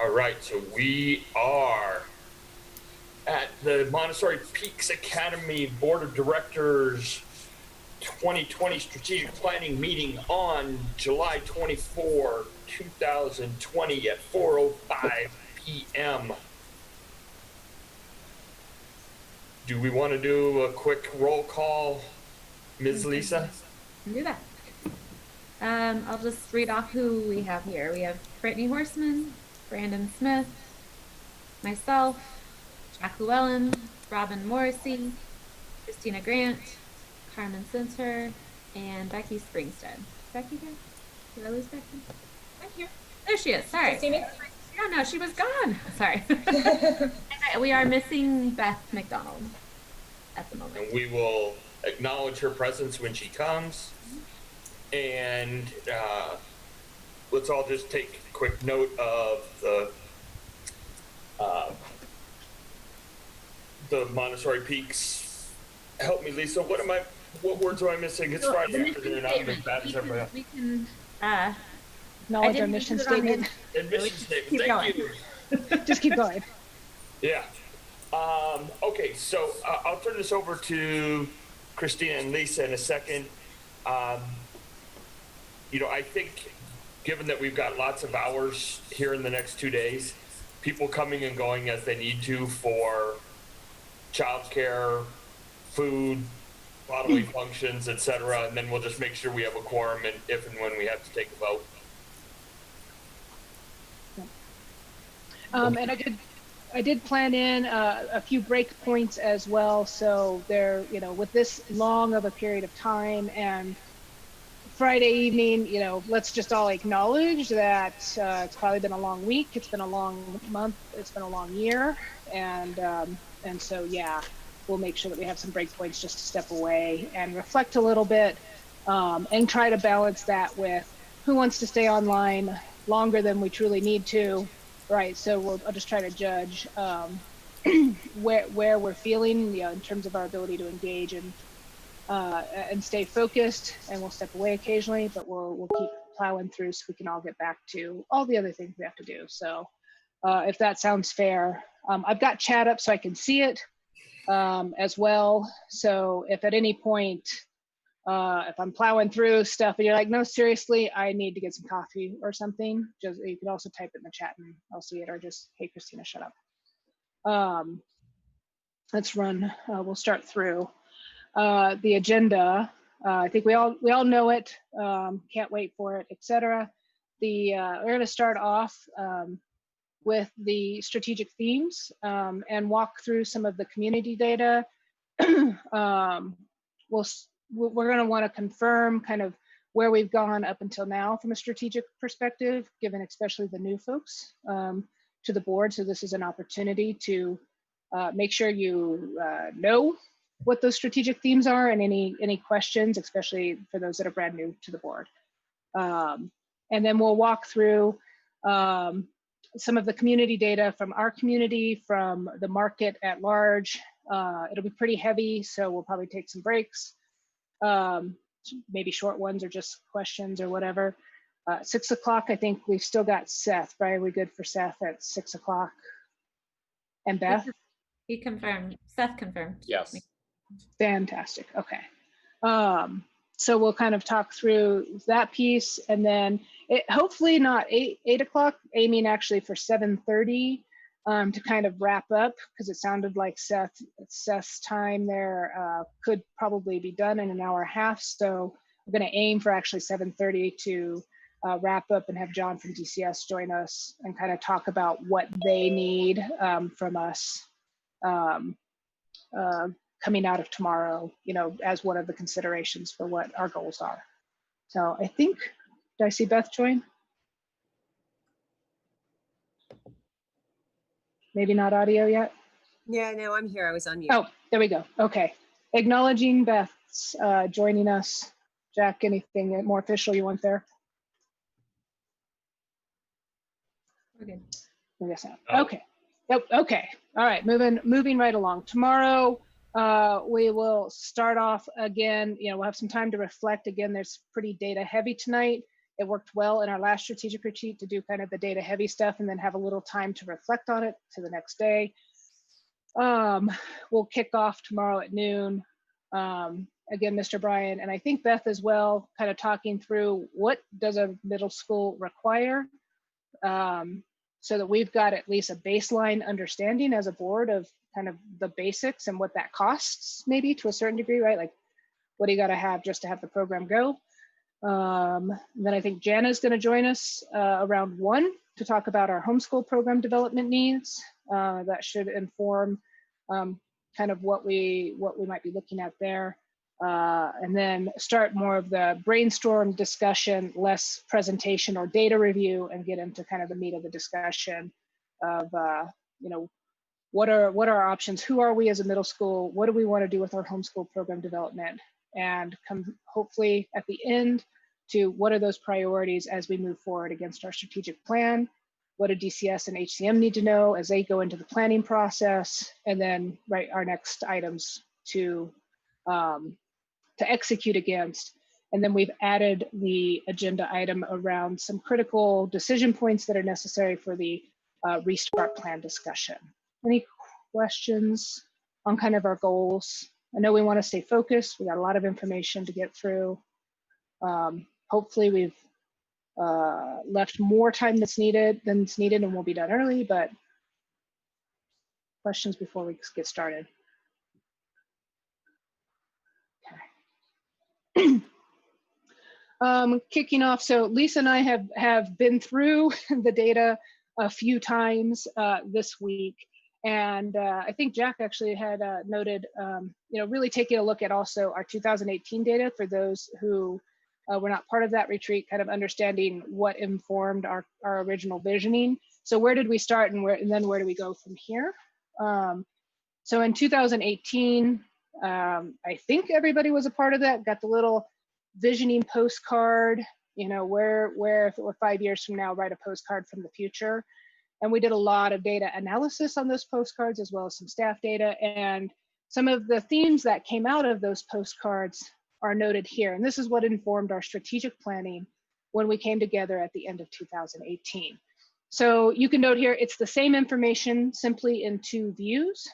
All right, so we are at the Montessori Peaks Academy Board of Directors 2020 Strategic Planning Meeting on July 24, 2020 at 4:05 p.m. Do we want to do a quick roll call, Ms. Lisa? Do that. I'll just read off who we have here. We have Brittany Horseman, Brandon Smith, myself, Jack Llewellyn, Robin Morrissey, Christina Grant, Carmen Sinter, and Becky Springstead. Becky here? Did I lose Becky? I'm here. There she is. Sorry. Christina? Yeah, no, she was gone. Sorry. We are missing Beth McDonald at the moment. And we will acknowledge her presence when she comes. And let's all just take a quick note of the Montessori Peaks. Help me, Lisa. What words am I missing? It's Friday afternoon. I'm as bad as everybody else. We can acknowledge our mission statement. Mission statement. Thank you. Just keep going. Yeah. Okay, so I'll turn this over to Christina and Lisa in a second. I think given that we've got lots of hours here in the next 2 days, people coming and going as they need to for childcare, food, bodily functions, etc., and then we'll just make sure we have a quorum and if and when we have to take a vote. And I did plan in a few break points as well. So there, with this long of a period of time and Friday evening, let's just all acknowledge that it's probably been a long week. It's been a long month. It's been a long year. And so, yeah, we'll make sure that we have some break points just to step away and reflect a little bit and try to balance that with who wants to stay online longer than we truly need to. Right, so I'll just try to judge where we're feeling, in terms of our ability to engage and stay focused. And we'll step away occasionally, but we'll keep plowing through so we can all get back to all the other things we have to do. So, if that sounds fair, I've got chat up so I can see it as well. So, if at any point if I'm plowing through stuff and you're like, no, seriously, I need to get some coffee or something, just you can also type it in the chat and I'll see it, or just, hey, Christina, shut up. Let's run. We'll start through the agenda. I think we all know it. Can't wait for it, etc. We're going to start off with the strategic themes and walk through some of the community data. We're going to want to confirm kind of where we've gone up until now from a strategic perspective, given especially the new folks to the board. So this is an opportunity to make sure you know what those strategic themes are and any questions, especially for those that are brand new to the board. And then we'll walk through some of the community data from our community, from the market at large. It'll be pretty heavy, so we'll probably take some breaks. Maybe short ones or just questions or whatever. 6 o'clock, I think we've still got Seth, right? Are we good for Seth at 6 o'clock? And Beth? He confirmed. Seth confirmed. Yes. Fantastic. Okay. So we'll kind of talk through that piece, and then hopefully not 8 o'clock, aiming actually for 7:30 to kind of wrap up, because it sounded like Seth's time there could probably be done in an hour and a half. So we're going to aim for actually 7:30 to wrap up and have John from DCS join us and kind of talk about what they need from us coming out of tomorrow, as one of the considerations for what our goals are. So I think, did I see Beth join? Maybe not audio yet? Yeah, no, I'm here. I was on mute. Oh, there we go. Okay. Acknowledging Beth's joining us. Jack, anything more official you want there? Okay. I guess not. Okay. Yep. Okay. All right. Moving right along. Tomorrow, we will start off again. We'll have some time to reflect. Again, there's pretty data heavy tonight. It worked well in our last strategic retreat to do kind of the data heavy stuff and then have a little time to reflect on it to the next day. We'll kick off tomorrow at noon. Again, Mr. Bryan, and I think Beth as well, kind of talking through what does a middle school require, so that we've got at least a baseline understanding as a board of kind of the basics and what that costs, maybe to a certain degree, right? Like, what do you got to have just to have the program go? Then I think Jana's going to join us around 1 to talk about our homeschool program development needs. That should inform kind of what we might be looking at there. And then start more of the brainstorm discussion, less presentation or data review, and get into kind of the meat of the discussion of, you know, what are our options? Who are we as a middle school? What do we want to do with our homeschool program development? And come hopefully at the end to what are those priorities as we move forward against our strategic plan? What do DCS and HCM need to know as they go into the planning process? And then write our next items to execute against. And then we've added the agenda item around some critical decision points that are necessary for the restart plan discussion. Any questions on kind of our goals? I know we want to stay focused. We got a lot of information to get through. Hopefully we've left more time than it's needed and we'll be done early, but questions before we get started? Kicking off, so Lisa and I have been through the data a few times this week, and I think Jack actually had noted, you know, really taking a look at also our 2018 data for those who were not part of that retreat, kind of understanding what informed our original visioning. So where did we start, and then where do we go from here? So in 2018, I think everybody was a part of that, got the little visioning postcard, you know, where if it were 5 years from now, write a postcard from the future. And we did a lot of data analysis on those postcards, as well as some staff data. And some of the themes that came out of those postcards are noted here. And this is what informed our strategic planning when we came together at the end of 2018. So you can note here, it's the same information, simply in 2 views.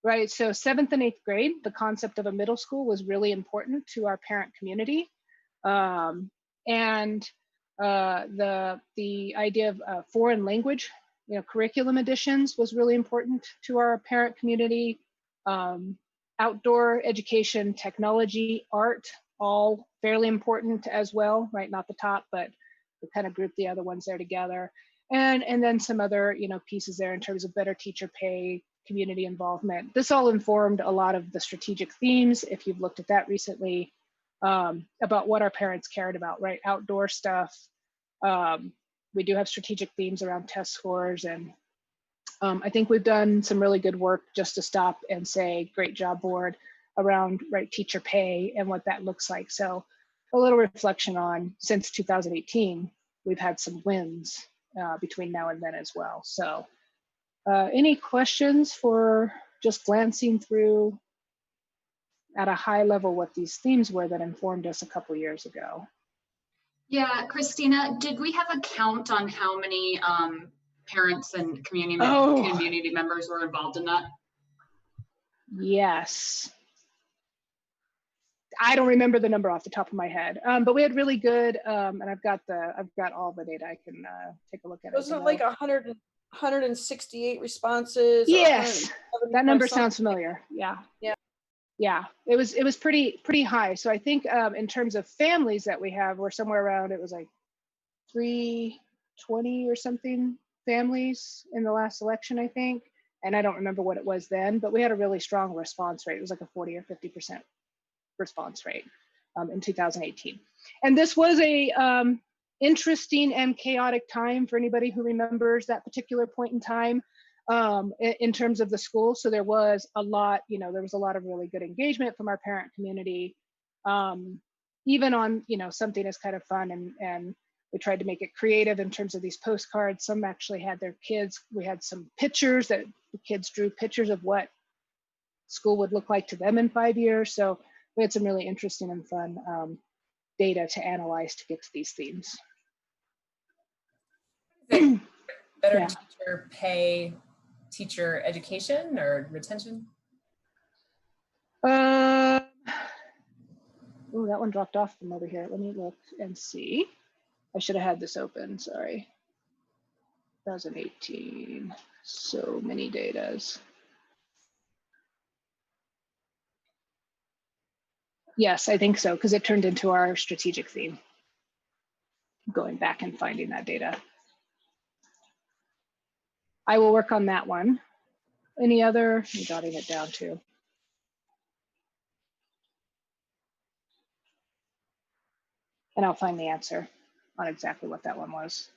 Right, so 7th and 8th grade, the concept of a middle school was really important to our parent community. And the idea of foreign language, you know, curriculum additions was really important to our parent community. Outdoor education, technology, art, all fairly important as well, right? Not the top, but we kind of grouped the other ones there together. And then some other, you know, pieces there in terms of better teacher pay, community involvement. This all informed a lot of the strategic themes, if you've looked at that recently, about what our parents cared about, right? Outdoor stuff. We do have strategic themes around test scores, and I think we've done some really good work just to stop and say, great job, board, around, right, teacher pay and what that looks like. So a little reflection on, since 2018, we've had some wins between now and then as well. So any questions for just glancing through at a high level what these themes were that informed us a couple years ago? Yeah, Christina, did we have a count on how many parents and community members were involved in that? Yes. I don't remember the number off the top of my head, but we had really good, and I've got all the data. I can take a look at it. Wasn't it like 168 responses? Yes, that number sounds familiar. Yeah. It was pretty high. So I think in terms of families that we have, we're somewhere around, it was like 320 or something families in the last election, I think. And I don't remember what it was then, but we had a really strong response rate. It was like a 40 or 50% response rate in 2018. And this was a interesting and chaotic time for anybody who remembers that particular point in time in terms of the school. So there was a lot, there was a lot of really good engagement from our parent community, even on, something as kind of fun, and we tried to make it creative in terms of these postcards. Some actually had their kids, we had some pictures that the kids drew pictures of what school would look like to them in 5 years. So we had some really interesting and fun data to analyze to get to these themes. Is it better Yeah. teacher pay teacher education or retention? Oh, that one dropped off from over here. Let me look and see. I should have had this open, sorry. 2018, so many datas. Yes, I think so, because it turned into our strategic theme. Going back and finding that data. I will work on that one. Any other? I'm jotting it down too. And I'll find the answer on exactly what that one was.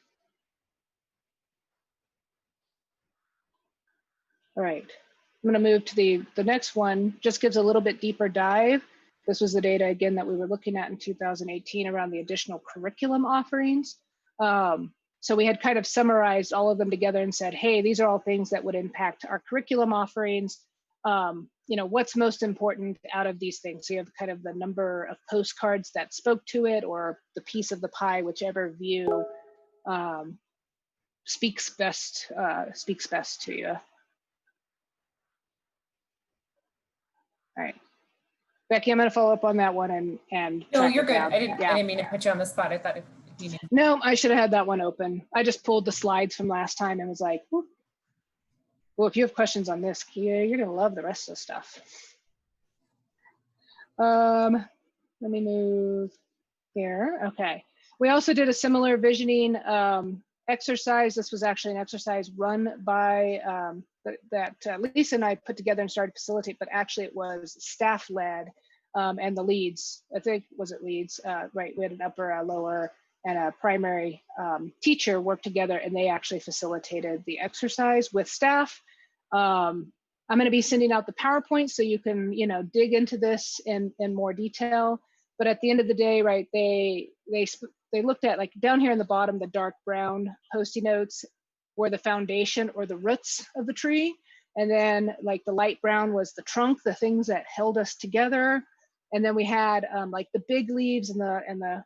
All right, I'm gonna move to the next one, just gives a little bit deeper dive. This was the data again that we were looking at in 2018 around the additional curriculum offerings. So we had kind of summarized all of them together and said, hey, these are all things that would impact our curriculum offerings. What's most important out of these things? So you have kind of the number of postcards that spoke to it, or the piece of the pie, whichever view speaks best to you. All right, Becky, I'm going to follow up on that one and No, track you're it good. down. I didn't mean to put you on the spot. I thought if you knew. No, I should have had that one open. I just pulled the slides from last time and was like, whoop. Well, if you have questions on this, Kia, you're going to love the rest of the stuff. Let me move here. Okay. We also did a similar visioning exercise. This was actually an exercise run by that Lisa and I put together and started to facilitate, but actually it was staff led and the leads, I think, was it leads? Right, we had an upper, a lower, and a primary teacher work together, and they actually facilitated the exercise with staff. I'm going to be sending out the PowerPoint so you can, dig into this in more detail. But at the end of the day, right, they looked at, like, down here in the bottom, the dark brown Post-it notes were the foundation or the roots of the tree, and then like the light brown was the trunk, the things that held us together, and then we had like the big leaves and the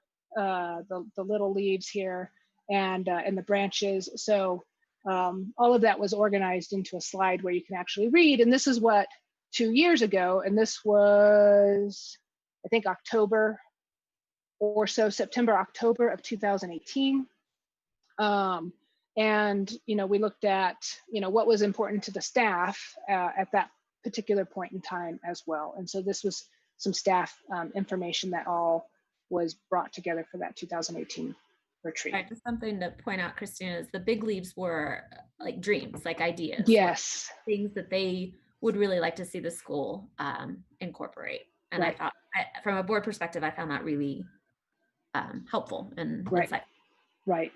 little leaves here, and the branches. So all of that was organized into a slide where you can actually read. And this is what 2 years ago, and this was, I think, October or so, September, October of 2018. And, we looked at, what was important to the staff at that particular point in time as well. And so this was some staff information that all was brought together for that 2018 retreat. Right, just something to point out, Christina, is the big leaves were like dreams, like ideas. Yes. Things that they would really like to see the school incorporate. And right. I thought, from a board perspective, I found that really helpful and insightful. Right.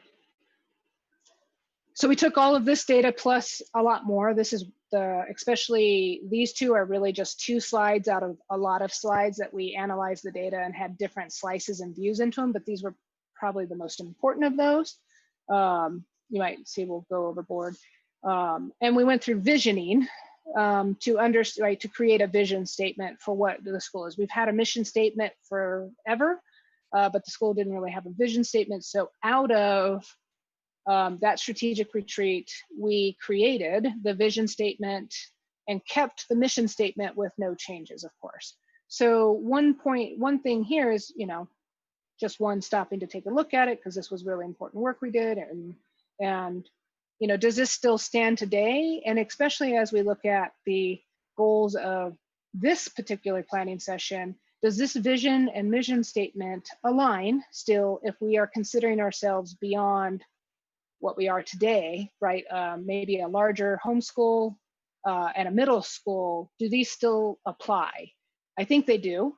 So we took all of this data plus a lot more. This is especially these two are really just 2 slides out of a lot of slides that we analyzed the data and had different slices and views into them, but these were probably the most important of those. You might see we'll go overboard. And we went through visioning to create a vision statement for what the school is. We've had a mission statement forever, but the school didn't really have a vision statement. So out of that strategic retreat, we created the vision statement and kept the mission statement with no changes, of course. So one thing here is, just one stopping to take a look at it, because this was really important work we did. And does this still stand today? And especially as we look at the goals of this particular planning session, does this vision and mission statement align still if we are considering ourselves beyond what we are today, right? Maybe a larger homeschool and a middle school, do these still apply? I think they do.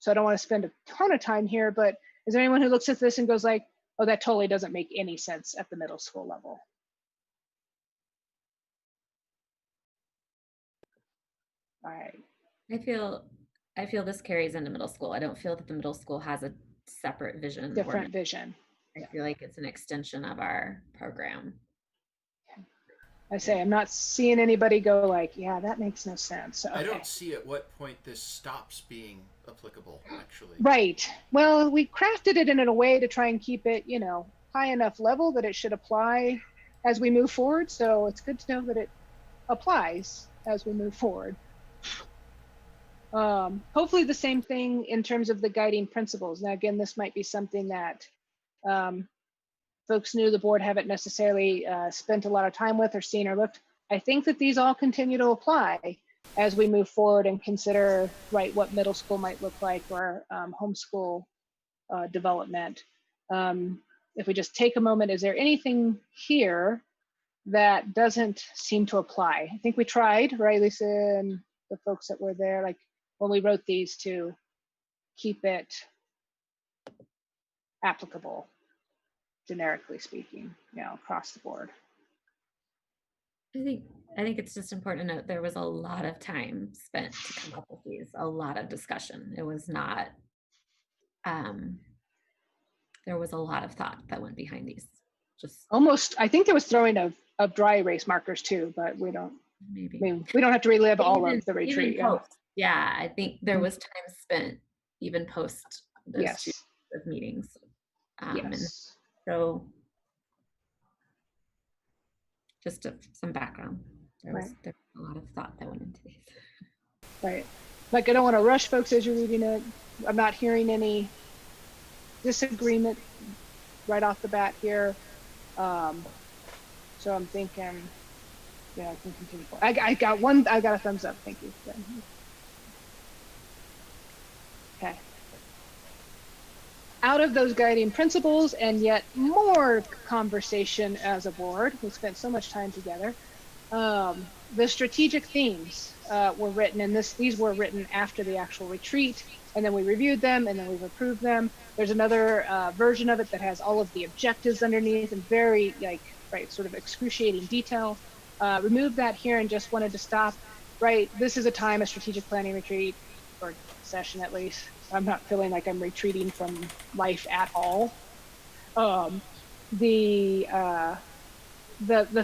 So I don't want to spend a ton of time here, but is there anyone who looks at this and goes like, oh, that totally doesn't make any sense at the middle school level? All right. I feel this carries into middle school. I don't feel that the middle school has a separate vision. Different vision. I feel like it's an extension of our program. I say, I'm not seeing anybody go like, yeah, that makes no sense. Okay. I don't see at what point this stops being applicable, actually. Right. Well, we crafted it in a way to try and keep it, you know, high enough level that it should apply as we move forward. So it's good to know that it applies as we move forward. Hopefully the same thing in terms of the guiding principles. Now, again, this might be something that folks new to the board haven't necessarily spent a lot of time with or seen or looked. I think that these all continue to apply as we move forward and consider, right, what middle school might look like or homeschool development. If we just take a moment, is there anything here that doesn't seem to apply? I think we tried, right, Lisa, and the folks that were there, like when we wrote these, to keep it applicable, generically speaking, you know, across the board. I think it's just important to note there was a lot of time spent to come up with these, a lot of discussion. It was not, there was a lot of thought that went behind these. Just almost, I think there was throwing of dry erase markers too, but we don't, maybe. I mean, we don't have to relive all of the retreat. Yeah, I think there was time spent even post those 2 Yes. of meetings. Yes. And so just some background. There was a lot of thought that went into these. Right. Like, I don't want to rush folks as you're reading it. I'm not hearing any disagreement right off the bat here. So I'm thinking, yeah, I can continue. I got a thumbs up. Thank you. Okay. Out of those guiding principles and yet more conversation as a board, we spent so much time together. The strategic themes were written, and these were written after the actual retreat, and then we reviewed them, and then we've approved them. There's another version of it that has all of the objectives underneath and very, like, right, sort of excruciating detail. Removed that here and just wanted to stop, right, this is a time, a strategic planning retreat, or session at least. I'm not feeling like I'm retreating from life at all. The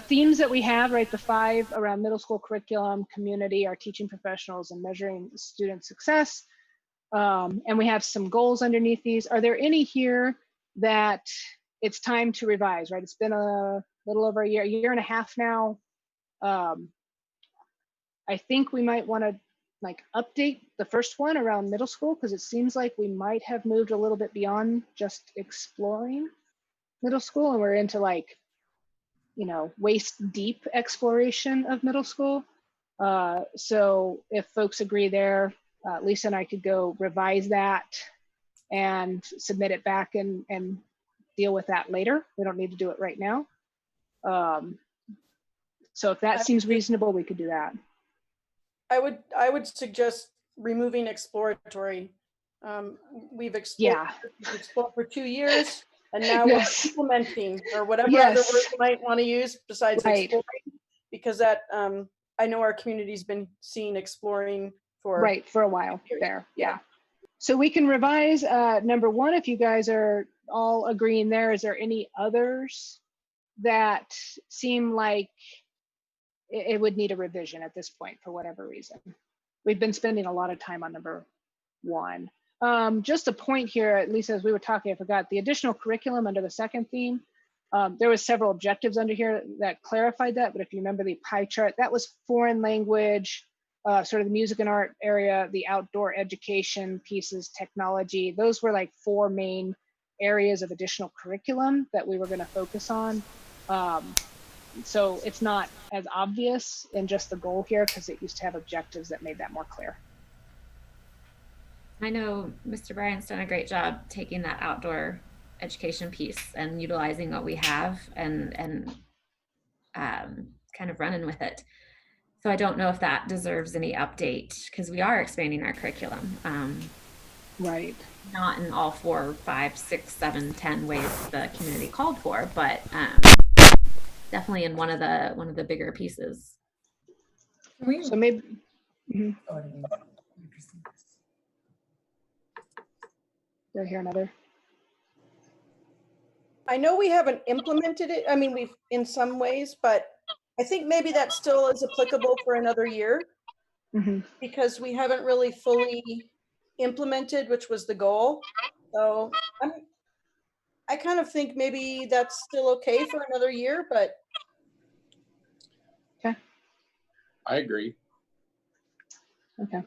themes that we have, right, the 5 around middle school curriculum, community, our teaching professionals, and measuring student success. And we have some goals underneath these. Are there any here that it's time to revise, right? It's been a little over a year and a half now. I think we might want to like update the first one around middle school, because it seems like we might have moved a little bit beyond just exploring middle school, and we're into, like, you know, waist deep exploration of middle school. So if folks agree there, Lisa and I could go revise that and submit it back and deal with that later. We don't need to do it right now. So if that seems reasonable, we could do that. I would suggest removing exploratory. We've explored, explored for 2 years, and now we're implementing, or whatever other word you might want to use besides exploring, because that I know our community's been seeing exploring for a while there. Yeah. So we can revise number 1 if you guys are all agreeing there. Is there any others that seem like it would need a revision at this point for whatever reason? We've been spending a lot of time on number 1. Just a point here, at least as we were talking, I forgot the additional curriculum under the second theme. There was several objectives under here that clarified that, but if you remember the pie chart, that was foreign language, sort of the music and art area, the outdoor education pieces, technology. Those were like 4 main areas of additional curriculum that we were going to focus on. So it's not as obvious in just the goal here, because it used to have objectives that made that more clear. I know Mr. Bryan's done a great job taking that outdoor education piece and utilizing what we have and kind of running with it. So I don't know if that deserves any update, because we are expanding our curriculum. Right. Not in all 4, 5, 6, 7, 10 ways the community called for, but definitely in one of the bigger pieces. So maybe. Interesting. Do I hear another? I know we haven't implemented it. I mean, we've in some ways, but I think maybe that still is applicable for another year, because we haven't really fully implemented, which was the goal. So I kind of think maybe that's still okay for another year, but. Okay. I agree. Okay.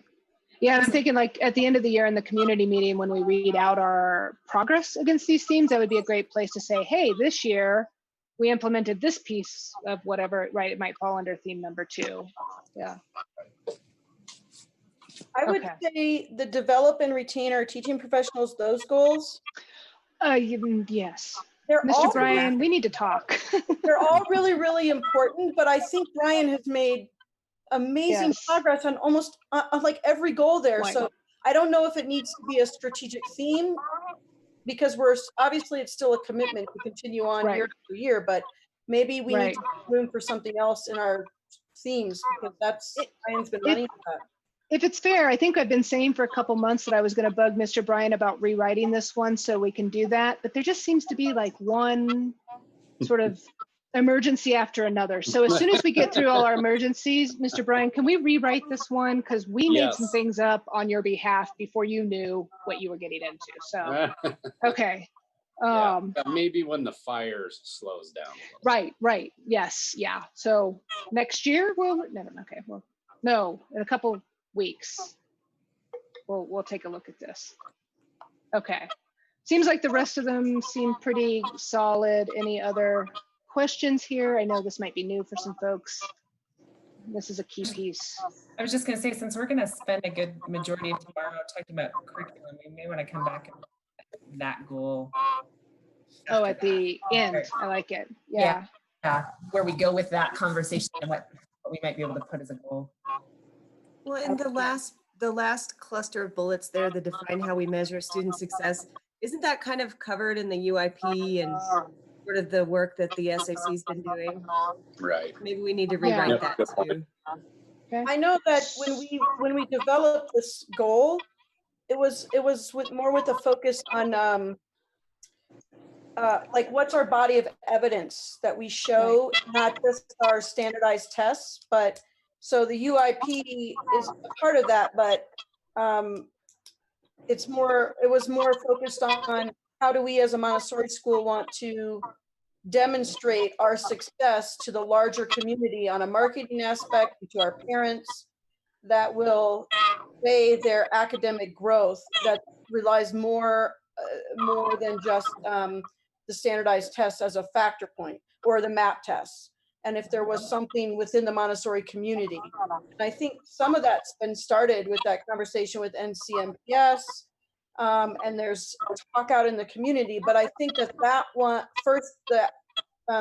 Yeah, I'm thinking like at the end of the year in the community meeting, when we read out our progress against these themes, that would be a great place to say, hey, this year we implemented this piece of whatever, right? It might fall under theme number 2. Yeah. I would say the develop and retain our teaching professionals, those goals. Yes. They're Mr. all, Brian, we need to talk. they're all really, really important, but I think Brian has made amazing progress on almost on like every goal there. Right. So I don't know if it needs to be a strategic theme, because we're obviously it's still a commitment to continue on year after year, but maybe we need to make room for something else in our themes, because that's Brian's been running that. If it's fair, I think I've been saying for a couple months that I was going to bug Mr. Brian about rewriting this one so we can do that, but there just seems to be like one sort of emergency after another. So as soon as we get through all our emergencies, Mr. Brian, can we rewrite this one? Because we made some things up on your behalf before you knew what you were getting into. So, okay. Maybe when the fire slows down. Right. Yes. Yeah. So next year, no, in a couple weeks, we'll take a look at this. Okay. Seems like the rest of them seem pretty solid. Any other questions here? I know this might be new for some folks. This is a key piece. I was just going to say, since we're going to spend a good majority of tomorrow talking about curriculum, we may want to come back and that goal. Oh, at the end. I like it. Yeah. Where we go with that conversation and what we might be able to put as a goal. Well, and the last cluster of bullets there that define how we measure student success, isn't that kind of covered in the UIP and sort of the work that the SAC's been doing? Right. Maybe we need to rewrite that too. Okay. I know that when we developed this goal, it was more with a focus on like what's our body of evidence that we show, not just our standardized tests, but so the UIP is a part of that, but it was more focused on how do we as a Montessori school want to demonstrate our success to the larger community on a marketing aspect, to our parents, that will weigh their academic growth, that relies more than just the standardized tests as a factor point, or the MAP tests. And if there was something within the Montessori community. And I think some of that's been started with that conversation with NCMPS, and there's talk out in the community, but I think that one, first the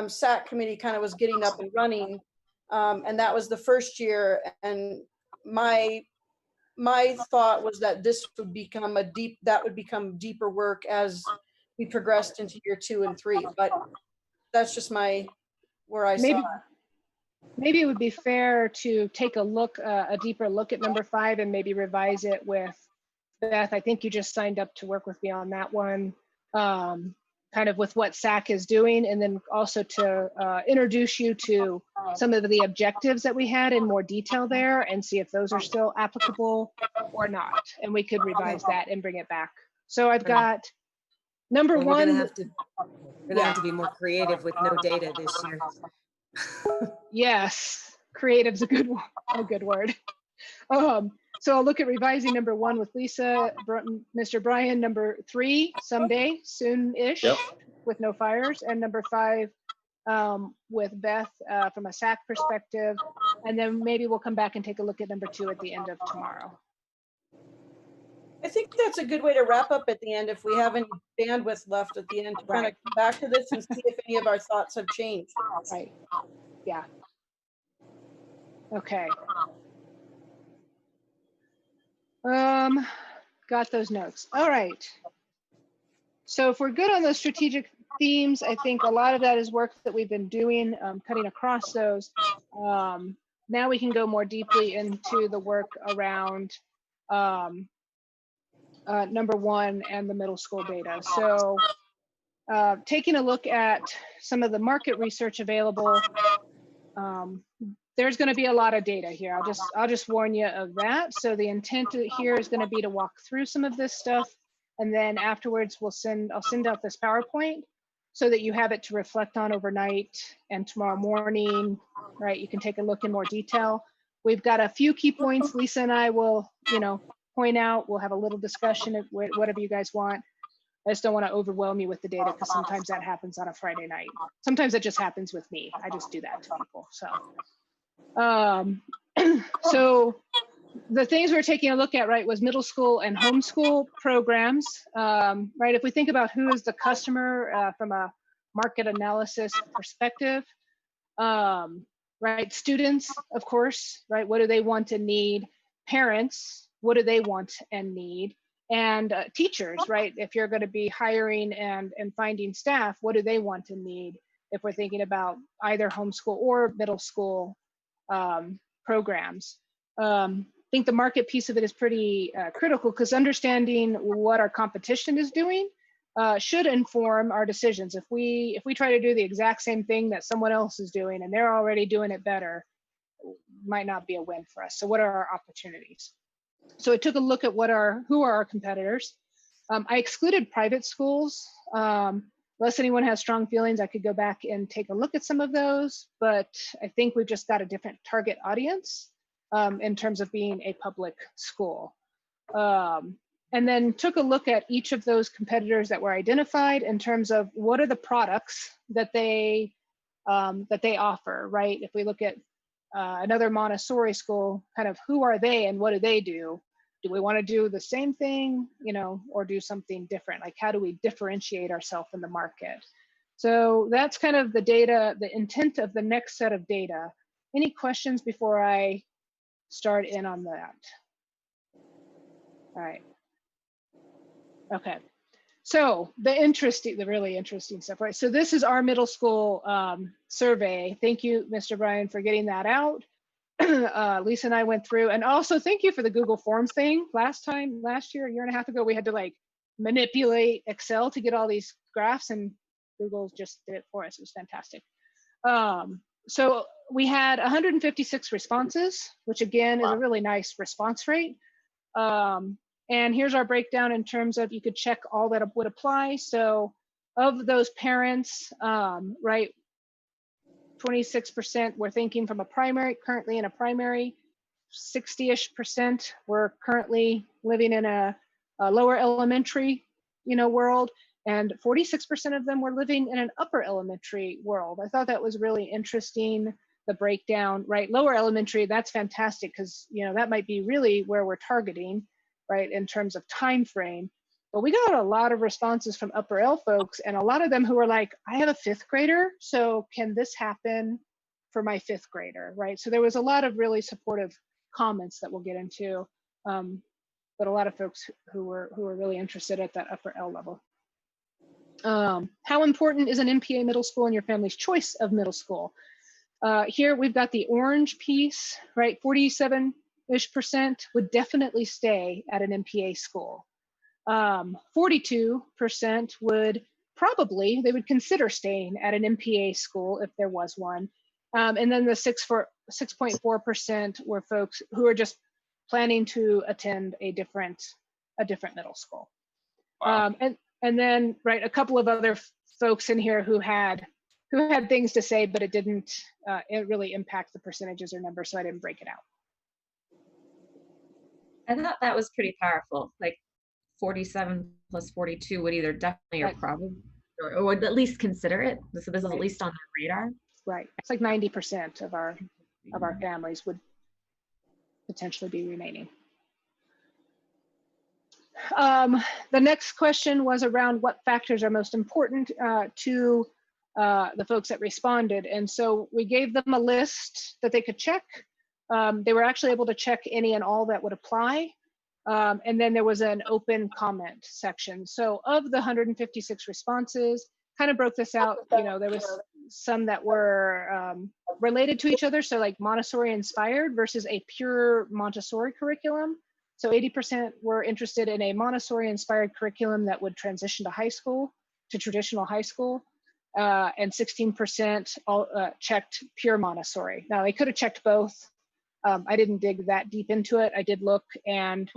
SAC committee kind of was getting up and running, and that was the first year, and my thought was that this would become deeper work as we progressed into year 2 and 3, but that's just where I saw it. Maybe it would be fair to take a deeper look at number 5 and maybe revise it with Beth. I think you just signed up to work with me on that one, kind of with what SAC is doing, and then also to introduce you to some of the objectives that we had in more detail there and see if those are still applicable or not. And we could revise that and bring it back. So I've got number 1. We're gonna have to be more creative with no data this year. Yes, creative's a good word. So I'll look at revising number 1 with Lisa, Mr. Brian, number 3 someday, soon-ish, with no fires, and number 5 with Beth from a SAC perspective, and then maybe we'll come back and take a look at number 2 at the end of tomorrow. I think that's a good way to wrap up at the end if we have any bandwidth left at the end to kind of come back to this and see if any of our thoughts have changed. Right. Yeah. Okay. Got those notes. All right. So if we're good on those strategic themes, I think a lot of that is work that we've been doing, cutting across those. Now we can go more deeply into the work around number 1 and the middle school data. So taking a look at some of the market research available, there's going to be a lot of data here. I'll just warn you of that. So the intent here is going to be to walk through some of this stuff, and then afterwards I'll send out this PowerPoint so that you have it to reflect on overnight, and tomorrow morning, right, you can take a look in more detail. We've got a few key points Lisa and I will, point out. We'll have a little discussion of whatever you guys want. I just don't want to overwhelm you with the data, because sometimes that happens on a Friday night. Sometimes it just happens with me. I just do that to people. So, so the things we're taking a look at, right, was middle school and homeschool programs, right? If we think about who is the customer from a market analysis perspective, right, students, of course, right, what do they want and need? Parents, what do they want and need? And teachers, right, if you're going to be hiring and finding staff, what do they want and need if we're thinking about either homeschool or middle school programs? I think the market piece of it is pretty critical, because understanding what our competition is doing should inform our decisions. If we try to do the exact same thing that someone else is doing and they're already doing it better, might not be a win for us. So what are our opportunities? So I took a look at who are our competitors. I excluded private schools. Unless anyone has strong feelings, I could go back and take a look at some of those, but I think we've just got a different target audience in terms of being a public school. And then took a look at each of those competitors that were identified in terms of what are the products that they offer, right? If we look at another Montessori school, kind of who are they and what do they do? Do we want to do the same thing, or do something different? Like, how do we differentiate ourselves in the market? So that's kind of the data, the intent of the next set of data. Any questions before I start in on that? All right. Okay. So the really interesting stuff, right? So this is our middle school survey. Thank you, Mr. Bryan, for getting that out. Lisa and I went through, and also thank you for the Google Forms thing. Last year, a year and a half ago, we had to like manipulate Excel to get all these graphs, and Google just did it for us. It was fantastic. So we had 156 responses, which again is a really nice response rate. And here's our breakdown in terms of, you could check all that would apply. So of those parents, right, 26% were thinking from a primary, currently in a primary, 60-ish% were currently living in a lower elementary, world, and 46% of them were living in an upper elementary world. I thought that was really interesting, the breakdown, right? Lower elementary, that's fantastic, because, that might be really where we're targeting, right, in terms of time frame. But we got a lot of responses from upper L folks, and a lot of them who were like, I have a 5th grader, so can this happen for my 5th grader, right? So there was a lot of really supportive comments that we'll get into, but a lot of folks who were really interested at that upper L level. How important is an MPA middle school in your family's choice of middle school? Here we've got the orange piece, right? 47-ish% would definitely stay at an MPA school. 42% would they would consider staying at an MPA school if there was one. And then the 6.4% were folks who are just planning to attend a different middle school. Wow. And then, right, a couple of other folks in here who had things to say, but it didn't really impact the percentages or numbers, so I didn't break it out. I thought that was pretty powerful. Like 47 plus 42 would either definitely or probably, or would at least consider it. So this is at least on their radar. Right. It's like 90% of our families would potentially be remaining. The next question was around what factors are most important to the folks that responded. And so we gave them a list that they could check. They were actually able to check any and all that would apply. And then there was an open comment section. So of the 156 responses, kind of broke this out, there was some that were related to each other. So like Montessori inspired versus a pure Montessori curriculum. So 80% were interested in a Montessori inspired curriculum that would transition to traditional high school. and 16% all checked pure Montessori. Now they could have checked both. I didn't dig that deep into it. I did look, and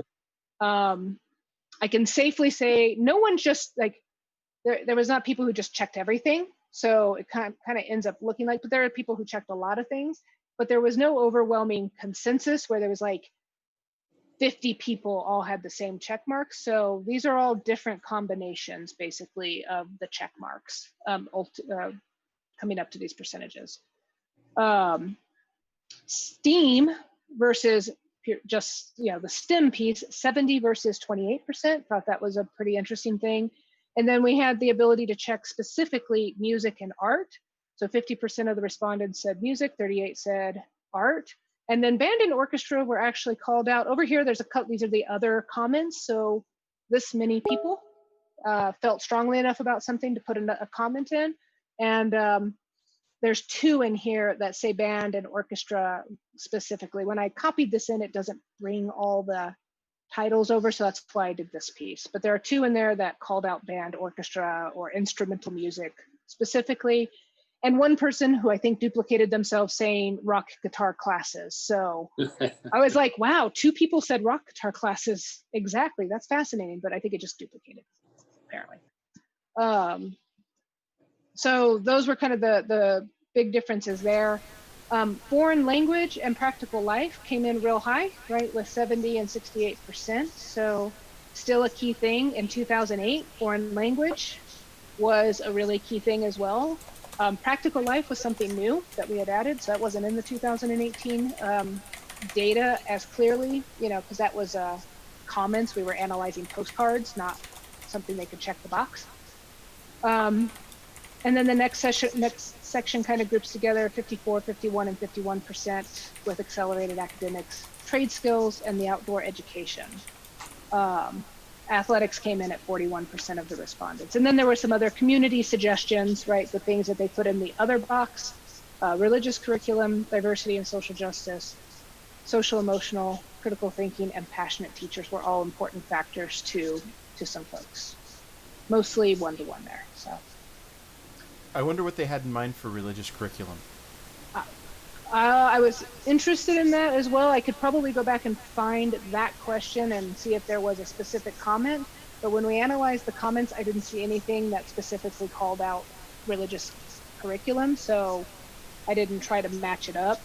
I can safely say no one just like, there was not people who just checked everything. So it kind of ends up looking like, but there are people who checked a lot of things, but there was no overwhelming consensus where there was like 50 people all had the same check marks. So these are all different combinations basically of the check marks coming up to these percentages. STEAM versus just, the STEM piece, 70 versus 28%. Thought that was a pretty interesting thing. And then we had the ability to check specifically music and art. So 50% of the respondents said music, 38 said art. And then band and orchestra were actually called out. Over here, there's these are the other comments. So this many people felt strongly enough about something to put a comment in. And there's 2 in here that say band and orchestra specifically. When I copied this in, it doesn't bring all the titles over, so that's why I did this piece. But there are 2 in there that called out band, orchestra, or instrumental music specifically. And one person who I think duplicated themselves saying rock guitar classes. So I was like, wow, 2 people said rock guitar classes. Exactly, that's fascinating, but I think it just duplicated, apparently. So those were kind of the big differences there. Foreign language and practical life came in real high, right, with 70 and 68%. So still a key thing. In 2008, foreign language was a really key thing as well. Practical life was something new that we had added, so that wasn't in the 2018 data as clearly, because that was comments. We were analyzing postcards, not something they could check the box. And then the next section kind of groups together 54, 51, and 51% with accelerated academics, trade skills, and the outdoor education. Athletics came in at 41% of the respondents. And then there were some other community suggestions, right? The things that they put in the other box, religious curriculum, diversity and social justice, social emotional, critical thinking, and passionate teachers were all important factors to some folks. Mostly one-to-one there, so. I wonder what they had in mind for religious curriculum. I was interested in that as well. I could probably go back and find that question and see if there was a specific comment. But when we analyzed the comments, I didn't see anything that specifically called out religious curriculum. So I didn't try to match it up.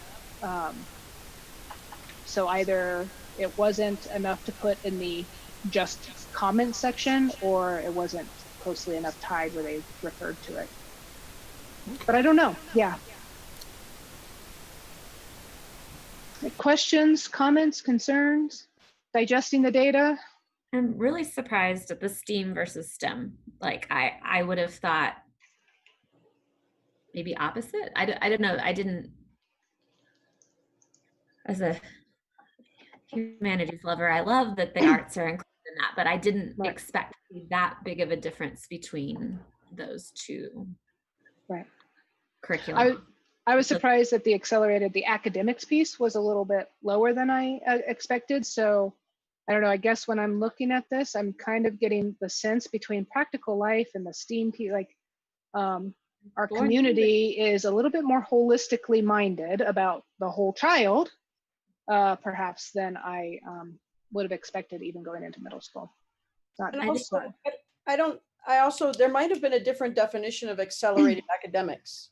So either it wasn't enough to put in the just comment section, or it wasn't closely enough tied where they referred to it. But I don't know. Yeah. Questions, comments, concerns? Digesting the data? I'm really surprised at the STEAM versus STEM. Like I would have thought maybe opposite. I don't know. I didn't, as a humanities lover, I love that the arts are included in that, but I didn't expect to see that big of a difference between those 2 curriculum. I was surprised that the academics piece was a little bit lower than I expected. So I don't know, I guess when I'm looking at this, I'm kind of getting the sense between practical life and the STEAM piece, like our community is a little bit more holistically minded about the whole child, perhaps than I would have expected even going into middle school. There might have been a different definition of accelerated academics.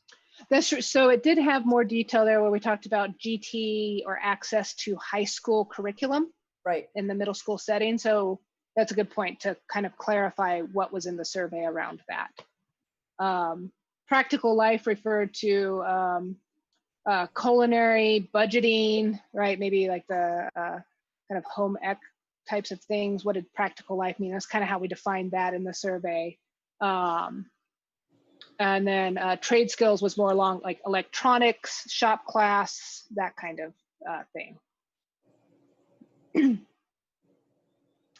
That's true. So it did have more detail there where we talked about GT or access to high school curriculum, right, in the middle school setting. So that's a good point to kind of clarify what was in the survey around that. Practical life referred to culinary, budgeting, right? Maybe like the kind of home ec types of things. What did practical life mean? That's kind of how we defined that in the survey. And then trade skills was more along like electronics, shop class, that kind of thing.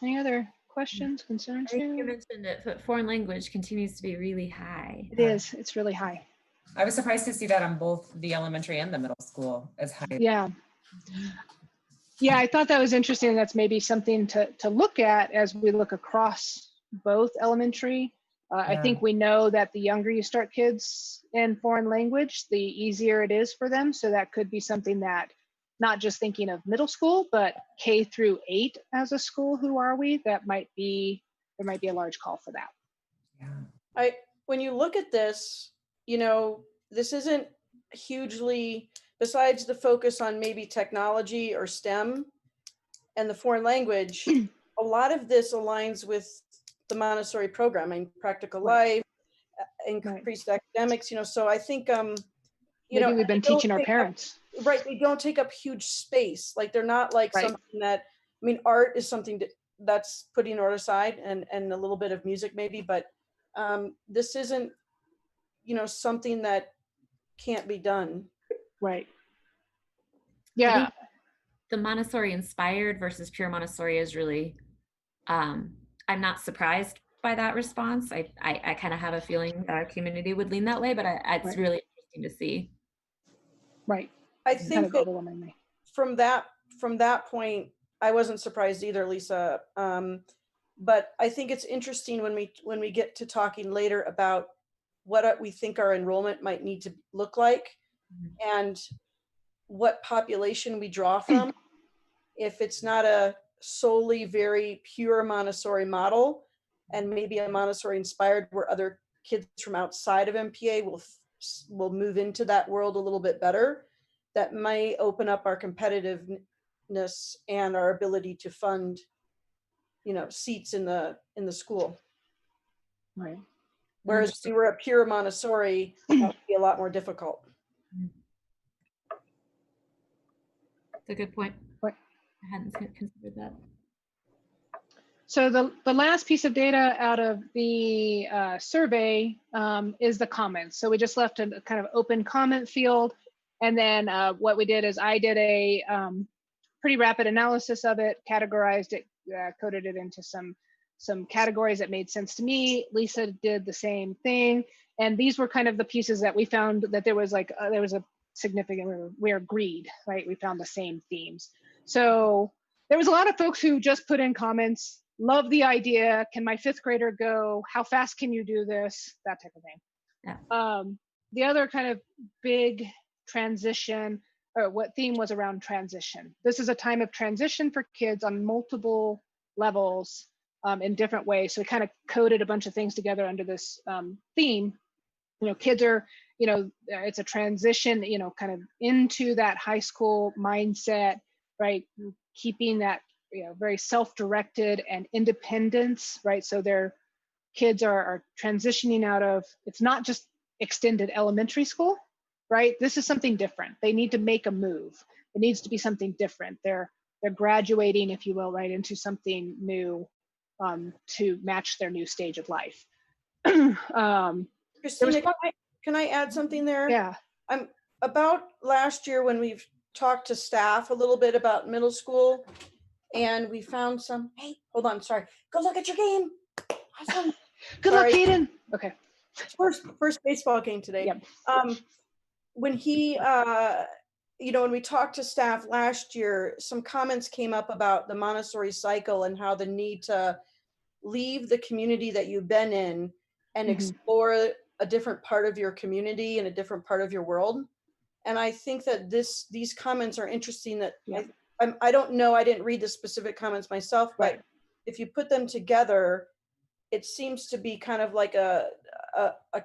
Any other questions, concerns? I think you mentioned it, but foreign language continues to be really high. It is. It's really high. I was surprised to see that on both the elementary and the middle school as high. Yeah. Yeah, I thought that was interesting. That's maybe something to look at as we look across both elementary I think we know that the younger you start kids in foreign language, the easier it is for them. So that could be something that, not just thinking of middle school, but K through 8 as a school, who are we? There might be a large call for that. Yeah. When you look at this, this isn't hugely, besides the focus on maybe technology or STEM and the foreign language, a lot of this aligns with the Montessori programming, practical life, increased academics, so I think, Maybe we've been teaching our parents. Right, they don't take up huge space. Like they're not like something that, art is something that's putting art aside and a little bit of music maybe, but this isn't, something that can't be done. Right. Yeah. The Montessori inspired versus pure Montessori is really, I'm not surprised by that response. I kind of have a feeling that our community would lean that way, but it's really interesting to see. Right. I think that from that point, I wasn't surprised either, Lisa. But I think it's interesting when we get to talking later about what we think our enrollment might need to look like, and what population we draw from. If it's not a solely very pure Montessori model, and maybe a Montessori inspired where other kids from outside of MPA will move into that world a little bit better, that might open up our competitiveness and our ability to fund, seats in the school. Right. Whereas if we were a pure Montessori, that would be a lot more difficult. That's a good point. I hadn't considered that. So the last piece of data out of the survey is the comments. So we just left a kind of open comment field. And then what we did is I did a pretty rapid analysis of it, categorized it, coded it into some categories that made sense to me. Lisa did the same thing. And these were kind of the pieces that we found that there was a significant, we agreed, right? We found the same themes. So there was a lot of folks who just put in comments, love the idea, can my 5th grader go, how fast can you do this, that type of thing. Yeah. The other kind of big transition, or what theme was around transition. This is a time of transition for kids on multiple levels in different ways. So we kind of coded a bunch of things together under this theme. Kids are, it's a transition, kind of into that high school mindset, right? Keeping that, very self-directed and independence, right? So their kids are transitioning out of, it's not just extended elementary school, right? This is something different. They need to make a move. It needs to be something different. They're graduating, if you will, right, into something new to match their new stage of life. Christina, can I add something there? Yeah. About last year when we've talked to staff a little bit about middle school, and we found some, hey, hold on, sorry. Go look at your game. Awesome. Good luck, Kaden. Okay. First baseball game today. Yep. When he, when we talked to staff last year, some comments came up about the Montessori cycle and how the need to leave the community that you've been in and explore a different part of your community and a different part of your world. And I think that these comments are interesting. That I don't know, I didn't read the specific comments myself, but if you put them together, it seems to be kind of like a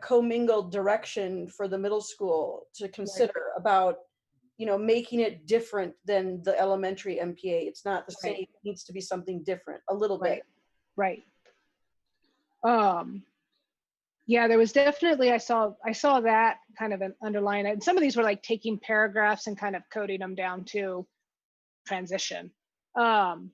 commingled direction for the middle school to consider about, making it different than the elementary MPA. It's not the same. It needs to be something different, a little bit. Right. Yeah, there was definitely, I saw that kind of an underline. And some of these were like taking paragraphs and kind of coding them down to transition. And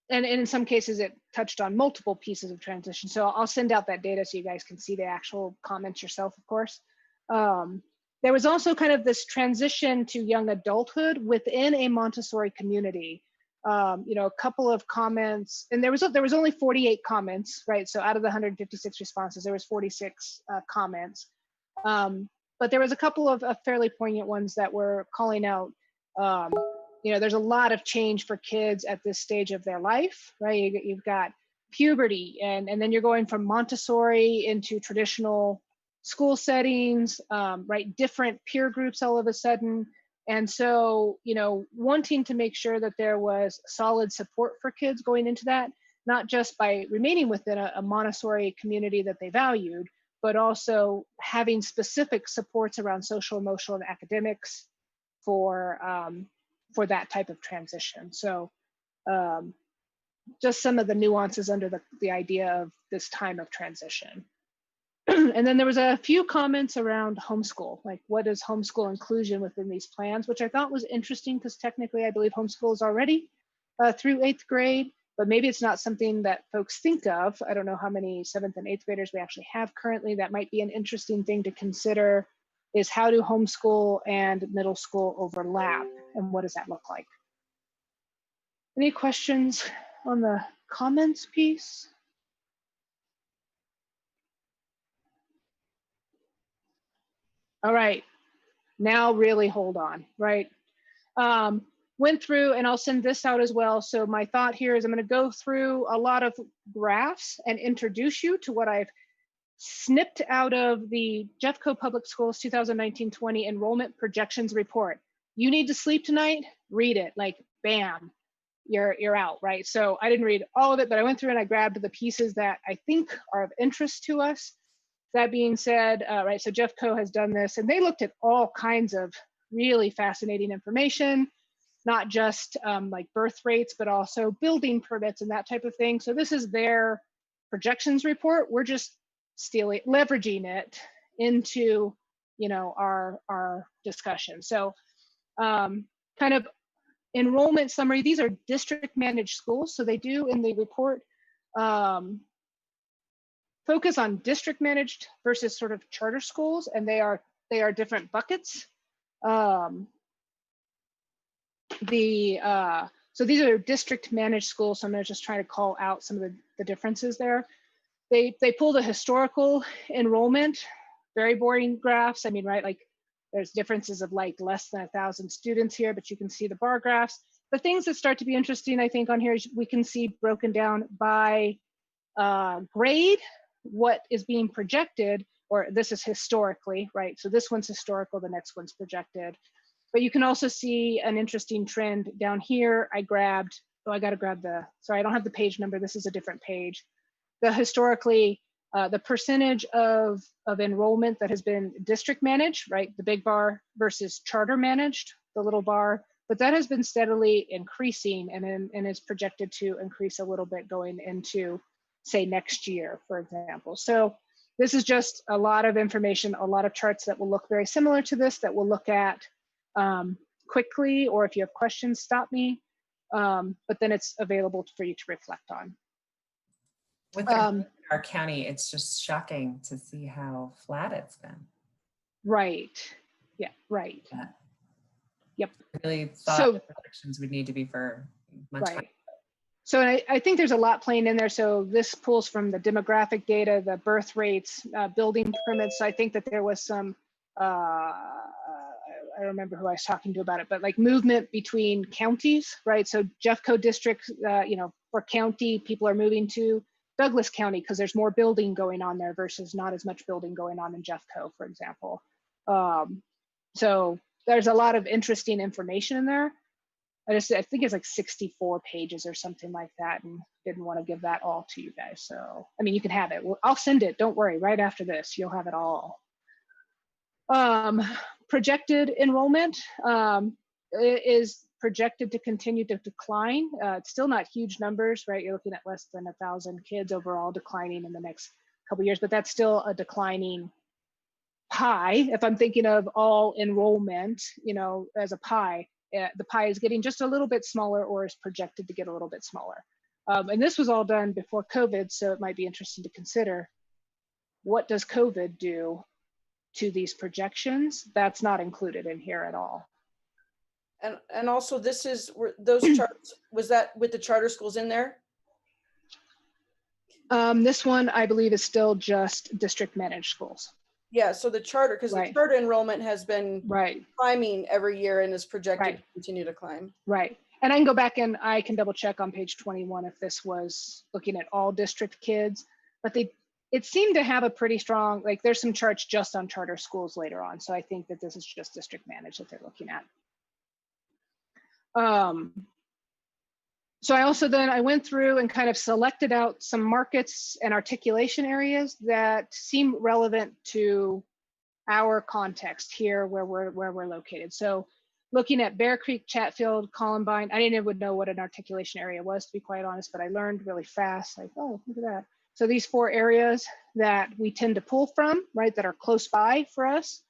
in some cases it touched on multiple pieces of transition. So I'll send out that data so you guys can see the actual comments yourself, of course. There was also kind of this transition to young adulthood within a Montessori community. A couple of comments, and there was only 48 comments, right? So out of the 156 responses, there was 46 comments. But there was a couple of fairly poignant ones that were calling out, there's a lot of change for kids at this stage of their life, right? You've got puberty, and then you're going from Montessori into traditional school settings, right? Different peer groups all of a sudden. And so, you know, wanting to make sure that there was solid support for kids going into that, not just by remaining within a Montessori community that they valued, but also having specific supports around social, emotional, and academics for that type of transition. So just some of the nuances under the idea of this time of transition. And then there was a few comments around homeschool, like what is homeschool inclusion within these plans, which I thought was interesting because technically I believe homeschool is already through 8th grade, but maybe it's not something that folks think of. I don't know how many 7th and 8th graders we actually have currently. That might be an interesting thing to consider, is how do homeschool and middle school overlap, and what does that look like? Any questions on the comments piece? All right, now really hold on, right? Went through, and I'll send this out as well. So my thought here is I'm gonna go through a lot of graphs and introduce you to what I've snipped out of the Jeffco Public Schools 2019-20 enrollment projections report. You need to sleep tonight, read it, like bam, you're out, right? So I didn't read all of it, but I went through and I grabbed the pieces that I think are of interest to us. That being said, right, so Jeffco has done this, and they looked at all kinds of really fascinating information, not just like birth rates, but also building permits and that type of thing. So this is their projections report. We're just leveraging it into, you know, our discussion. So kind of enrollment summary, these are district managed schools. So they do in the report focus on district managed versus sort of charter schools, and they are different buckets. So these are district managed schools. So I'm gonna just try to call out some of the differences there. They pulled a historical enrollment, very boring graphs. I mean, right, like there's differences of like less than 1,000 students here, but you can see the bar graphs. The things that start to be interesting, I think, on here is we can see broken down by grade, what is being projected, or this is historically, right? So this one's historical, the next one's projected. But you can also see an interesting trend down here. I grabbed, oh, I gotta grab sorry, I don't have the page number. This is a different page. The historically, the percentage of enrollment that has been district managed, right? The big bar versus charter managed, the little bar, but that has been steadily increasing and is projected to increase a little bit going into, say, next year, for example. So this is just a lot of information, a lot of charts that will look very similar to this, that we'll look at quickly, or if you have questions, stop me. But then it's available for you to reflect on. With our county, it's just shocking to see how flat it's been. Right. Yeah, right. Yeah. Yep. I really thought the projections would need to be for much higher. So I think there's a lot playing in there. So this pulls from the demographic data, the birth rates, building permits. So I think that there was some, I don't remember who I was talking to about it, but like movement between counties, right? So Jeffco district, you know, for county, people are moving to Douglas County because there's more building going on there versus not as much building going on in Jeffco, for example. So there's a lot of interesting information in there. I think it's like 64 pages or something like that, and didn't want to give that all to you guys. So, I mean, you can have it. I'll send it. Don't worry. Right after this, you'll have it all. Projected enrollment is projected to continue to decline. It's still not huge numbers, right? You're looking at less than 1,000 kids overall declining in the next couple of years, but that's still a declining pie. If I'm thinking of all enrollment, you know, as a pie, the pie is getting just a little bit smaller, or is projected to get a little bit smaller. And this was all done before COVID, so it might be interesting to consider, what does COVID do to these projections? That's not included in here at all. And also this is those charts, was that with the charter schools in there? This one, I believe, is still just district managed schools. Yeah, so the charter, because the charter enrollment has been climbing every year and is projected to continue to climb. Right. And I can go back and I can double check on page 21 if this was looking at all district kids, but it seemed to have a pretty strong, like there's some charts just on charter schools later on. So I think that this is just district managed that they're looking at. So I went through and kind of selected out some markets and articulation areas that seem relevant to our context here where we're located. So looking at Bear Creek, Chatfield, Columbine, I didn't even know what an articulation area was, to be quite honest, but I learned really fast, like, oh, look at that. So these 4 areas that we tend to pull from, right, that are close by for us.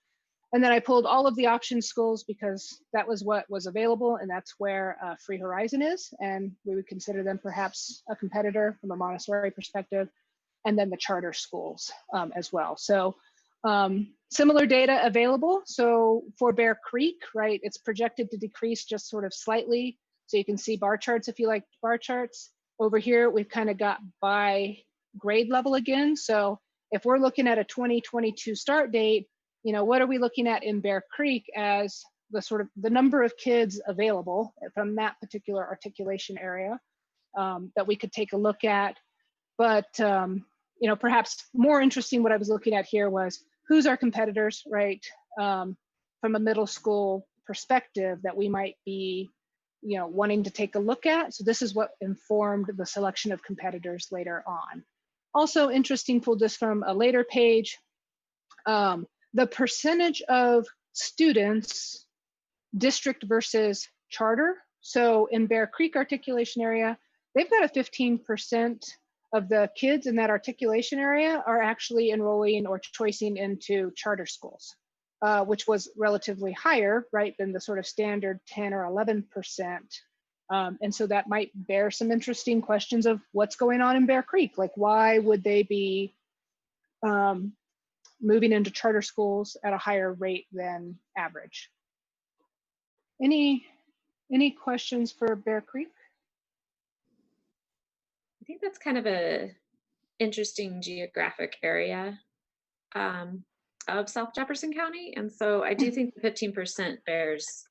And then I pulled all of the option schools because that was what was available, and that's where Free Horizon is, and we would consider them perhaps a competitor from a Montessori perspective, and then the charter schools as well. So similar data available. So for Bear Creek, right, it's projected to decrease just sort of slightly. So you can see bar charts if you like bar charts. Over here, we've kind of got by grade level again. So if we're looking at a 2022 start date, you know, what are we looking at in Bear Creek as the sort of the number of kids available from that particular articulation area that we could take a look at. But, you know, perhaps more interesting, what I was looking at here was who's our competitors, right? From a middle school perspective that we might be, you know, wanting to take a look at. So this is what informed the selection of competitors later on. Also interesting, pulled this from a later page. The percentage of students, district versus charter. So in Bear Creek articulation area, they've got a 15% of the kids in that articulation area are actually enrolling or choicing into charter schools, which was relatively higher, right, than the sort of standard 10 or 11%. And so that might bear some interesting questions of what's going on in Bear Creek. Like, why would they be moving into charter schools at a higher rate than average? Any questions for Bear Creek? I think that's kind of a interesting geographic area of South Jefferson County. And so I do think the 15% bears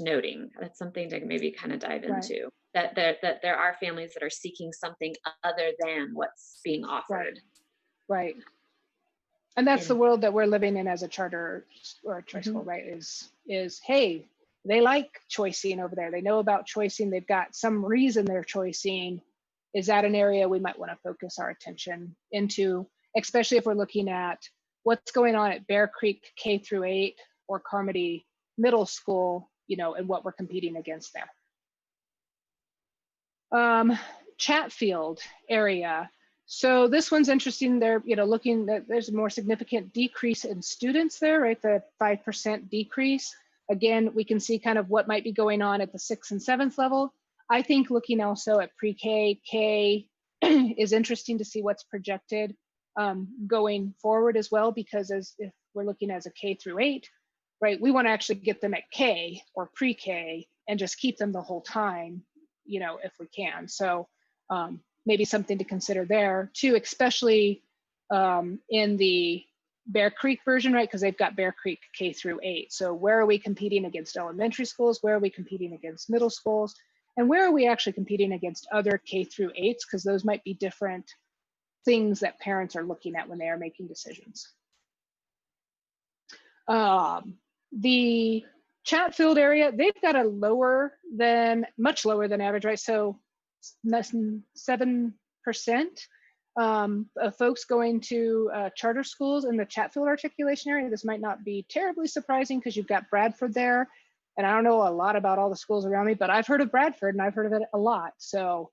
noting. That's something to maybe kind of dive into. That there are families that are seeking something other than what's being offered. Right. And that's the world that we're living in as a charter or a choice school, right? Is hey, they like choicing over there. They know about choicing. They've got some reason they're choicing. Is that an area we might want to focus our attention into, especially if we're looking at what's going on at Bear Creek K through 8 or Carmody Middle School, you know, and what we're competing against there. Chatfield area. So this one's interesting. They're, you know, looking that there's a more significant decrease in students there, right? The 5% decrease. Again, we can see kind of what might be going on at the 6th and 7th level. I think looking also at pre-K, K is interesting to see what's projected going forward as well, because if we're looking as a K through 8, right, we want to actually get them at K or pre-K and just keep them the whole time, you know, if we can. So maybe something to consider there too, especially in the Bear Creek version, right? Because they've got Bear Creek K through 8. So where are we competing against elementary schools? Where are we competing against middle schools? And where are we actually competing against other K through 8s? Because those might be different things that parents are looking at when they are making decisions. The Chatfield area, they've got a much lower than average, right? So less than 7% of folks going to charter schools in the Chatfield articulation area. This might not be terribly surprising because you've got Bradford there. And I don't know a lot about all the schools around me, but I've heard of Bradford and I've heard of it a lot. So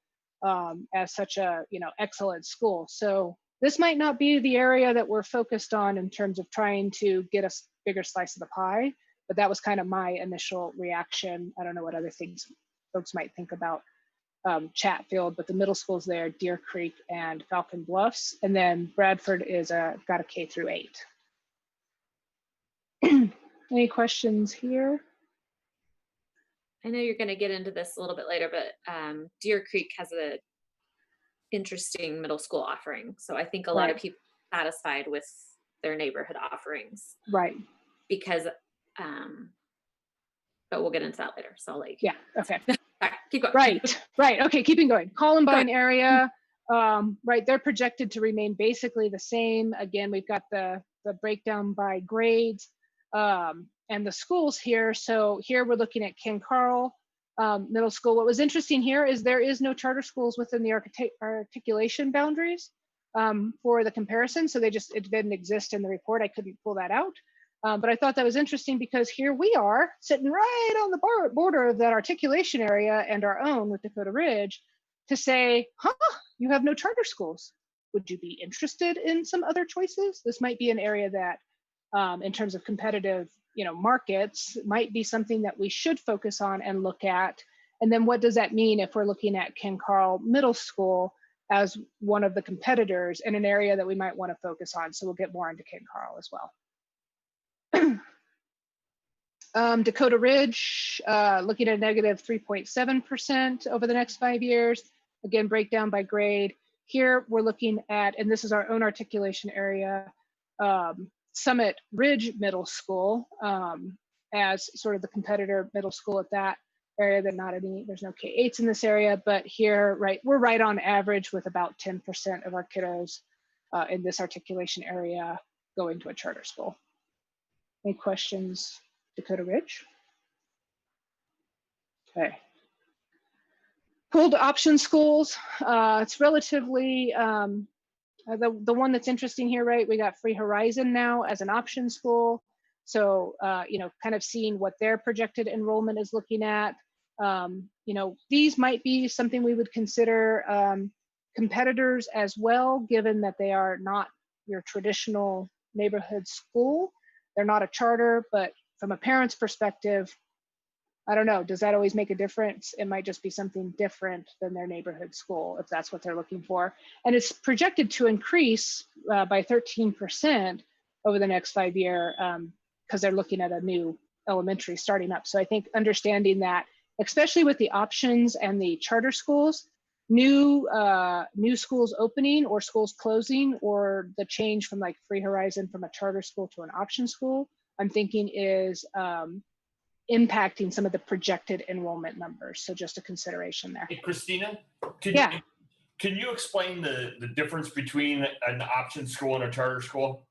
as such a, you know, excellent school. So this might not be the area that we're focused on in terms of trying to get a bigger slice of the pie, but that was kind of my initial reaction. I don't know what other things folks might think about Chatfield, but the middle schools there, Deer Creek and Falcon Bluffs. And then Bradford is got a K through 8. Any questions here? I know you're going to get into this a little bit later, but Deer Creek has a interesting middle school offering. So I think a lot of people are satisfied with their neighborhood offerings. Right. Because but we'll get into that later. So like, Yeah, okay. Keep going. Right. Okay, keeping going. Columbine area, right, they're projected to remain basically the same. Again, we've got the breakdown by grades and the schools here. So here we're looking at Ken Carl Middle School. What was interesting here is there is no charter schools within the articulation boundaries for the comparison. So it didn't exist in the report. I couldn't pull that out. But I thought that was interesting because here we are sitting right on the border of that articulation area and our own with Dakota Ridge to say, you have no charter schools. Would you be interested in some other choices? This might be an area that in terms of competitive, markets might be something that we should focus on and look at. And then what does that mean if we're looking at Ken Carl Middle School as one of the competitors in an area that we might want to focus on? So we'll get more into Ken Carl as well. Dakota Ridge, looking at negative 3.7% over the next 5 years. Again, breakdown by grade. Here we're looking at, and this is our own articulation area, Summit Ridge Middle School as sort of the competitor middle school at that area. There's no K-8s in this area, but here, we're right on average with about 10% of our kiddos in this articulation area going to a charter school. Any questions, Dakota Ridge? Okay. Pooled option schools, it's relatively, the one that's interesting here, right? We got Free Horizon now as an option school. So, kind of seeing what their projected enrollment is looking at. These might be something we would consider competitors as well, given that they are not your traditional neighborhood school. They're not a charter, but from a parent's perspective, I don't know, does that always make a difference? It might just be something different than their neighborhood school if that's what they're looking for. And it's projected to increase by 13% over the next 5 years because they're looking at a new elementary starting up. So I think understanding that, especially with the options and the charter schools, new schools opening or schools closing, or the change from like Free Horizon from a charter school to an option school, I'm thinking is impacting some of the projected enrollment numbers. So just a consideration there. Hey, Christina, can you explain the difference between an option school and a charter school?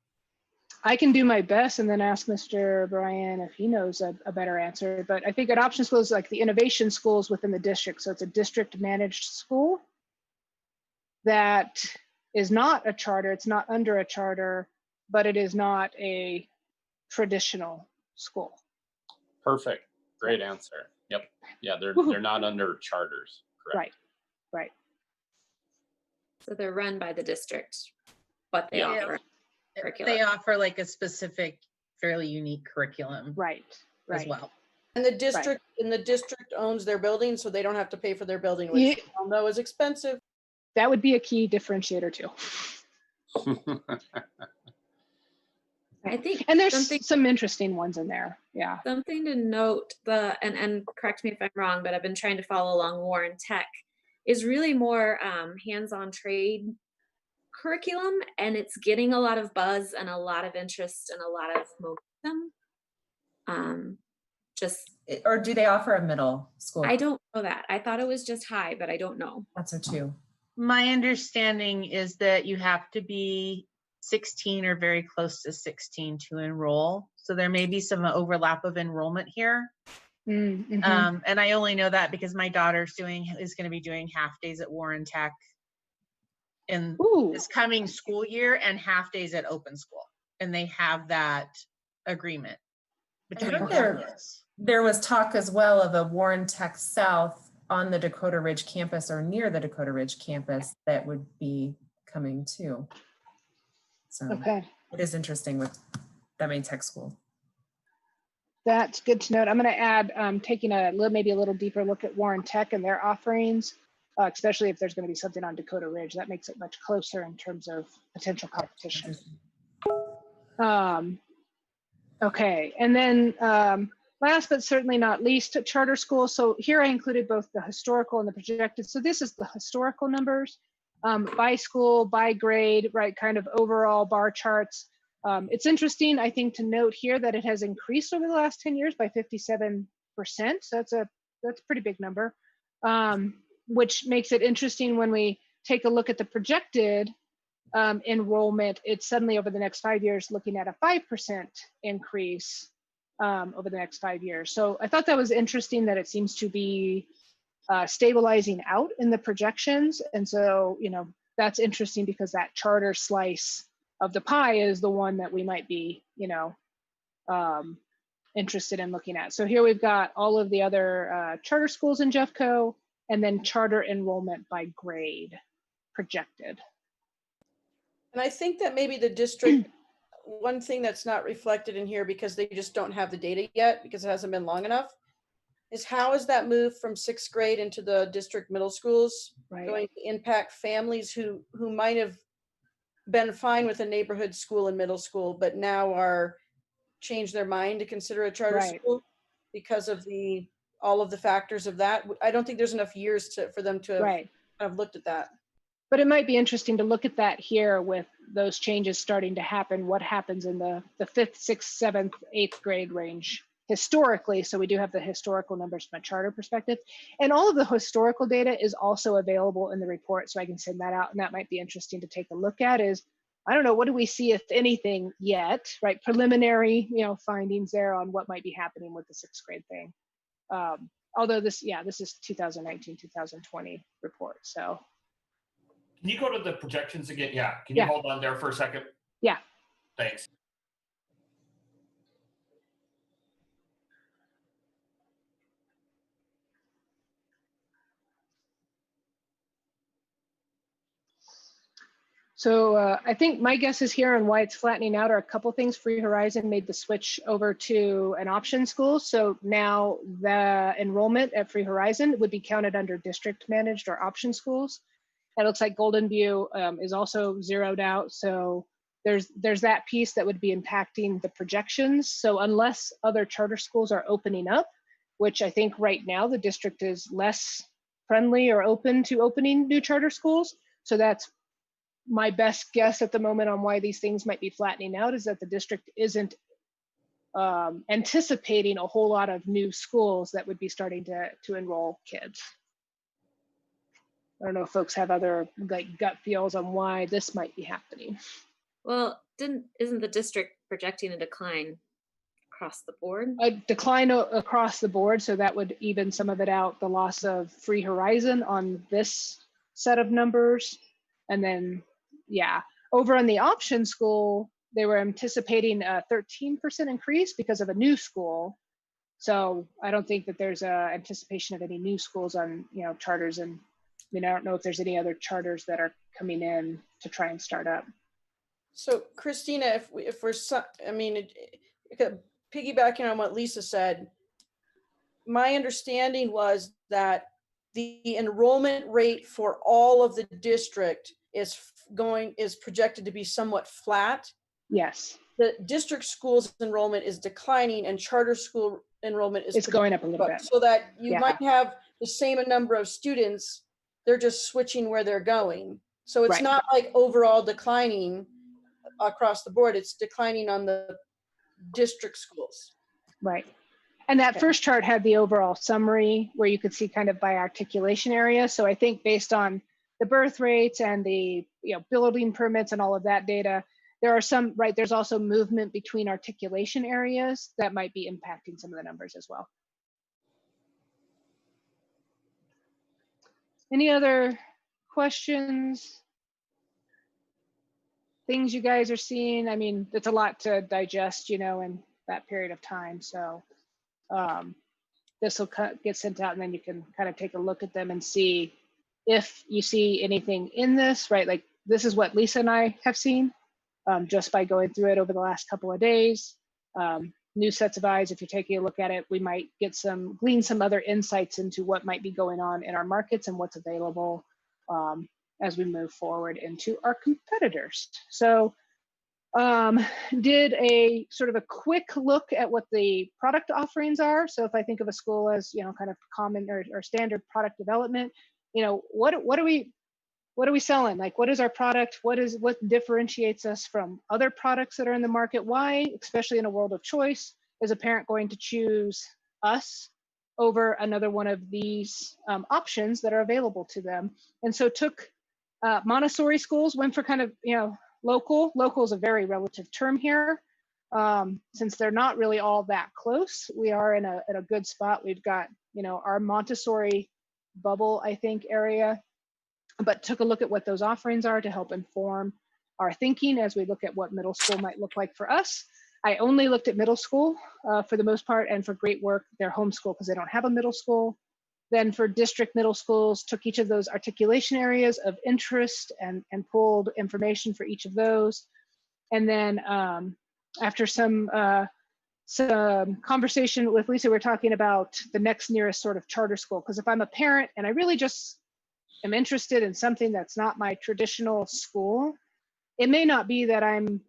I can do my best and then ask Mr. Bryan if he knows a better answer. But I think an option school is like the innovation schools within the district. So it's a district managed school that is not a charter. It's not under a charter, but it is not a traditional school. Perfect. Great answer. Yep. Yeah, they're not under charters. Correct. Right. So they're run by the district, but they offer curriculum. They offer like a specific, fairly unique curriculum. As well. And the district owns their building, so they don't have to pay for their building, which we all know is expensive. That would be a key differentiator too. I think, and there's some interesting ones in there. Yeah. Something to note, and correct me if I'm wrong, but I've been trying to follow along Warren Tech is really more hands-on trade curriculum, and it's getting a lot of buzz and a lot of interest and a lot of momentum. Or do they offer a middle school? I don't know that. I thought it was just high, but I don't know. That's so too. My understanding is that you have to be 16 or very close to 16 to enroll. So there may be some overlap of enrollment here. Mm-hmm. And I only know that because my daughter's is going to be doing half days at Warren Tech in this coming school year and half days at Open School. And they have that agreement between there was talk as well of a Warren Tech South on the Dakota Ridge campus or near the Dakota Ridge campus that would be coming too. So it is interesting with that many tech schools. That's good to note. I'm going to add taking maybe a little deeper look at Warren Tech and their offerings, especially if there's going to be something on Dakota Ridge. That makes it much closer in terms of potential competition. Okay, and then last but certainly not least, charter schools. So here I included both the historical and the projected. So this is the historical numbers by school, by grade, right? Kind of overall bar charts. It's interesting, I think, to note here that it has increased over the last 10 years by 57 So that's a pretty big number, which makes it interesting when we take a look at the projected enrollment. It's suddenly over the next 5 years looking at a 5% increase over the next 5 years. So I thought that was interesting that it seems to be stabilizing out in the projections. And so, you know, that's interesting because that charter slice of the pie is the one that we might be, you know, interested in looking at. So here we've got all of the other charter schools in Jeffco, and then charter enrollment by grade projected. And I think that maybe the district, one thing that's not reflected in here because they just don't have the data yet because it hasn't been long enough, is how is that move from 6th grade into the district middle schools going to impact families who might have been fine with a neighborhood school in middle school, but now are changed their mind to consider a charter school because of all of the factors of that. I don't think there's enough years for them to have looked at that. But it might be interesting to look at that here with those changes starting to happen. What happens in the 5th, 6th, 7th, 8th grade range historically? So we do have the historical numbers from a charter perspective. And all of the historical data is also available in the report. So I can send that out, and that might be interesting to take a look at. Is, I don't know, what do we see, if anything, yet, right? Preliminary, you know, findings there on what might be happening with the 6th grade thing. Although this is 2019, 2020 report. So. Can you go to the projections again? Yeah. Can you hold on there for a second? Yeah. Thanks. So I think my guess is here on why it's flattening out are a couple things. Free Horizon made the switch over to an option school. So now the enrollment at Free Horizon would be counted under district managed or option schools. It looks like Golden View is also zeroed out. So there's that piece that would be impacting the projections. So unless other charter schools are opening up, which I think right now the district is less friendly or open to opening new charter schools. So that's my best guess at the moment on why these things might be flattening out, is that the district isn't anticipating a whole lot of new schools that would be starting to enroll kids. I don't know if folks have other like gut feels on why this might be happening. Well, isn't the district projecting a decline across the board? A decline across the board, so that would even some of it out, the loss of Free Horizon on this set of numbers. And then, yeah, over on the option school, they were anticipating a 13% increase because of a new school. So I don't think that there's a anticipation of any new schools on, you know, charters. And I mean, I don't know if there's any other charters that are coming in to try and start up. So Christina, if we're, I mean, piggybacking on what Lisa said, my understanding was that the enrollment rate for all of the district is projected to be somewhat flat. Yes. The district schools enrollment is declining and charter school enrollment is going up a little bit. So that you might have the same number of students, they're just switching where they're going. So it's not like overall declining across the board, it's declining on the district schools. Right. And that first chart had the overall summary where you could see kind of by articulation area. So I think based on the birth rates and the, you know, building permits and all of that data, there are some, there's also movement between articulation areas that might be impacting some of the numbers as well. Any other questions? Things you guys are seeing? I mean, it's a lot to digest, you know, in that period of time. So this will get sent out and then you can kind of take a look at them and see if you see anything in this, right? Like this is what Lisa and I have seen just by going through it over the last couple of days. New sets of eyes, if you're taking a look at it, we might glean some other insights into what might be going on in our markets and what's available as we move forward into our competitors. So did a sort of a quick look at what the product offerings are. So if I think of a school as, you know, kind of common or standard product development, you know, what are we selling? Like, what is our product? What differentiates us from other products that are in the market? Why, especially in a world of choice, is a parent going to choose us over another one of these options that are available to them. And so took Montessori schools, went for kind of, local. Local is a very relative term here. Since they're not really all that close, we are in a good spot. We've got, our Montessori bubble, I think, area, but took a look at what those offerings are to help inform our thinking as we look at what middle school might look like for us. I only looked at middle school for the most part, and for Great Work, they're homeschool because they don't have a middle school. Then for district middle schools, took each of those articulation areas of interest and pulled information for each of those. And then after some conversation with Lisa, we're talking about the next nearest sort of charter school. Because if I'm a parent and I really just am interested in something that's not my traditional school, it may not be that I'm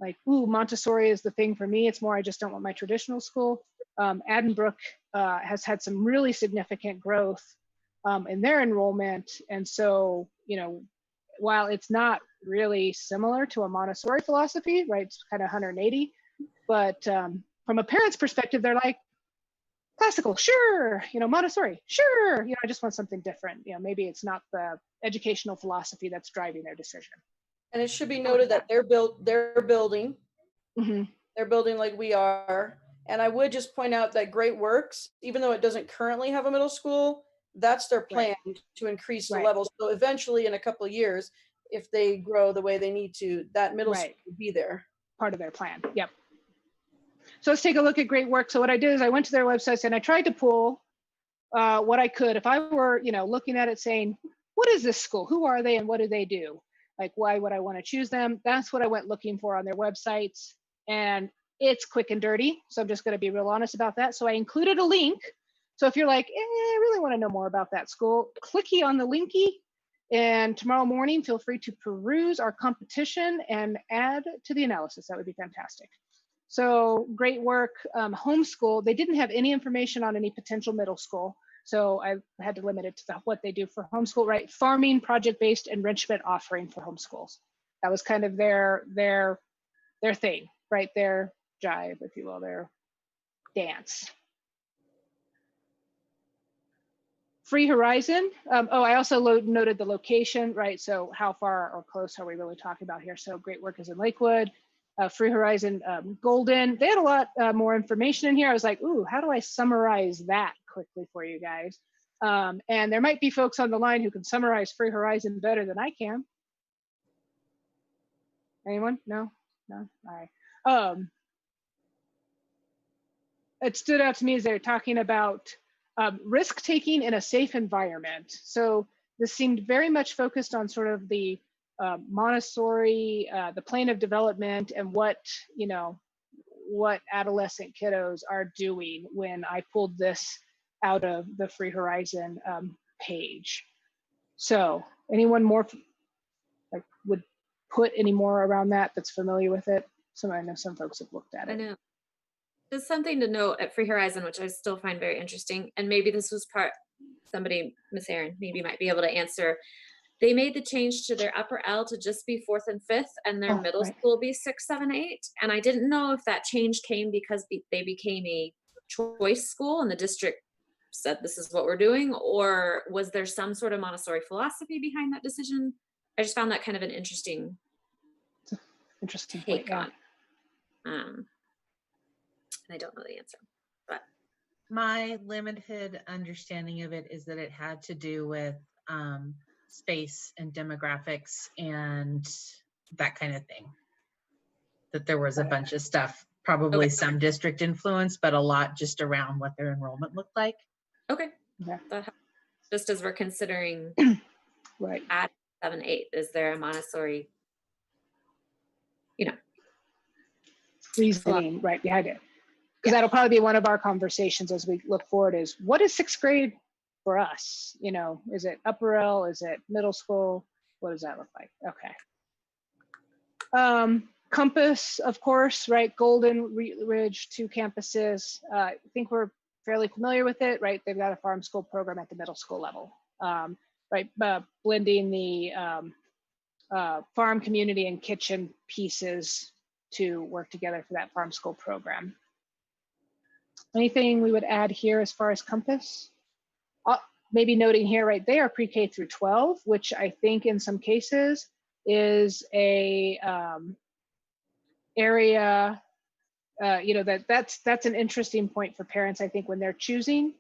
like, ooh, Montessori is the thing for me. It's more, I just don't want my traditional school. Addenbrooke has had some really significant growth in their enrollment. And so, while it's not really similar to a Montessori philosophy, right? It's kind of 180, but from a parent's perspective, they're like, classical, sure, Montessori, sure, I just want something different. Maybe it's not the educational philosophy that's driving their decision. And it should be noted that they're building. Mm-hmm. They're building like we are. And I would just point out that Great Works, even though it doesn't currently have a middle school, that's their plan to increase the levels. So eventually, in a couple of years, if they grow the way they need to, that middle school will be there. Part of their plan. Yep. So let's take a look at Great Work. So what I did is I went to their websites and I tried to pull what I could. If I were, looking at it saying, what is this school? Who are they and what do they do? Like, why would I want to choose them? That's what I went looking for on their websites. And it's quick and dirty. So I'm just going to be real honest about that. So I included a link. So if you're like, I really want to know more about that school, clicky on the linky. And tomorrow morning, feel free to peruse our competition and add to the analysis. That would be fantastic. So Great Work, homeschool, they didn't have any information on any potential middle school. So I had to limit it to what they do for homeschool, right? Farming, project-based enrichment offering for homeschools. That was kind of their thing, right? Their jive, if you will, their dance. Free Horizon. I also noted the location, right? So how far or close are we really talking about here? So Great Work is in Lakewood. Free Horizon, Golden. They had a lot more information in here. I was like, ooh, how do I summarize that quickly for you guys? And there might be folks on the line who can summarize Free Horizon better than I can. Anyone? No? All right. It stood out to me as they're talking about risk-taking in a safe environment. So this seemed very much focused on sort of the Montessori, the plane of development, and what adolescent kiddos are doing when I pulled this out of the Free Horizon page. So anyone more would put any more around that's familiar with it? I know some folks have looked at it. I know. There's something to note at Free Horizon, which I still find very interesting, and maybe this was somebody, Miss Erin, maybe might be able to answer. They made the change to their upper L to just be 4th and 5th, and their middle school be 6, 7, 8. And I didn't know if that change came because they became a choice school and the district said this is what we're doing, or was there some sort of Montessori philosophy behind that decision? I just found that kind of an interesting take on. And I don't know the answer, but my limited understanding of it is that it had to do with space and demographics and that kind of thing. That there was a bunch of stuff, probably some district influence, but a lot just around what their enrollment looked like. Okay. Yeah. Just as we're considering at 7, 8, is there a Montessori, reasoning right behind it? Because that'll probably be one of our conversations as we look forward is, what is 6th grade for us? Is it upper L? Is it middle school? What does that look like? Okay. Compass, of course, right? Golden Ridge, 2 campuses. I think we're fairly familiar with it, right? They've got a farm school program at the middle school level, right? Blending the farm, community, and kitchen pieces to work together for that farm school program. Anything we would add here as far as compass? Maybe noting here, right, they are pre-K through 12, which I think in some cases is a area, that's an interesting point for parents, I think, when they're choosing.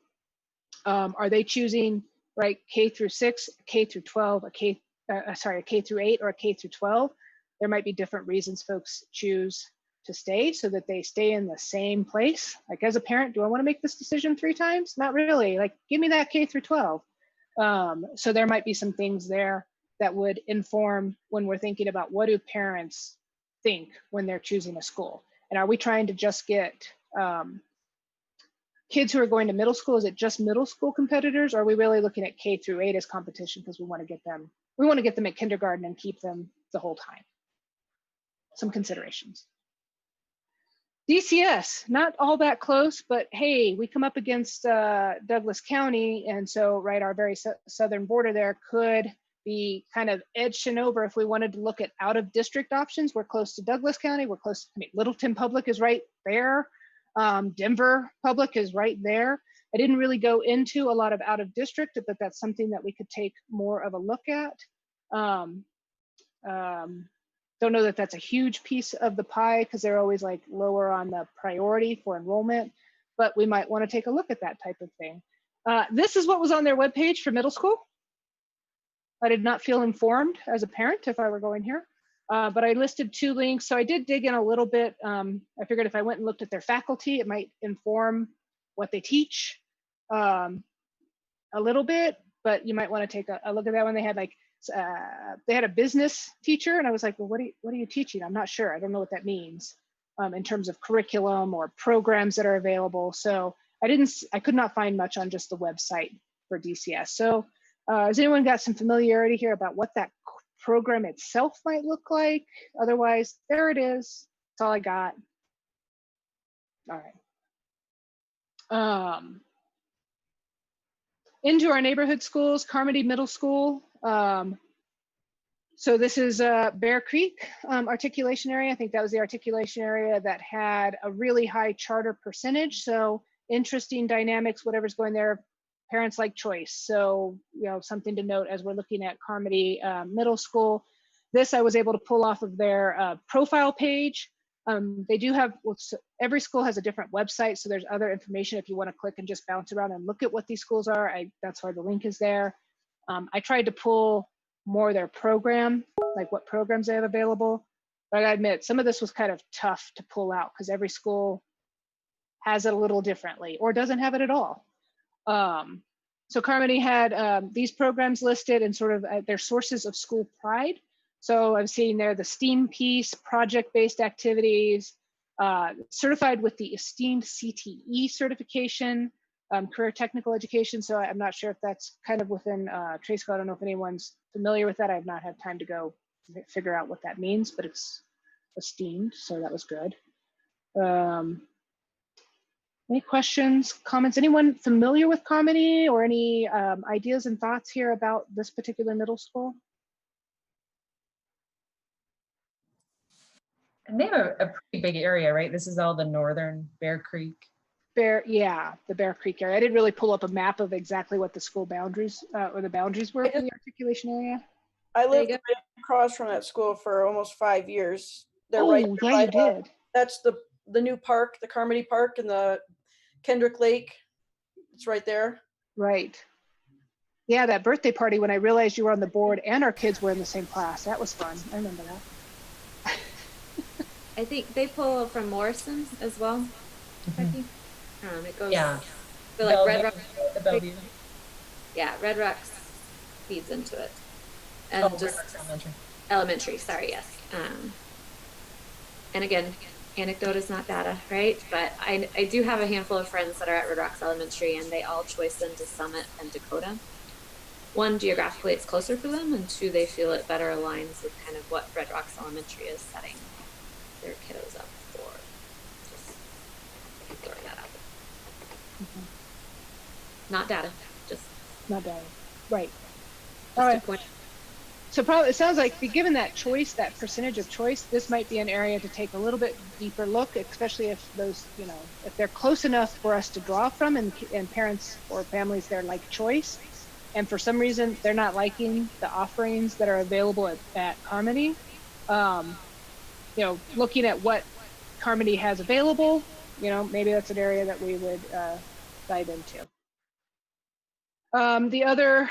Are they choosing, right, K through 6, K through 12, a K through 8, or a K through 12? There might be different reasons folks choose to stay, so that they stay in the same place. Like, as a parent, do I want to make this decision 3 times? Not really. Like, give me that K through 12. So there might be some things there that would inform when we're thinking about what do parents think when they're choosing a school. And are we trying to just get kids who are going to middle school? Is it just middle school competitors? Or are we really looking at K through 8 as competition because we want to get them at kindergarten and keep them the whole time? Some considerations. DCS, not all that close, but hey, we come up against Douglas County, and so, right, our very southern border there could be kind of edging over if we wanted to look at out-of-district options. We're close to Douglas County, we're close, Littleton Public is right there, Denver Public is right there. I didn't really go into a lot of out-of-district, but that's something that we could take more of a look at. Don't know that that's a huge piece of the pie because they're always like lower on the priority for enrollment, but we might want to take a look at that type of thing. This is what was on their webpage for middle school. I did not feel informed as a parent if I were going here, but I listed 2 links. So I did dig in a little bit. I figured if I went and looked at their faculty, it might inform what they teach a little bit, but you might want to take a look at that one. They had like, they had a business teacher, and I was like, well, what are you teaching? I'm not sure. I don't know what that means in terms of curriculum or programs that are available. So I could not find much on just the website for DCS. So has anyone got some familiarity here about what that program itself might look like? Otherwise, there it is. That's all I got. All right. Into our neighborhood schools, Carmody Middle School. So this is Bear Creek articulation area. I think that was the articulation area that had a really high charter percentage. So interesting dynamics, whatever's going there, parents like choice. So, something to note as we're looking at Carmody Middle School. This I was able to pull off of their profile page. They do have, every school has a different website, so there's other information if you want to click and just bounce around and look at what these schools are. That's why the link is there. I tried to pull more of their program, like what programs they have available, but I admit some of this was kind of tough to pull out because every school has it a little differently or doesn't have it at all. So Carmody had these programs listed and sort of their sources of school pride. So I'm seeing there the STEAM piece, project-based activities, certified with the esteemed CTE certification, career technical education. So I'm not sure if that's kind of within TraceCo. I don't know if anyone's familiar with that. I've not had time to go figure out what that means, but it's esteemed, so that was good. Any questions, comments? Anyone familiar with Carmody or any ideas and thoughts here about this particular middle school? And they have a pretty big area, right? This is all the northern Bear Creek. Yeah, the Bear Creek area. I didn't really pull up a map of exactly what the school boundaries or the boundaries were for the articulation area. I lived right across from that school for almost 5 years. They're you did. That's the new park, the Carmody Park and the Kendrick Lake. It's right there. Right. Yeah, that birthday party when I realized you were on the board and our kids were in the same class. That was fun. I remember that. I think they pull from Morrison as well. Mm-hmm. It goes, yeah. So like Bellevue, Red Rock. Bellevue. Yeah, Red Rocks feeds into it. And just elementary, sorry, yes. And again, anecdote is not data, right? But I do have a handful of friends that are at Red Rocks Elementary, and they all choice into Summit and Dakota. 1, geographically it's closer for them, and 2, they feel it better aligns with kind of what Red Rocks Elementary is setting their kiddos up for. Just throwing that out there. Not data, just not data. Right. All right. So probably it sounds like, given that choice, that percentage of choice, this might be an area to take a little bit deeper look, especially if those, you know, if they're close enough for us to draw from, and parents or families there like choice, and for some reason they're not liking the offerings that are available at Carmody. You know, looking at what Carmody has available, you know, maybe that's an area that we would dive into. The other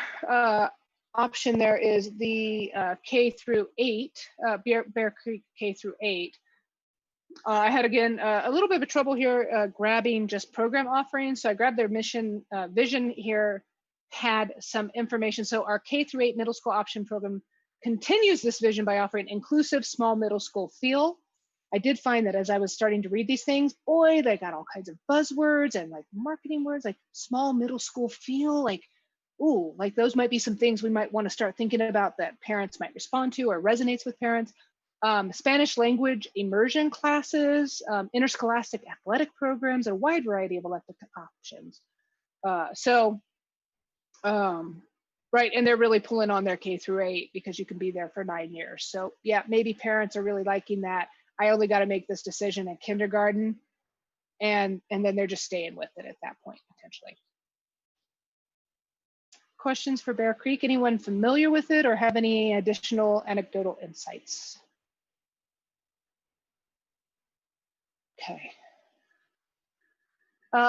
option there is the K through 8, Bear Creek K through 8. I had, again, a little bit of trouble here grabbing just program offerings. So I grabbed their mission vision here, had some information. So our K through 8 middle school option program continues this vision by offering inclusive small middle school feel. I did find that as I was starting to read these things, boy, they got all kinds of buzzwords and like marketing words like small middle school feel, like, ooh, like those might be some things we might want to start thinking about that parents might respond to or resonates with parents. Spanish language immersion classes, interscholastic athletic programs, a wide variety of elective options. Right, and they're really pulling on their K through 8 because you can be there for 9 years. So yeah, maybe parents are really liking that. I only got to make this decision in kindergarten, and then they're just staying with it at that point, potentially. Questions for Bear Creek? Anyone familiar with it or have any additional anecdotal insights? Okay.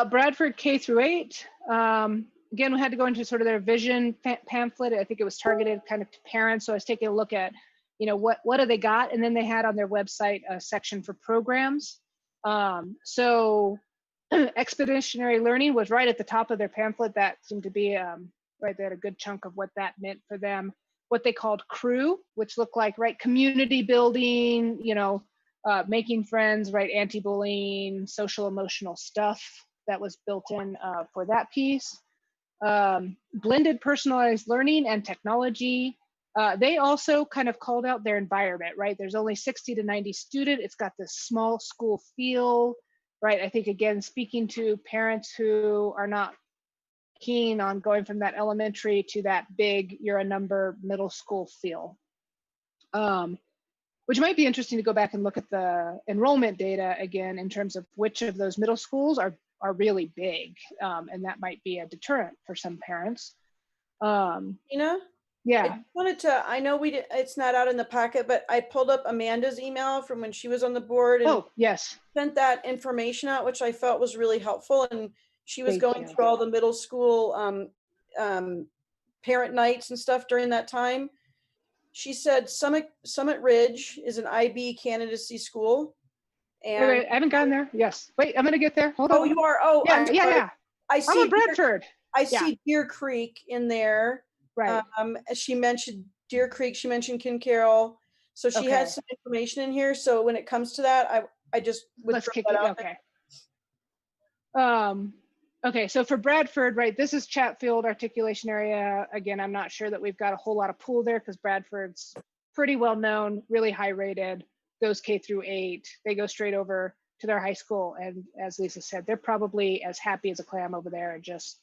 Bradford K through 8. Again, we had to go into sort of their vision pamphlet. I think it was targeted kind of to parents. So I was taking a look at, you know, what do they got? And then they had on their website a section for programs. So expeditionary learning was right at the top of their pamphlet. That seemed to be right there, a good chunk of what that meant for them. What they called CREW, which looked like, right, community building, you know, making friends, right, anti-bullying, social emotional stuff that was built in for that piece. Blended personalized learning and technology. They also kind of called out their environment, right? There's only 60 to 90 students. It's got this small school feel, right? I think, again, speaking to parents who are not keen on going from that elementary to that big, you're a number middle school feel. Which might be interesting to go back and look at the enrollment data again in terms of which of those middle schools are really big, and that might be a deterrent for some parents. Tina? Yeah. I know it's not out in the packet, but I pulled up Amanda's email from when she was on the board and yes, sent that information out, which I felt was really helpful. And she was going through all the middle school parent nights and stuff during that time. She said Summit Ridge is an IB candidacy school. And wait, I haven't gotten there. Yes. Wait, I'm going to get there. Hold on. Oh, you are? Oh, yeah. I see. I'm a Bradford. I see Deer Creek in there. Right. She mentioned Deer Creek. She mentioned Kin Carroll. So she has some information in here. So when it comes to that, I just would throw that out. Okay. Okay, so for Bradford, right, this is Chatfield articulation area. Again, I'm not sure that we've got a whole lot of pool there because Bradford's pretty well known, really high rated, goes K through 8. They go straight over to their high school. And as Lisa said, they're probably as happy as a clam over there, and just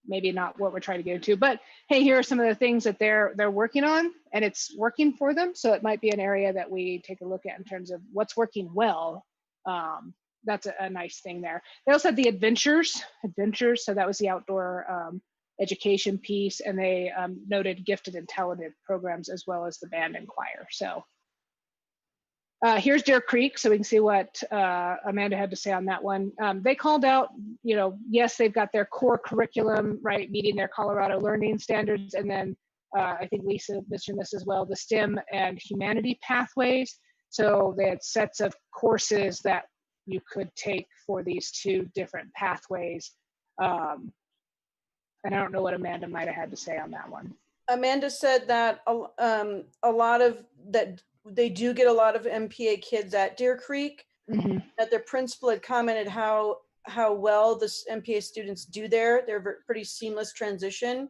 maybe not what we're trying to get into. But hey, here are some of the things that they're working on, and it's working for them. So it might be an area that we take a look at in terms of what's working well. That's a nice thing there. They also had the adventures. So that was the outdoor education piece, and they noted gifted and talented programs as well as the band and choir. So here's Deer Creek, so we can see what Amanda had to say on that one. They called out, you know, yes, they've got their core curriculum, right, meeting their Colorado learning standards, and then I think Lisa mentioned this as well, the STEM and humanity pathways. So they had sets of courses that you could take for these two different pathways. And I don't know what Amanda might have had to say on that one. Amanda said that a lot of that they do get a lot of MPA kids at Deer Creek. Mm-hmm. That their principal had commented how well the MPA students do there. They're pretty seamless transition,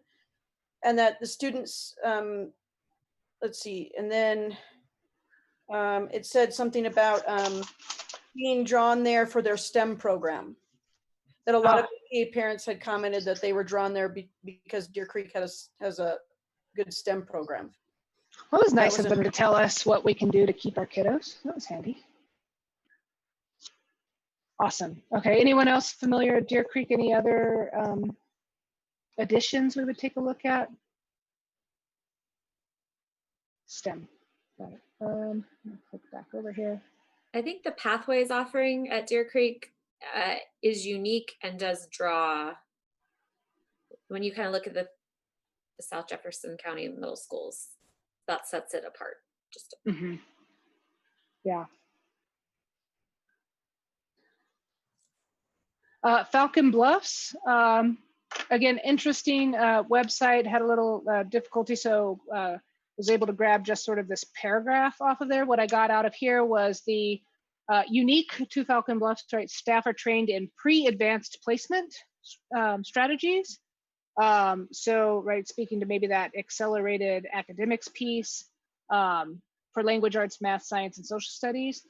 and that the students. Let's see, and then it said something about being drawn there for their STEM program. That a lot of MPA parents had commented that they were drawn there because Deer Creek has a good STEM program. Well, it was nice was of them to tell us what we can do to keep our kiddos. That was handy. Awesome. Okay, anyone else familiar at Deer Creek? Any other additions we would take a look at? STEM. Got it. Click back over here. I think the Pathways offering at Deer Creek is unique and does draw, when you kind of look at the South Jefferson County middle schools, that sets it apart. Just Yeah. Falcon Bluffs, again, interesting website, had a little difficulty, so was able to grab just sort of this paragraph off of there. What I got out of here was the unique to Falcon Bluffs, right? Staff are trained in pre-advanced placement strategies. So, right, speaking to maybe that accelerated academics piece for language arts, math, science, and social studies.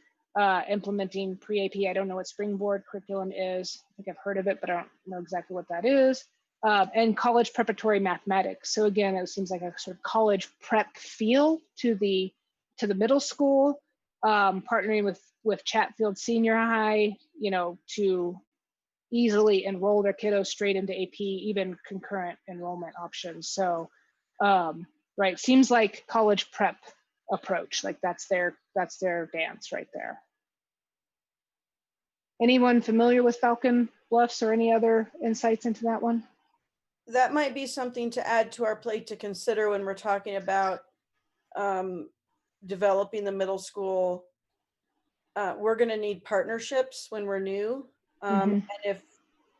Implementing pre-AP. I don't know what Springboard curriculum is. I think I've heard of it, but I don't know exactly what that is. And college preparatory mathematics. So again, it seems like a sort of college prep feel to the middle school, partnering with Chatfield Senior High, you know, to easily enroll their kiddos straight into AP, even concurrent enrollment options. So, right, seems like college prep approach, like that's their dance right there. Anyone familiar with Falcon Bluffs or any other insights into that one? That might be something to add to our plate to consider when we're talking about developing the middle school. We're going to need partnerships when we're new. And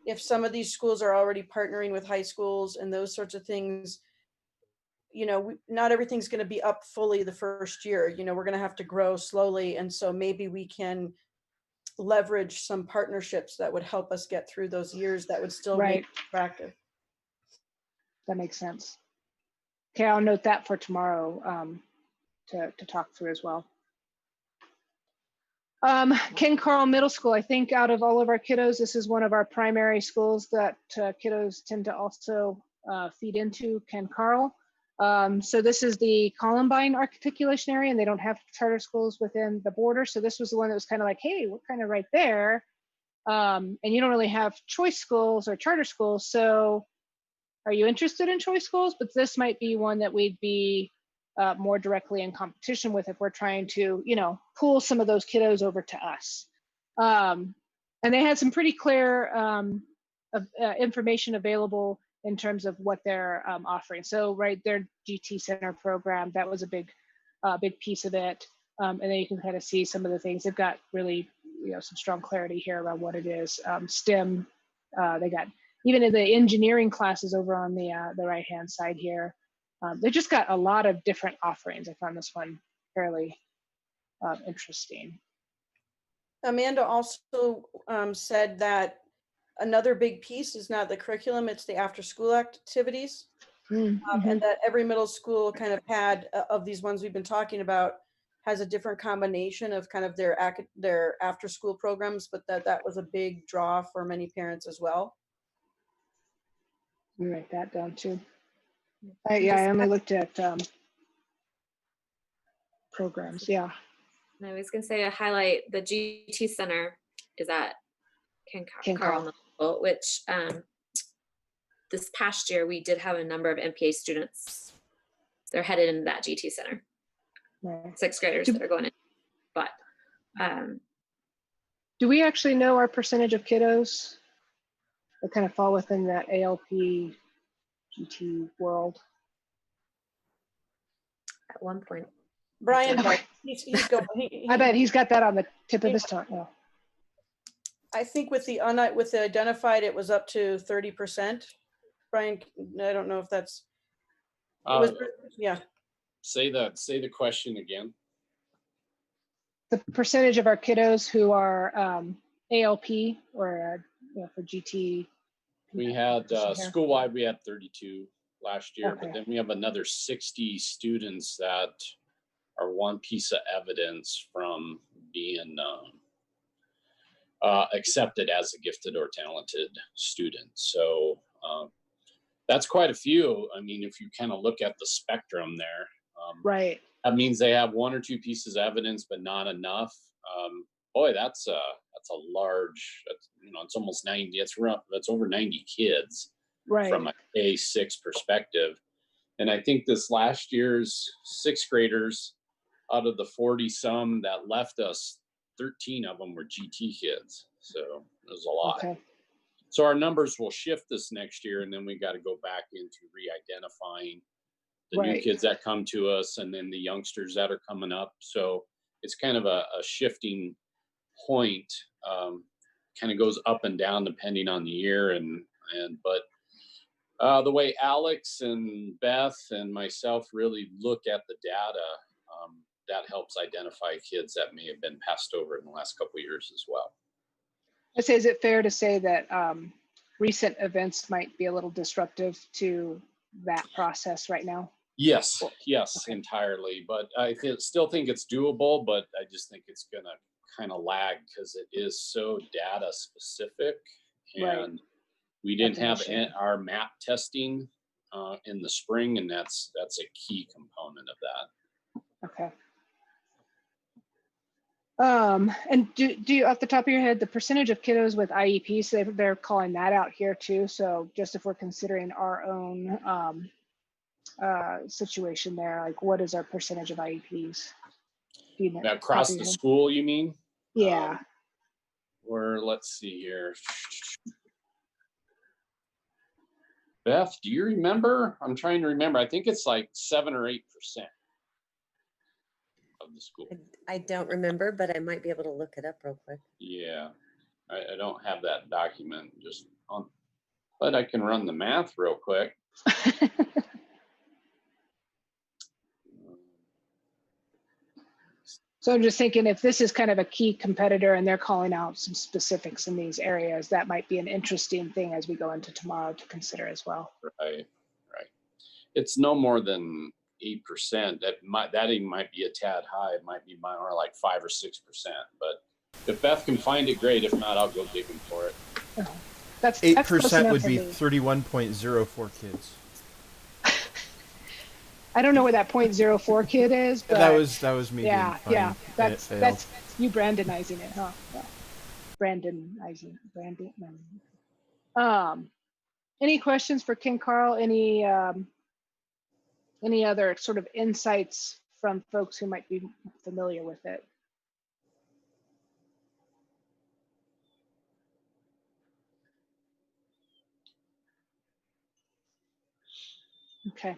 if some of these schools are already partnering with high schools and those sorts of things, you know, not everything's going to be up fully the first year. You know, we're going to have to grow slowly. And so maybe we can leverage some partnerships that would help us get through those years that would still make it attractive. That makes sense. Okay, I'll note that for tomorrow to talk through as well. Ken Carl Middle School, I think out of all of our kiddos, this is one of our primary schools that kiddos tend to also feed into, Ken Carl. So this is the Columbine articulation area, and they don't have charter schools within the border. So this was the one that was kind of like, hey, we're kind of right there. And you don't really have choice schools or charter schools. So are you interested in choice schools? But this might be one that we'd be more directly in competition with if we're trying to, you know, pull some of those kiddos over to us. And they had some pretty clear information available in terms of what they're offering. So, right, their GT Center program, that was a big piece of it. And then you can kind of see some of the things. They've got really, you know, some strong clarity here around what it is. STEM, they got, even in the engineering classes over on the right-hand side here, they just got a lot of different offerings. I found this one fairly interesting. Amanda also said that another big piece is not the curriculum, it's the after-school activities. And that every middle school kind of had, of these ones we've been talking about, has a different combination of kind of their after-school programs, but that was a big draw for many parents as well. Let me write that down too. Yeah, I only looked at programs, yeah. And I was going to say, I highlight the GT Center is at Ken Carl Middle School, which this past year we did have a number of MPA students. They're headed into that GT Center. Right. Sixth graders that are going in. But do we actually know our percentage of kiddos that kind of fall within that ALP GT world? At one point, Brian, he's going. I bet he's got that on the tip of his tongue. Yeah. I think with the identified, it was up to 30%. Brian, I don't know if that's. Yeah. Say the question again. The percentage of our kiddos who are ALP or for GT. We had school-wide, we had 32 last year, Okay. but then we have another 60 students that are one piece of evidence from being accepted as a gifted or talented student. So that's quite a few. I mean, if you kind of look at the spectrum there, Right. That means they have 1 or 2 pieces of evidence, but not enough. Boy, that's a large. It's almost 90. That's over 90 kids from a K-6 perspective. And I think this last year's 6th graders, out of the 40 some that left us, 13 of them were GT kids. So it was a lot. Okay. So our numbers will shift this next year, and then we got to go back into re-identifying the new kids that come to us, and then the youngsters that are coming up. So it's kind of a shifting point, kind of goes up and down depending on the year. But the way Alex and Beth and myself really look at the data, that helps identify kids that may have been passed over in the last couple of years as well. I say, is it fair to say that recent events might be a little disruptive to that process right now? Yes, entirely. But I still think it's doable, but I just think it's going to kind of lag because it is so data specific. And we didn't have our map testing in the spring, and that's a key component of that. Okay. And do you, off the top of your head, the percentage of kiddos with IEPs, they're calling that out here too. So just if we're considering our own situation there, like what is our percentage of IEPs? Do you know, across the school, you mean? Yeah. Let's see here. Beth, do you remember? I'm trying to remember. I think it's like 7 or 8% of the school. I don't remember, but I might be able to look it up real quick. Yeah, I don't have that document just on, but I can run the math real quick. So I'm just thinking if this is kind of a key competitor and they're calling out some specifics in these areas, that might be an interesting thing as we go into tomorrow to consider as well. Right. It's no more than 8%. That even might be a tad high. It might be more like 5 or 6%. But if Beth can find it, great. If not, I'll go digging for it. That's 8% would be 31.04 kids. I don't know where that 0.04 kid is, but that was me. Yeah. That's you Brandonizing it, huh? Yeah. Brandonizing. Any questions for King Carl? Any other sort of insights from folks who might be familiar with it? Okay.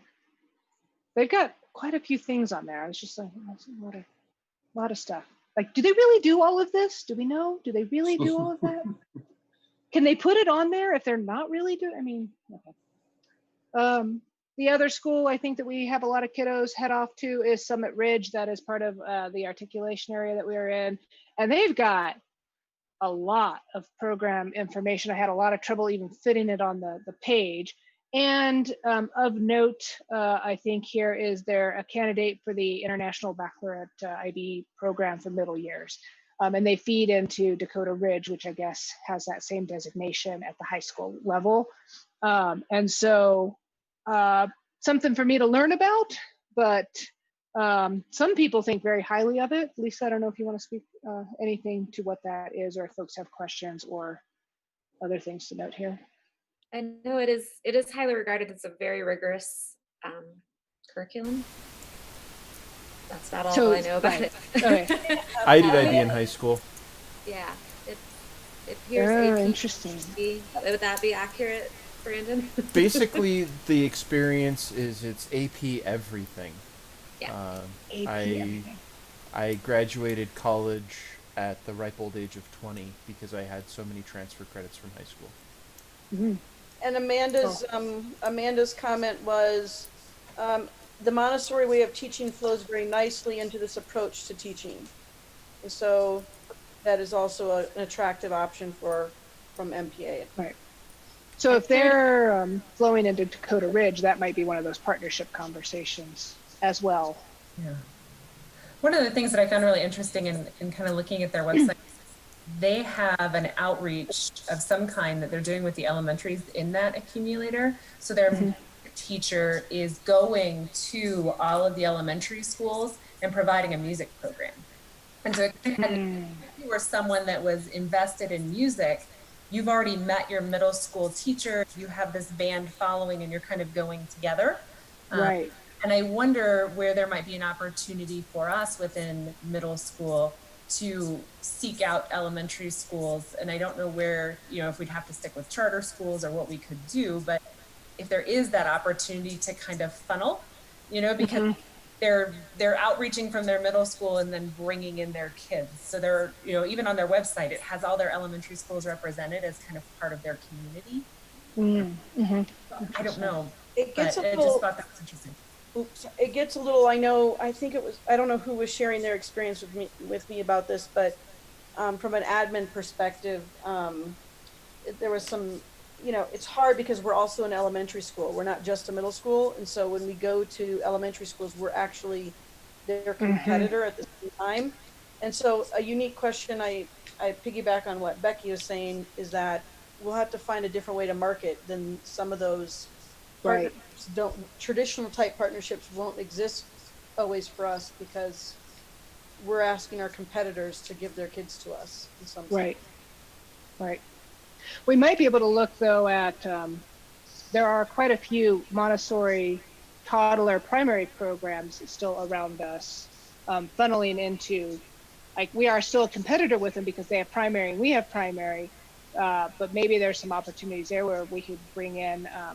They've got quite a few things on there. I was just like, a lot of stuff. Like, do they really do all of this? Do we know? Do they really do all of that? Can they put it on there if they're not really doing? I mean, okay. The other school I think that we have a lot of kiddos head off to is Summit Ridge. That is part of the articulation area that we are in, and they've got a lot of program information. I had a lot of trouble even fitting it on the page. And of note, I think here is there a candidate for the International Baccalaureate IB program for middle years. And they feed into Dakota Ridge, which I guess has that same designation at the high school level. And so something for me to learn about, but some people think very highly of it. Lisa, I don't know if you want to speak anything to what that is, or if folks have questions or other things to note here. I know it is highly regarded as a very rigorous curriculum. That's about all I know about it. Okay. I did IB in high school. Yeah, it appears AP. Interesting. Would that be accurate, Brandon? Basically, the experience is it's AP everything. Yeah. AP everything. I graduated college at the ripe old age of 20 because I had so many transfer credits from high school. Mm-hmm. And Amanda's comment was, the Montessori way of teaching flows very nicely into this approach to teaching. And so that is also an attractive option from MPA. Right. So if they're flowing into Dakota Ridge, that might be one of those partnership conversations as well. Yeah. One of the things that I found really interesting in kind of looking at their website, they have an outreach of some kind that they're doing with the elementaries in that accumulator. So they're teacher is going to all of the elementary schools and providing a music program. And so if you were someone that was invested in music, you've already met your middle school teacher, you have this band following, and you're kind of going together. Right. And I wonder where there might be an opportunity for us within middle school to seek out elementary schools. And I don't know where, you know, if we'd have to stick with charter schools or what we could do, but if there is that opportunity to kind of funnel, you know, because they're outreaching from their middle school and then bringing in their kids. So they're, you know, even on their website, it has all their elementary schools represented as kind of part of their community. I don't know. It gets but a I little, just thought that was interesting. oops, it gets a little, I think it was, I don't know who was sharing their experience with me about this, but from an admin perspective, there was some, you know, it's hard because we're also an elementary school. We're not just a middle school. And so when we go to elementary schools, we're actually their competitor at the same time. And so a unique question, I piggyback on what Becky was saying, is that we'll have to find a different way to market than some of those partnerships. Traditional type partnerships won't exist always for us because we're asking our competitors to give their kids to us in some sense. Right. We might be able to look though at, there are quite a few Montessori toddler primary programs still around us, funneling into, like, we are still a competitor with them because they have primary and we have primary, but maybe there's some opportunities there where we could bring in, I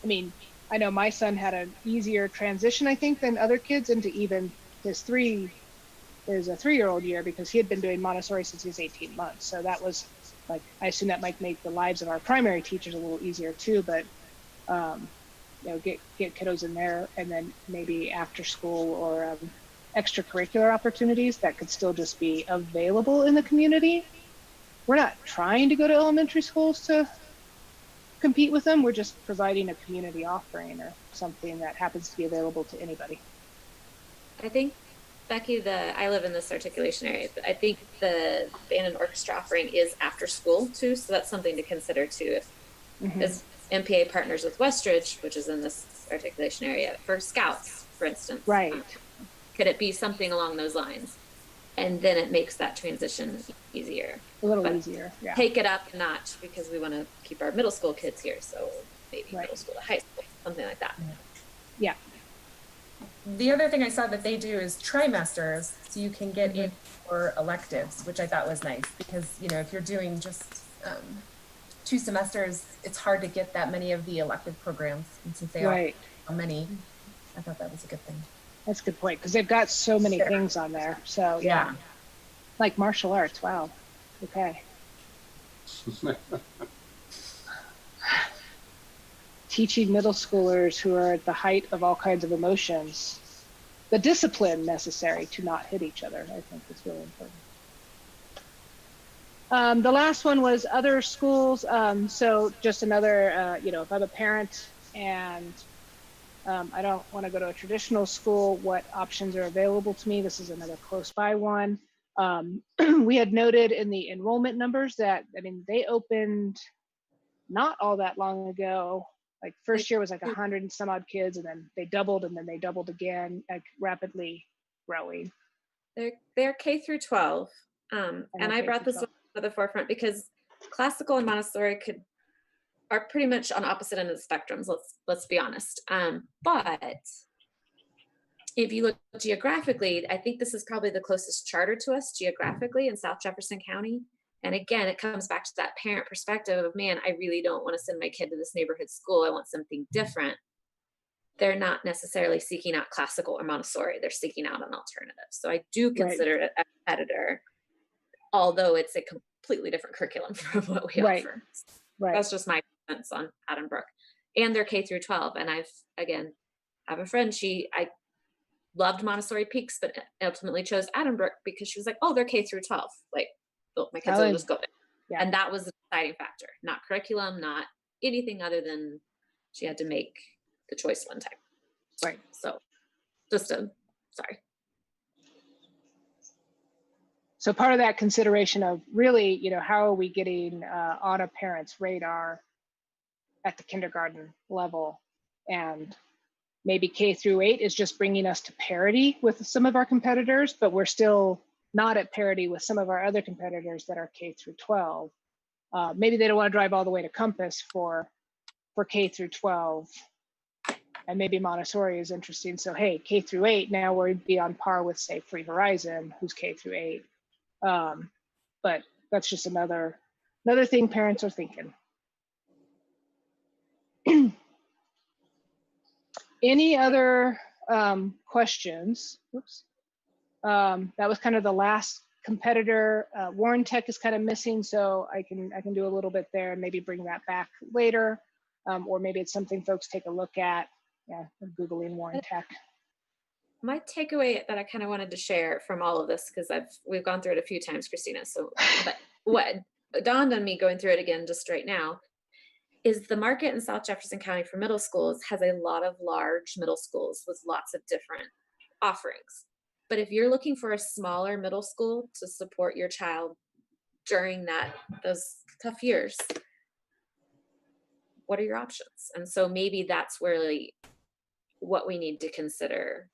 mean, I know my son had an easier transition, I think, than other kids into even his 3-year-old year because he had been doing Montessori since he was 18 months. So that was, like, I assume that might make the lives of our primary teachers a little easier too, but you know, get kiddos in there, and then maybe after school or extracurricular opportunities that could still just be available in the community. We're not trying to go to elementary schools to compete with them. We're just providing a community offering or something that happens to be available to anybody. I think, Becky, I live in this articulation area. I think the band and orchestra offering is after school too, so that's something to consider too. As MPA partners with Westridge, which is in this articulation area, for scouts, for instance. Right. Could it be something along those lines? And then it makes that transition easier. A little easier, yeah. Take it up a notch because we want to keep our middle school kids here, so maybe middle school to high school, something like that. Yeah. The other thing I saw that they do is trimesters, so you can get in for electives, which I thought was nice because, you know, if you're doing just 2 semesters, it's hard to get that many of the elective programs. And since they are so many, I thought that was a good thing. That's a good point because they've got so many things on there. So yeah, like martial arts. Wow. Okay. Teaching middle schoolers who are at the height of all kinds of emotions, the discipline necessary to not hit each other, I think is really important. The last one was other schools. So just another, you know, if I'm a parent and I don't want to go to a traditional school, what options are available to me? This is another close by one. We had noted in the enrollment numbers that, I mean, they opened not all that long ago. Like first year was like 100 and some odd kids, and then they doubled again, like rapidly growing. They're K through 12. And I brought this to the forefront because classical and Montessori are pretty much on opposite ends of the spectrums. Let's be honest. But if you look geographically, I think this is probably the closest charter to us geographically in South Jefferson County. And again, it comes back to that parent perspective of, man, I really don't want to send my kid to this neighborhood school. I want something different. They're not necessarily seeking out classical or Montessori. They're seeking out an alternative. So I do consider it a competitor, although it's a completely different curriculum from what we offer. That's just my sense on Addenbrook. And they're K through 12. And I have a friend, I loved Montessori Peaks, but ultimately chose Addenbrook because she was like, oh, they're K through 12. Like, oh, my kids will just go there. Yeah. And that was the deciding factor, not curriculum, not anything other than she had to make the choice one time. Right. So sorry. So part of that consideration of really, you know, how are we getting on a parent's radar at the kindergarten level? And maybe K through 8 is just bringing us to parity with some of our competitors, but we're still not at parity with some of our other competitors that are K through 12. Maybe they don't want to drive all the way to Compass for K through 12. And maybe Montessori is interesting. So, hey, K through 8, now we'd be on par with, say, Free Horizon, who's K through 8. But that's just another thing parents are thinking. Any other questions? Oops. That was kind of the last competitor. Warren Tech is kind of missing, so I can do a little bit there and maybe bring that back later, or maybe it's something folks take a look at. Yeah, I'm Googling Warren Tech. My takeaway that I kind of wanted to share from all of this, because we've gone through it a few times, Christina. So, but what dawned on me going through it again just right now is the market in South Jefferson County for middle schools has a lot of large middle schools with lots of different offerings. But if you're looking for a smaller middle school to support your child during those tough years, what are your options? And so maybe that's really what we need to consider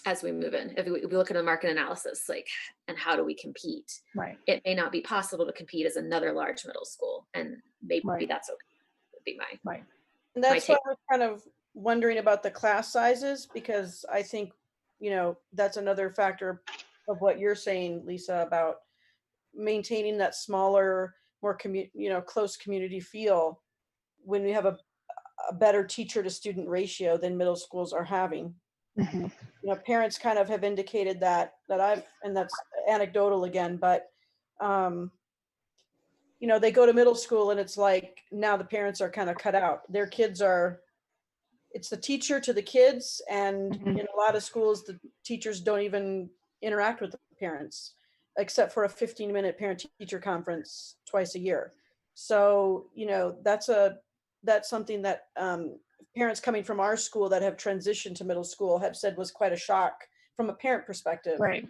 as we move in. If we look at a market analysis, and how do we compete? Right. It may not be possible to compete as another large middle school, and maybe that's okay. Would be my And that's why we're kind of wondering about the class sizes, because I think, that's another factor of what you're saying, Lisa, about maintaining that smaller, more close community feel when we have a better teacher to student ratio than middle schools are having. Mm-hmm. Parents kind of have indicated that and that's anecdotal again, but they go to middle school and it's like now the parents are kind of cut out. Their kids it's the teacher to the kids, and in a lot of schools the teachers don't even interact with the parents except for a 15-minute parent-teacher conference twice a year. So that's something that parents coming from our school that have transitioned to middle school have said was quite a shock from a parent perspective. Right.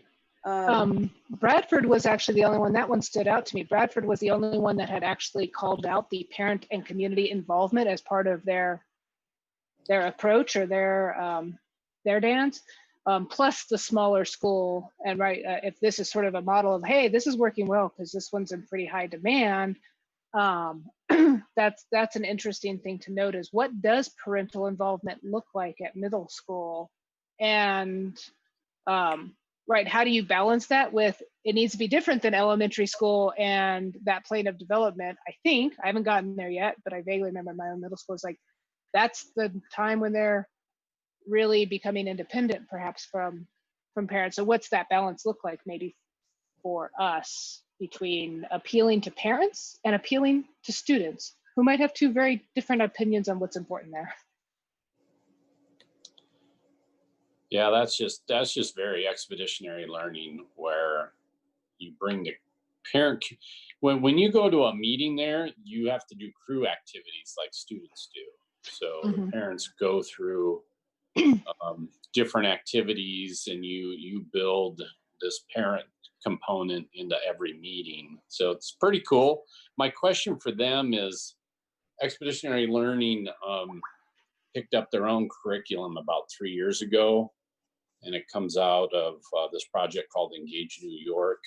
Bradford was actually the only one, that one stood out to me. Bradford was the only one that had actually called out the parent and community involvement as part of their approach or their dance. Plus the smaller school. And if this is sort of a model of, hey, this is working well because this one's in pretty high demand, that's an interesting thing to note, is what does parental involvement look like at middle school? And how do you balance that with, it needs to be different than elementary school and that plane of development? I think, I haven't gotten there yet, but I vaguely remember my own middle school is that's the time when they're really becoming independent, perhaps from parents. So what's that balance look like maybe for us between appealing to parents and appealing to students who might have two very different opinions on what's important there? Yeah, that's just very expeditionary learning, where you bring the parent. When you go to a meeting there, you have to do crew activities like students do. So the parents go through different activities, and you build this parent component into every meeting. So it's pretty cool. My question for them is, expeditionary learning picked up their own curriculum about 3 years ago, and it comes out of this project called Engage New York.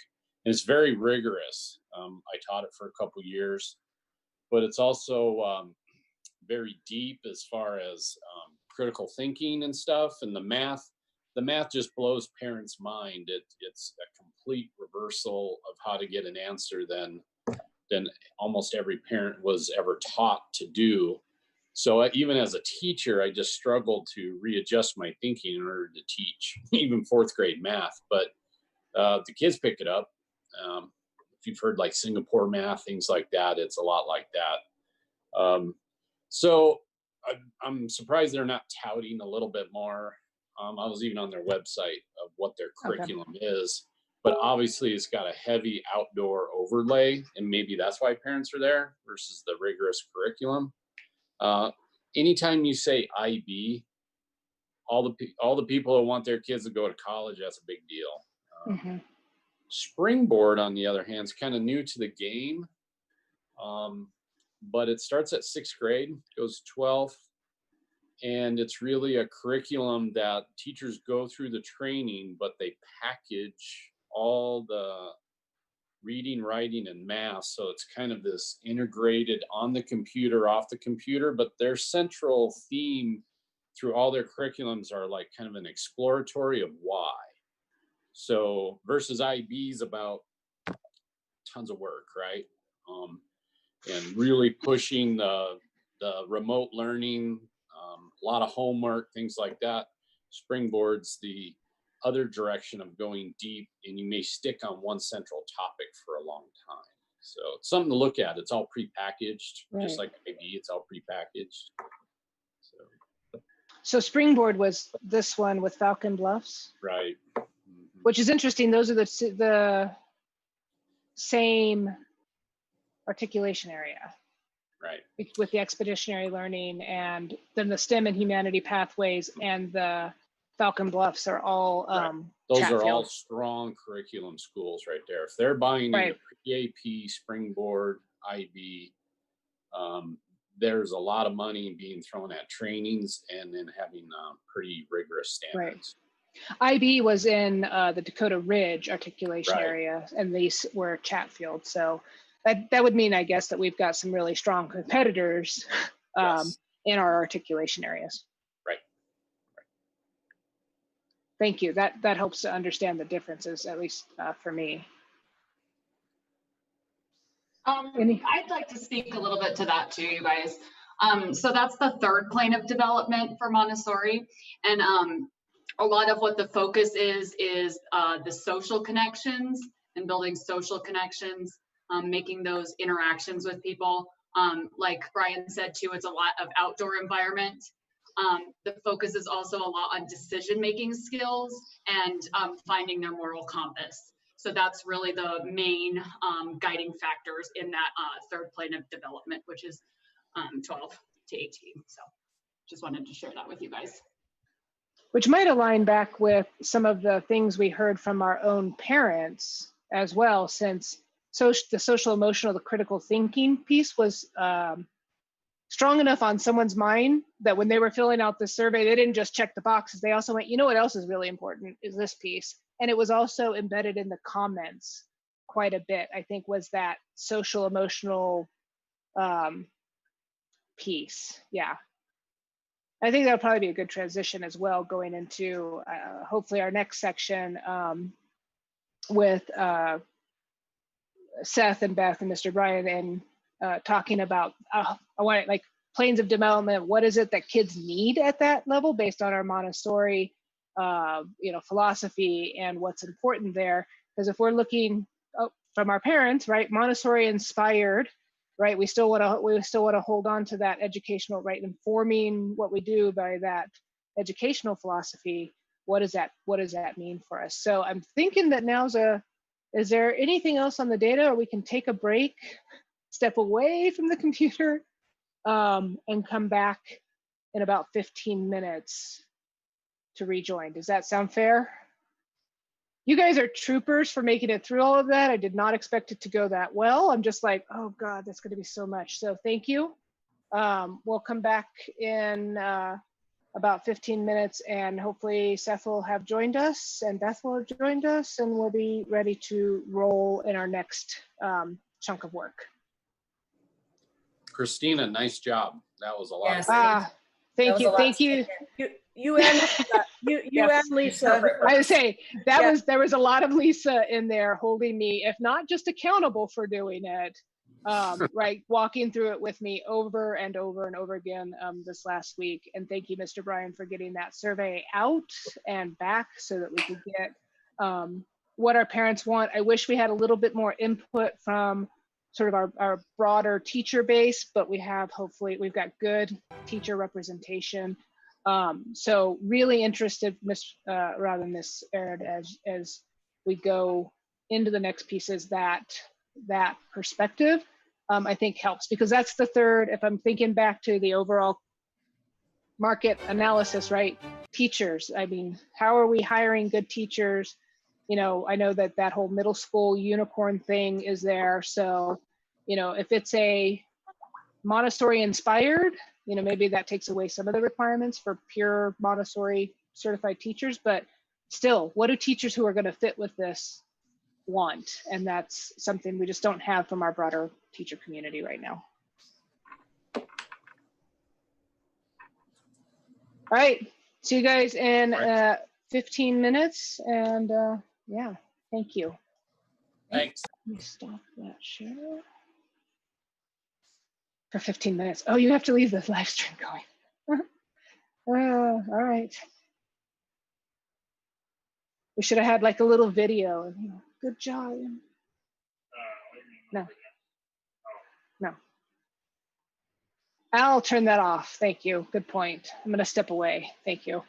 And it's very rigorous. I taught it for a couple years, but it's also very deep as far as critical thinking and stuff. And the math just blows parents' mind. It's a complete reversal of how to get an answer than almost every parent was ever taught to do. So even as a teacher, I just struggled to readjust my thinking in order to teach even fourth grade math. But the kids pick it up. If you've heard like Singapore math, things like that, it's a lot like that. So I'm surprised they're not touting a little bit more. I was even on their website of what their curriculum is, but obviously it's got a heavy outdoor overlay, and maybe that's why parents are there versus the rigorous curriculum. Anytime you say IB, all the people who want their kids to go to college, that's a big deal. Springboard, on the other hand, is kind of new to the game. but it starts at 6th grade, goes 12th. And it's really a curriculum that teachers go through the training, but they package all the reading, writing, and math. So it's kind of this integrated on the computer, off the computer, but their central theme through all their curriculums are like kind of an exploratory of why. So versus IB's about tons of work, right? And really pushing the remote learning, a lot of homework, things like that. Springboard's the other direction of going deep, and you may stick on one central topic for a long time. So it's something to look at. It's all prepackaged, just like IB, it's all prepackaged. So Springboard was this one with Falcon Bluffs? Right. Which is interesting. Those are the same articulation area. Right. With the expeditionary learning, and then the STEM and humanity pathways and the Falcon Bluffs are all those Chatfield. are all strong curriculum schools right there. If they're buying pre-AP, Springboard, IB, there's a lot of money being thrown at trainings and then having pretty rigorous standards. IB was in the Dakota Ridge articulation area, and these were Chatfield. So that would mean, I guess, that we've got some really strong competitors in our articulation areas. Right. Thank you. That helps to understand the differences, at least for me. I'd like to speak a little bit to that too, you guys. So that's the third plane of development for Montessori. And a lot of what the focus is the social connections and building social connections, making those interactions with people. Like Brian said too, it's a lot of outdoor environment. The focus is also a lot on decision-making skills and finding their moral compass. So that's really the main guiding factors in that third plane of development, which is 12 to 18. So just wanted to share that with you guys. Which might align back with some of the things we heard from our own parents as well, since the social emotional, the critical thinking piece was strong enough on someone's mind that when they were filling out the survey, they didn't just check the boxes. They also went, you know what else is really important is this piece. And it was also embedded in the comments quite a bit, I think, was that social emotional piece. Yeah. I think that'll probably be a good transition as well, going into hopefully our next section with Seth and Beth and Mr. Brian, and talking about, I want like planes of development. What is it that kids need at that level based on our Montessori, philosophy and what's important there? Because if we're looking from our parents, right, Montessori inspired, right, we still want to hold on to that educational, right, informing what we do by that educational philosophy. What does that mean for us? So I'm thinking that is there anything else on the data, or we can take a break, step away from the computer, and come back in about 15 minutes to rejoin. Does that sound fair? You guys are troopers for making it through all of that. I did not expect it to go that well. I'm just like, oh God, that's going to be so much. So thank you. We'll come back in about 15 minutes, and hopefully Seth will have joined us and Beth will have joined us, and we'll be ready to roll in our next chunk of work. Christina, nice job. That was a lot. Yes, thank you. You and Lisa. You and Lisa. I would say there was a lot of Lisa in there holding me, if not just accountable for doing it, right, walking through it with me over and over and over again this last week. And thank you, Mr. Brian, for getting that survey out and back so that we could get what our parents want. I wish we had a little bit more input from sort of our broader teacher base, but hopefully we've got good teacher representation. So really interested, Miss Arid, as we go into the next pieces, that perspective, I think helps, because that's the third, if I'm thinking back to the overall market analysis, right? Teachers, I mean, how are we hiring good teachers? I know that whole middle school unicorn thing is there. So, if it's a Montessori inspired, maybe that takes away some of the requirements for pure Montessori certified teachers, but still, what do teachers who are going to fit with this want? And that's something we just don't have from our broader teacher community right now. All right, see you guys in 15 minutes. And yeah, thank you. Thanks. Let me stop that share for 15 minutes. Oh, you have to leave the live stream going. All right. We should have had like a little video. Good job. No. No. I'll turn that off. Thank you. Good point. I'm going to step away. Thank you.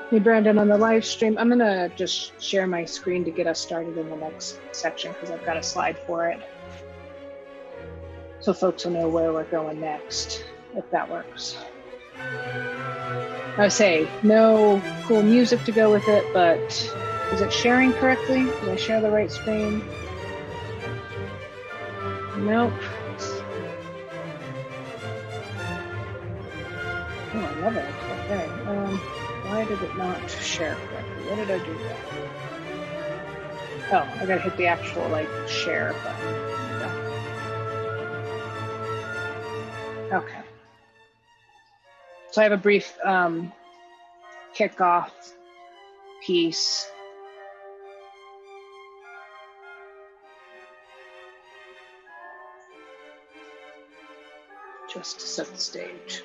Hey, Brandon, on the live stream, I'm gonna just share my screen to get us started in the next section because I've got a slide for it. So folks will know where we're going next, if that works. I say, no cool music to go with it, but is it sharing correctly? Did I share the right screen? Nope. Oh, I love it. Okay. Why did it not share correctly? What did I do there? Oh, I gotta hit the actual like share button. Yeah. Okay. So I have a brief kickoff piece. Just to set the stage.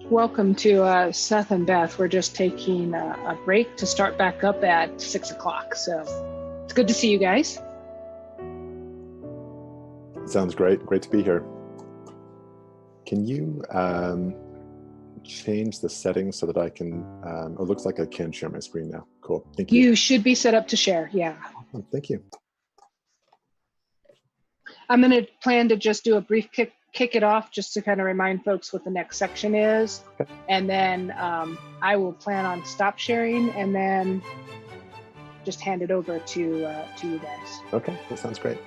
Welcome to Seth and Beth. We're just taking a break to start back up at 6 o'clock. So it's good to see you guys. Sounds great. Great to be here. Can you change the settings so that I can, it looks like I can share my screen now. Cool. Thank you. You should be set up to share. Yeah. Oh, thank you. I'm going to plan to just do a brief kick it off just to kind of remind folks what the next section is. Okay. And then I will plan on stop sharing and then just hand it over to you guys. Okay, that sounds great.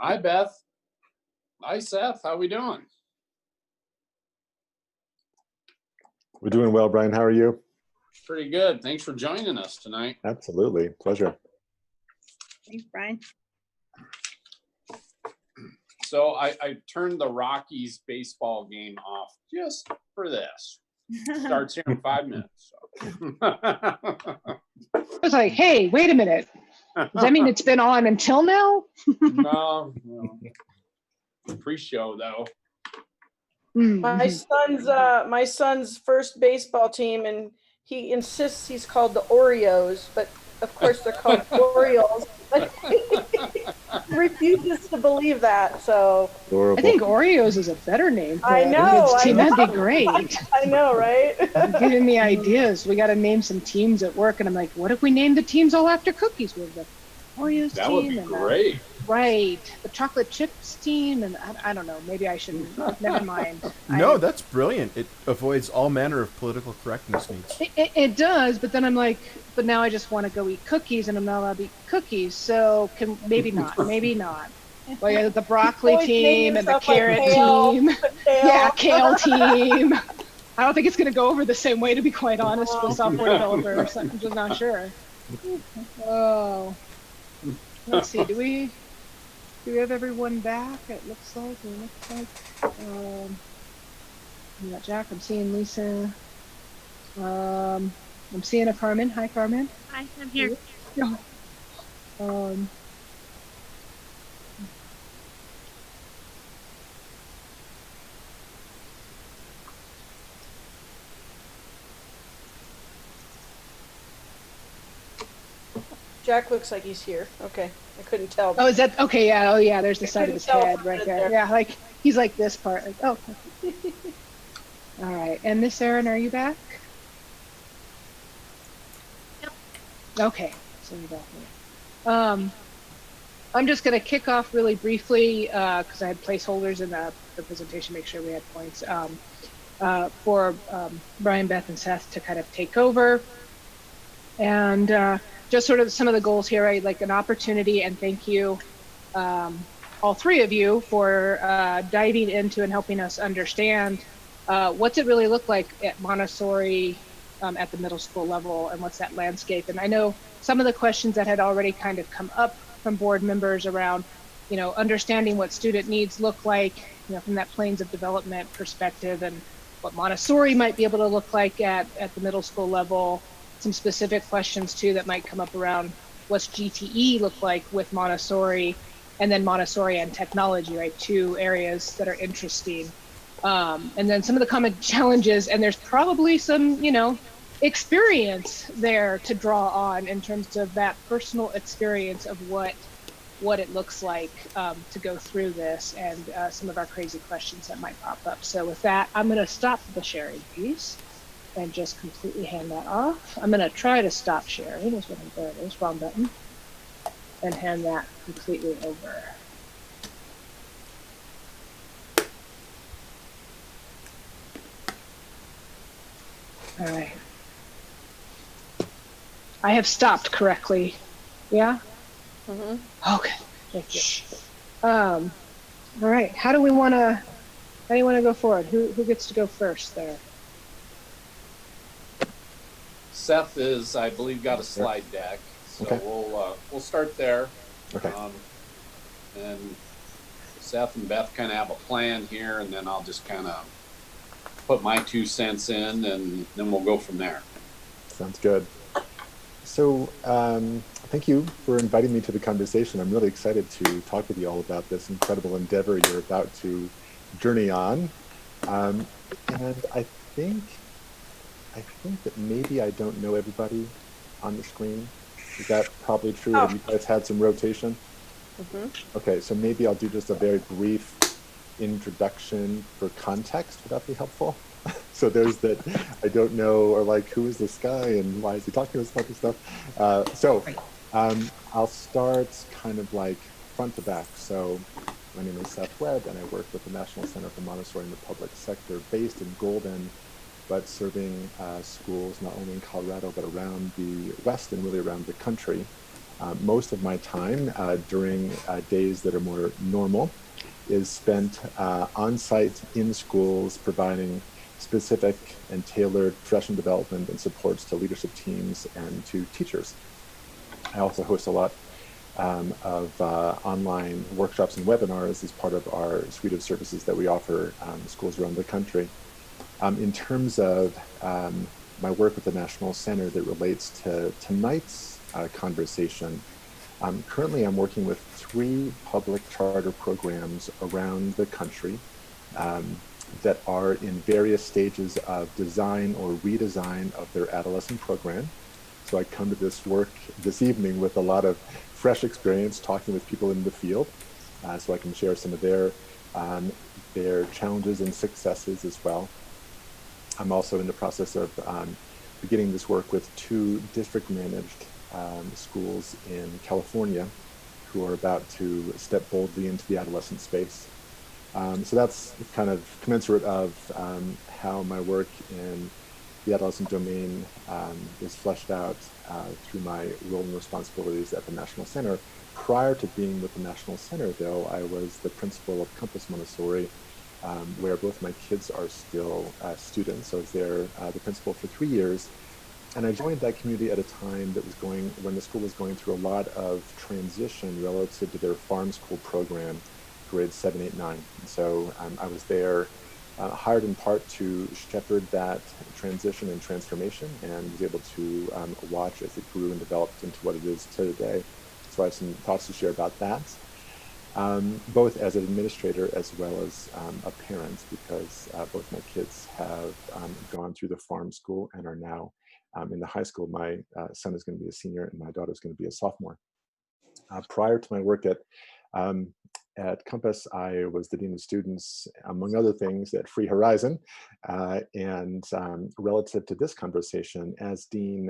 Hi, Beth. Hi, Seth. How we doing? We're doing well, Brian. How are you? Pretty good. Thanks for joining us tonight. Absolutely. Pleasure. Thanks, Brian. So I turned the Rockies baseball game off just for this. Starts here in 5 minutes. So. I was like, hey, wait a minute. Does that mean it's been on until now? No. Pre-show though. My son's first baseball team, and he insists he's called the Oreos, but of course they're called Orioles. But he refuses to believe that. So Adorable. I think Oreos is a better name for I know. team. That'd be great. I know, right? Giving me ideas. We got to name some teams at work, and I'm like, what if we named the teams all after cookies? With the Oreos that team, would be and great. Right, the chocolate chips team, and I don't know. Maybe I shouldn't. Never mind. No, that's brilliant. It avoids all manner of political correctness needs. It does, but then I'm like, but now I just want to go eat cookies, and I'm not allowed to eat cookies. So maybe not. Well, yeah, the broccoli team and the carrot team. Yeah, kale team. I don't think it's going to go over the same way, to be quite honest, with software developers. I'm just not sure. Oh, let's see. Do we have everyone back? It looks like. We got Jack. I'm seeing Lisa. I'm seeing a Carmen. Hi, Carmen. Hi, I'm here. Um, Jack looks like he's here. Okay, I couldn't tell. Oh, is that okay? Yeah. Oh, yeah. There's the side of his couldn't tell head from right it there. there. Yeah, like he's like this part. Like, oh. All right. And Miss Erin, are you back? Yep. Okay. So you're back here. I'm just going to kick off really briefly because I had placeholders in the presentation. Make sure we had points for Brian, Beth, and Seth to kind of take over. And just sort of some of the goals here, I'd like an opportunity and thank you, all three of you, for diving into and helping us understand what's it really look like at Montessori at the middle school level, and what's that landscape. And I know some of the questions that had already kind of come up from board members around, understanding what student needs look like, from that planes of development perspective, and what Montessori might be able to look like at the middle school level. Some specific questions too that might come up around what's GTE look like with Montessori, and then Montessori and technology, right? Two areas that are interesting. And then some of the common challenges, and there's probably some, experience there to draw on in terms of that personal experience of what it looks like to go through this, and some of our crazy questions that might pop up. So with that, I'm going to stop the sharing piece and just completely hand that off. I'm going to try to stop sharing. There it is, wrong button. And hand that completely over. All right. I have stopped correctly. Yeah? Mm-hmm. Okay. Thank you. All right. How do you want to go forward? Who gets to go first there? Seth is, I believe, got a slide deck, so Okay. we'll start there. Okay. And Seth and Beth kind of have a plan here, and then I'll just kind of put my 2 cents in, and then we'll go from there. Sounds good. So thank you for inviting me to the conversation. I'm really excited to talk with you all about this incredible endeavor you're about to journey on. And I think that maybe I don't know everybody on the screen. Is that probably true? Have you guys had some rotation? Mm-hmm. Okay, so maybe I'll do just a very brief introduction for context. Would that be helpful? So there's that I don't know, or like, who is this guy and why is he talking to us about this stuff? I'll start kind of like front to back. So my name is Seth Webb, and I work with the National Center for Montessori in the Public Sector, based in Golden, but serving schools not only in Colorado, but around the West and really around the country. Most of my time during days that are more normal is spent on-site in schools, providing specific and tailored professional development and supports to leadership teams and to teachers. I also host a lot of online workshops and webinars as part of our suite of services that we offer schools around the country. In terms of my work with the National Center that relates to tonight's conversation, currently I'm working with 3 public charter programs around the country that are in various stages of design or redesign of their adolescent program. So I come to this work this evening with a lot of fresh experience talking with people in the field, so I can share some of their challenges and successes as well. I'm also in the process of beginning this work with 2 district-managed schools in California who are about to step boldly into the adolescent space. So that's kind of commensurate of how my work in the adolescent domain is fleshed out through my role and responsibilities at the National Center. Prior to being with the National Center, though, I was the principal of Compass Montessori, where both my kids are still students. So I was there the principal for 3 years. And I joined that community at a time that was when the school was going through a lot of transition relative to their farm school program, grades 7, 8, 9. And so I was there, hired in part to shepherd that transition and transformation, and was able to watch as it grew and developed into what it is today. So I have some thoughts to share about that, both as an administrator as well as a parent, because both my kids have gone through the farm school and are now in the high school. My son is going to be a senior and my daughter is going to be a sophomore. Prior to my work at Compass, I was the Dean of Students, among other things, at Free Horizon. And relative to this conversation, as Dean,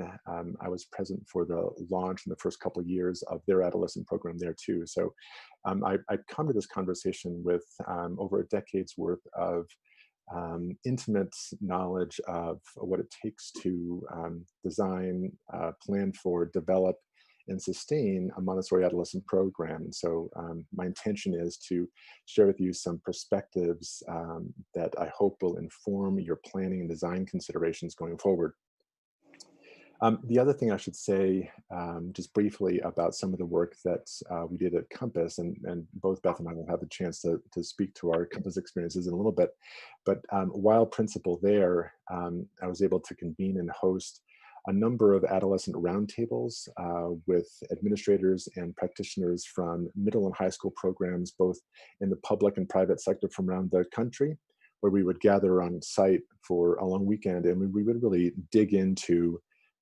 I was present for the launch in the first couple of years of their adolescent program there too. So I come to this conversation with over a decade's worth of intimate knowledge of what it takes to design, plan for, develop, and sustain a Montessori adolescent program. And so my intention is to share with you some perspectives that I hope will inform your planning and design considerations going forward. The other thing I should say, just briefly, about some of the work that we did at Compass, and both Beth and I will have the chance to speak to our Compass experiences in a little bit, but while principal there, I was able to convene and host a number of adolescent roundtables with administrators and practitioners from middle and high school programs, both in the public and private sector from around the country, where we would gather on site for a long weekend, and we would really dig into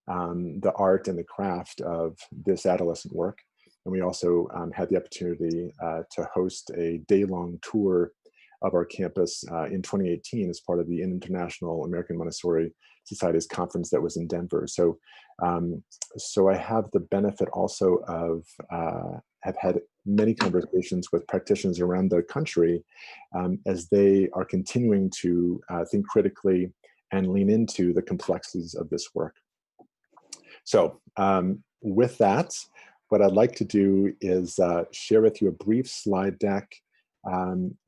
the art and the craft of this adolescent work. And we also had the opportunity to host a day-long tour of our campus in 2018 as part of the International American Montessori Society's conference that was in Denver. So, so I have the benefit also of have had many conversations with practitioners around the country as they are continuing to think critically and lean into the complexities of this work. So with that, what I'd like to do is share with you a brief slide deck,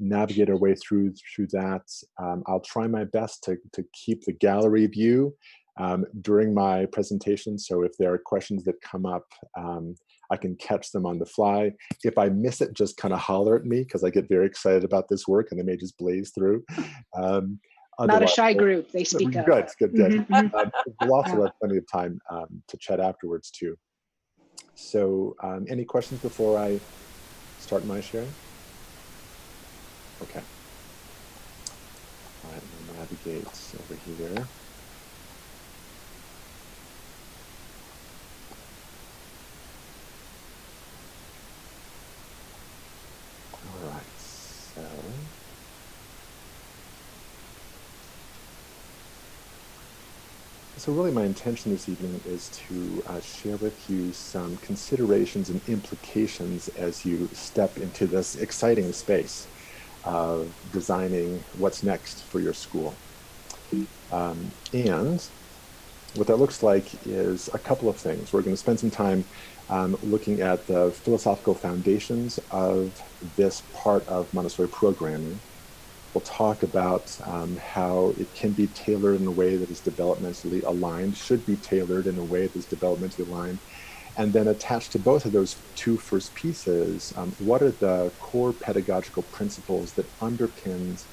navigate our way through that. I'll try my best to keep the gallery view during my presentation. So if there are questions that come up, I can catch them on the fly. If I miss it, just kind of holler at me, because I get very excited about this work and they may just blaze through. Not a shy group, they speak up. Good. Mm-hmm, mm-hmm. We'll also have plenty of time to chat afterwards too. So any questions before I start my sharing? Okay. All right, I'm going to navigate over here. All right, so really my intention this evening is to share with you some considerations and implications as you step into this exciting space of designing what's next for your school. And what that looks like is a couple of things. We're going to spend some time looking at the philosophical foundations of this part of Montessori programming. We'll talk about how it can be tailored in a way that is developmentally aligned, should be tailored in a way that is developmentally aligned. And then attached to both of those two first pieces, what are the core pedagogical principles that underpins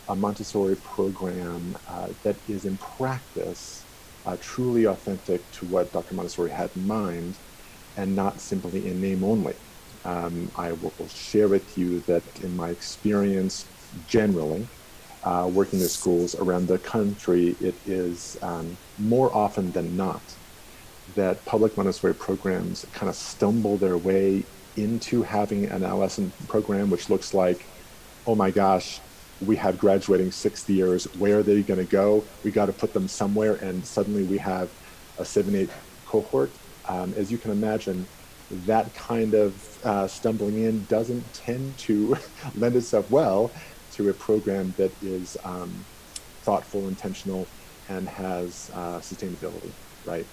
a Montessori program that is in practice truly authentic to what Dr. Montessori had in mind, and not simply in name only. I will share with you that in my experience, generally, working with schools around the country, it is more often than not that public Montessori programs kind of stumble their way into having an adolescent program, which looks like, oh my gosh, we have graduating 6th years, where are they going to go? We got to put them somewhere, and suddenly we have a 7-8 cohort. As you can imagine, that kind of stumbling in doesn't tend to lend itself well to a program that is thoughtful, intentional, and has sustainability, right?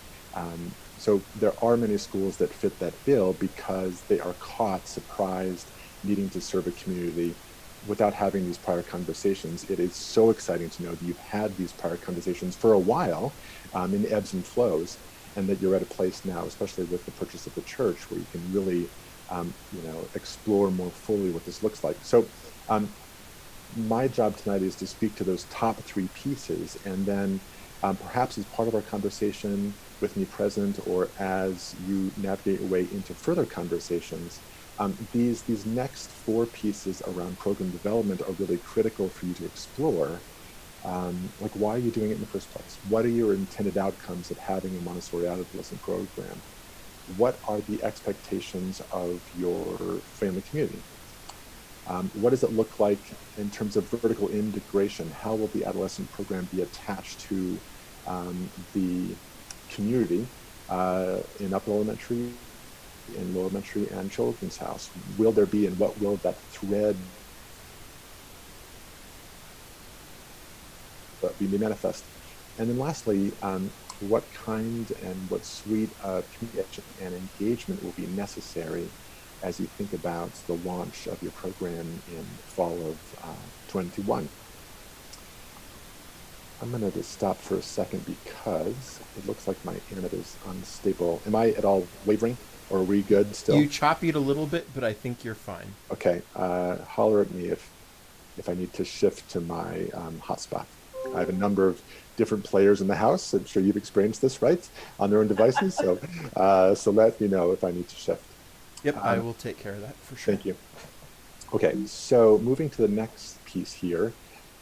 So there are many schools that fit that bill because they are caught, surprised, needing to serve a community without having these prior conversations. It is so exciting to know that you've had these prior conversations for a while in ebbs and flows, and that you're at a place now, especially with the purchase of the church, where you can really, explore more fully what this looks like. So my job tonight is to speak to those top three pieces, and then perhaps as part of our conversation with me present, or as you navigate your way into further conversations, these next four pieces around program development are really critical for you to explore. Like, why are you doing it in the first place? What are your intended outcomes of having a Montessori adolescent program? What are the expectations of your family community? What does it look like in terms of vertical integration? How will the adolescent program be attached to the community in upper elementary, in lower elementary, and children's house? Will there be, and what will that thread be manifest? And then lastly, what kind and what suite of communication and engagement will be necessary as you think about the launch of your program in fall of 21. I'm going to just stop for a second because it looks like my internet is unstable. Am I at all wavering, or are we good still? You choppy it a little bit, but I think you're fine. Okay, holler at me if I need to shift to my hotspot. I have a number of different players in the house. I'm sure you've experienced this, right? On their own devices. So, so let me know if I need to shift. Yep, I will take care of that for sure. Thank you. Okay, so moving to the next piece here.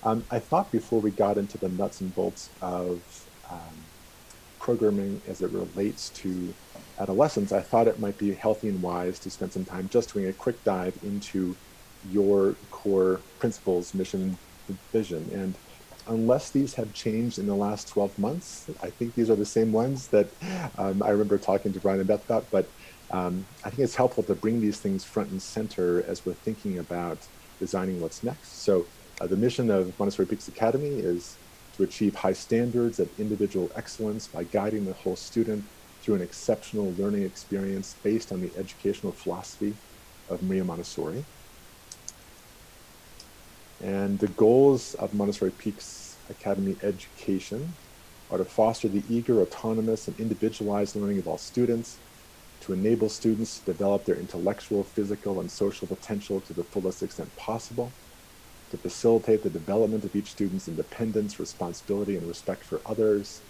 I thought before we got into the nuts and bolts of programming as it relates to adolescents, I thought it might be healthy and wise to spend some time just doing a quick dive into your core principles, mission, vision. And unless these have changed in the last 12 months, I think these are the same ones that I remember talking to Brian and Beth about, but I think it's helpful to bring these things front and center as we're thinking about designing what's next. So the mission of Montessori Peaks Academy is to achieve high standards of individual excellence by guiding the whole student through an exceptional learning experience based on the educational philosophy of Maria Montessori. And the goals of Montessori Peaks Academy education are to foster the eager, autonomous, and individualized learning of all students, to enable students to develop their intellectual, physical, and social potential to the fullest extent possible, to facilitate the development of each student's independence, responsibility, and respect for others,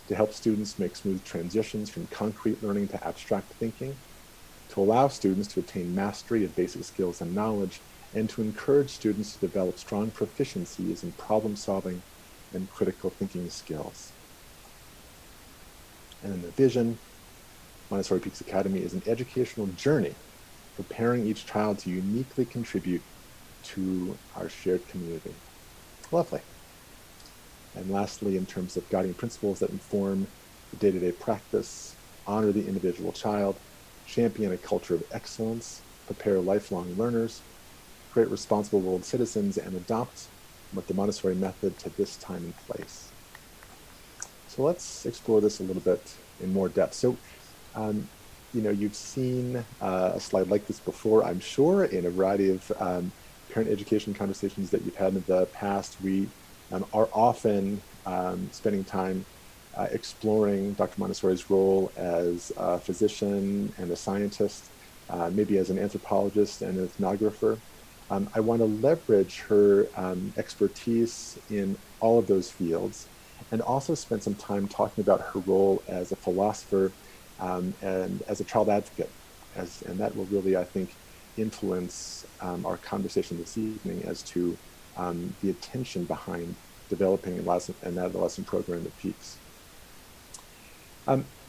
to help students make smooth transitions from concrete learning to abstract thinking, to allow students to attain mastery of basic skills and knowledge, and to encourage students to develop strong proficiencies in problem-solving and critical thinking skills. And in the vision, Montessori Peaks Academy is an educational journey, preparing each child to uniquely contribute to our shared community. Lovely. And lastly, in terms of guiding principles that inform the day-to-day practice, honor the individual child, champion a culture of excellence, prepare lifelong learners, create responsible world citizens, and adopt the Montessori method to this time and place. So let's explore this a little bit in more depth. So, you've seen a slide like this before, I'm sure, in a variety of parent education conversations that you've had in the past. We are often spending time exploring Dr. Montessori's role as a physician and a scientist, maybe as an anthropologist and an ethnographer. I want to leverage her expertise in all of those fields, and also spend some time talking about her role as a philosopher and as a child advocate. And that will really, I think, influence our conversation this evening as to the attention behind developing an adolescent program at Peaks.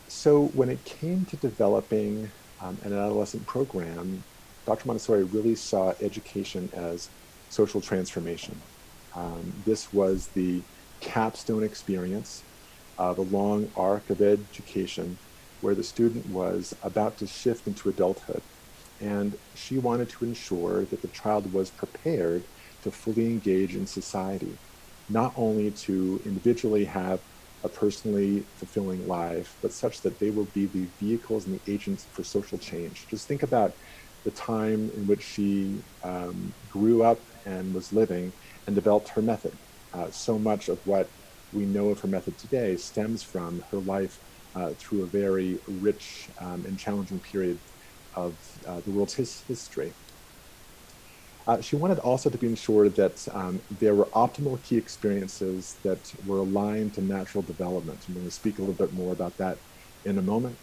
So when it came to developing an adolescent program, Dr. Montessori really saw education as social transformation. This was the capstone experience of a long arc of education where the student was about to shift into adulthood. And she wanted to ensure that the child was prepared to fully engage in society, not only to individually have a personally fulfilling life, but such that they will be the vehicles and the agents for social change. Just think about the time in which she grew up and was living and developed her method. So much of what we know of her method today stems from her life through a very rich and challenging period of the world's history. She wanted also to be ensured that there were optimal key experiences that were aligned to natural development. I'm going to speak a little bit more about that in a moment.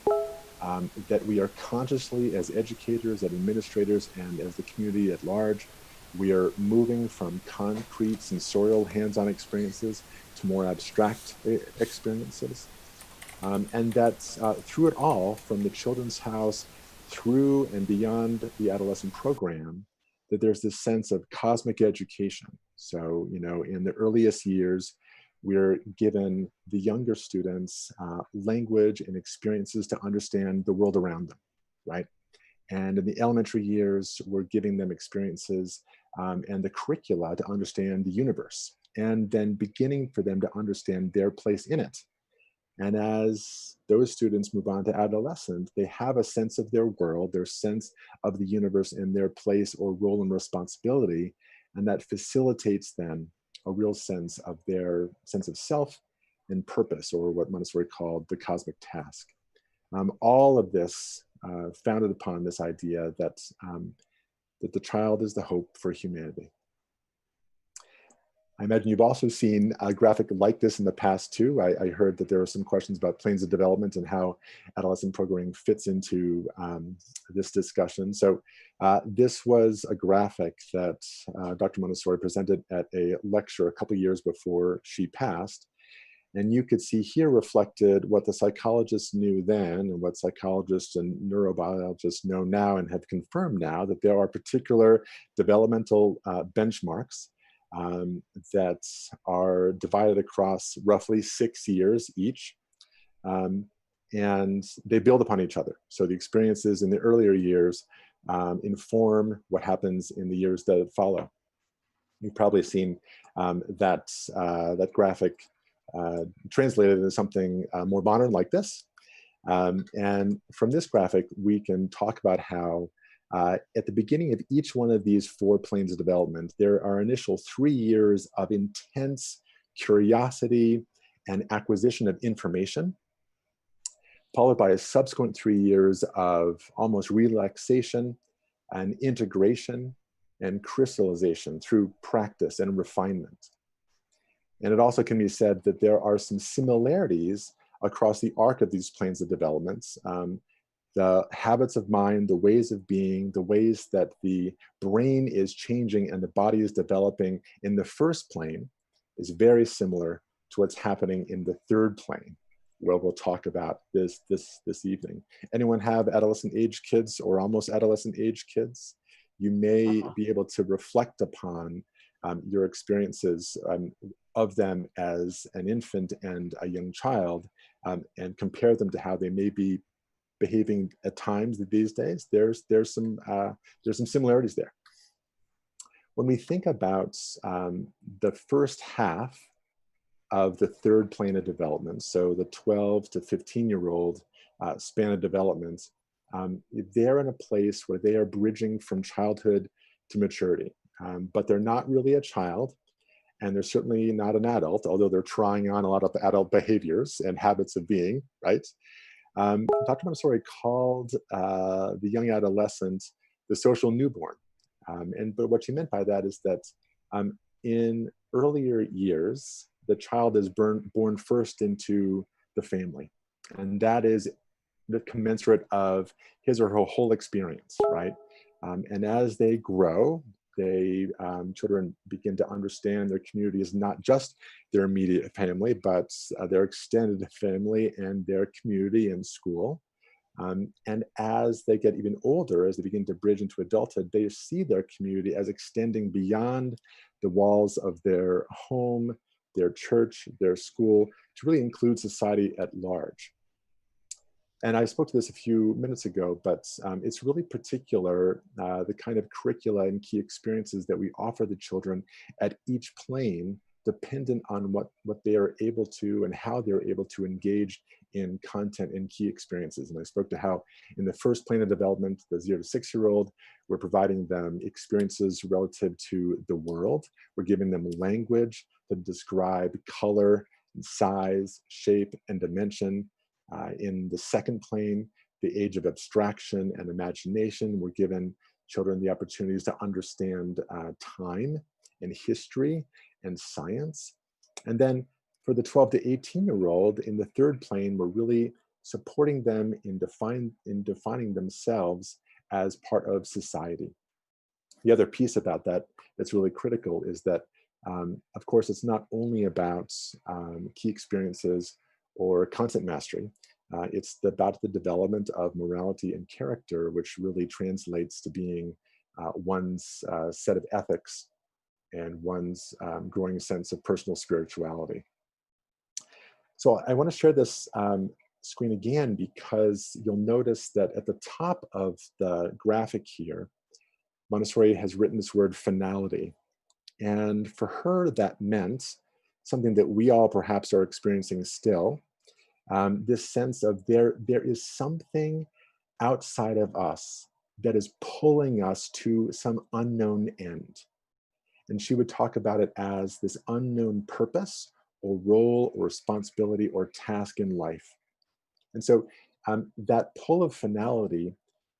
That we are consciously, as educators, as administrators, and as the community at large, we are moving from concrete, sensorial, hands-on experiences to more abstract experiences. And that through it all, from the Children's House through and beyond the adolescent program, that there's this sense of cosmic education. So, you know, in the earliest years, we're given the younger students language and experiences to understand the world around them, right? And in the elementary years, we're giving them experiences and the curricula to understand the universe, and then beginning for them to understand their place in it. And as those students move on to adolescence, they have a sense of their world, their sense of the universe and their place or role and responsibility. And that facilitates then a real sense of their sense of self and purpose, or what Montessori called the cosmic task. All of this founded upon this idea that, that the child is the hope for humanity. I imagine you've also seen a graphic like this in the past too. I heard that there are some questions about planes of development and how adolescent programming fits into this discussion. So this was a graphic that Dr. Montessori presented at a lecture a couple years before she passed. And you could see here reflected what the psychologists knew then and what psychologists and neurobiologists know now and have confirmed now, that there are particular developmental benchmarks that are divided across roughly 6 years each. And they build upon each other. So the experiences in the earlier years inform what happens in the years that follow. You've probably seen that graphic translated into something more modern like this. And from this graphic, we can talk about how at the beginning of each one of these 4 planes of development, there are initial 3 years of intense curiosity and acquisition of information, followed by a subsequent 3 years of almost relaxation and integration and crystallization through practice and refinement. And it also can be said that there are some similarities across the arc of these planes of developments. The habits of mind, the ways of being, the ways that the brain is changing and the body is developing in the first plane is very similar to what's happening in the 3rd plane, where we'll talk about this evening. Anyone have adolescent age kids or almost adolescent age kids? You may be able to reflect upon your experiences of them as an infant and a young child and compare them to how they may be behaving at times these days. There's some similarities there. When we think about the first half of the 3rd plane of development, so the 12 to 15-year-old span of development, they're in a place where they are bridging from childhood to maturity, but they're not really a child, and they're certainly not an adult, although they're trying on a lot of adult behaviors and habits of being, right? Dr. Montessori called the young adolescent the social newborn. But what she meant by that is that in earlier years, the child is born first into the family. And that is the commensurate of his or her whole experience, right? And as they grow, children begin to understand their community is not just their immediate family, but their extended family and their community and school. And as they get even older, as they begin to bridge into adulthood, they see their community as extending beyond the walls of their home, their church, their school, to really include society at large. And I spoke to this a few minutes ago, but it's really particular, the kind of curricula and key experiences that we offer the children at each plane dependent on what they are able to and how they're able to engage in content and key experiences. And I spoke to how in the first plane of development, the 0 to 6-year-old, we're providing them experiences relative to the world. We're giving them language to describe color, and size, shape, and dimension. In the second plane, the age of abstraction and imagination, we're giving children the opportunities to understand time and history and science. And then for the 12 to 18-year-old, in the third plane, we're really supporting them in defining themselves as part of society. The other piece about that that's really critical is that, of course, it's not only about key experiences or content mastery. It's about the development of morality and character, which really translates to being one's set of ethics and one's growing sense of personal spirituality. So I want to share this screen again because you'll notice that at the top of the graphic here, Montessori has written this word finality. And for her, that meant something that we all perhaps are experiencing still, this sense of there is something outside of us that is pulling us to some unknown end. And she would talk about it as this unknown purpose or role or responsibility or task in life. And so that pull of finality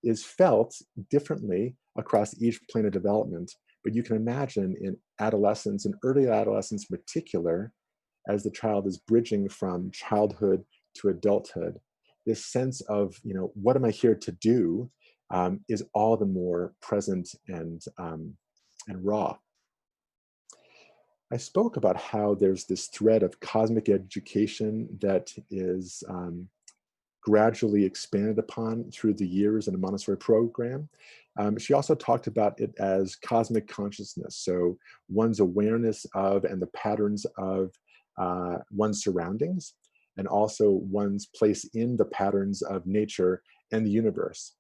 is felt differently across each plane of development. But you can imagine in adolescence, and early adolescence in particular, as the child is bridging from childhood to adulthood, this sense of, what am I here to do, is all the more present and raw. I spoke about how there's this thread of cosmic education that is gradually expanded upon through the years in a Montessori program. She also talked about it as cosmic consciousness, so one's awareness of and the patterns of one's surroundings, and also one's place in the patterns of nature and the universe.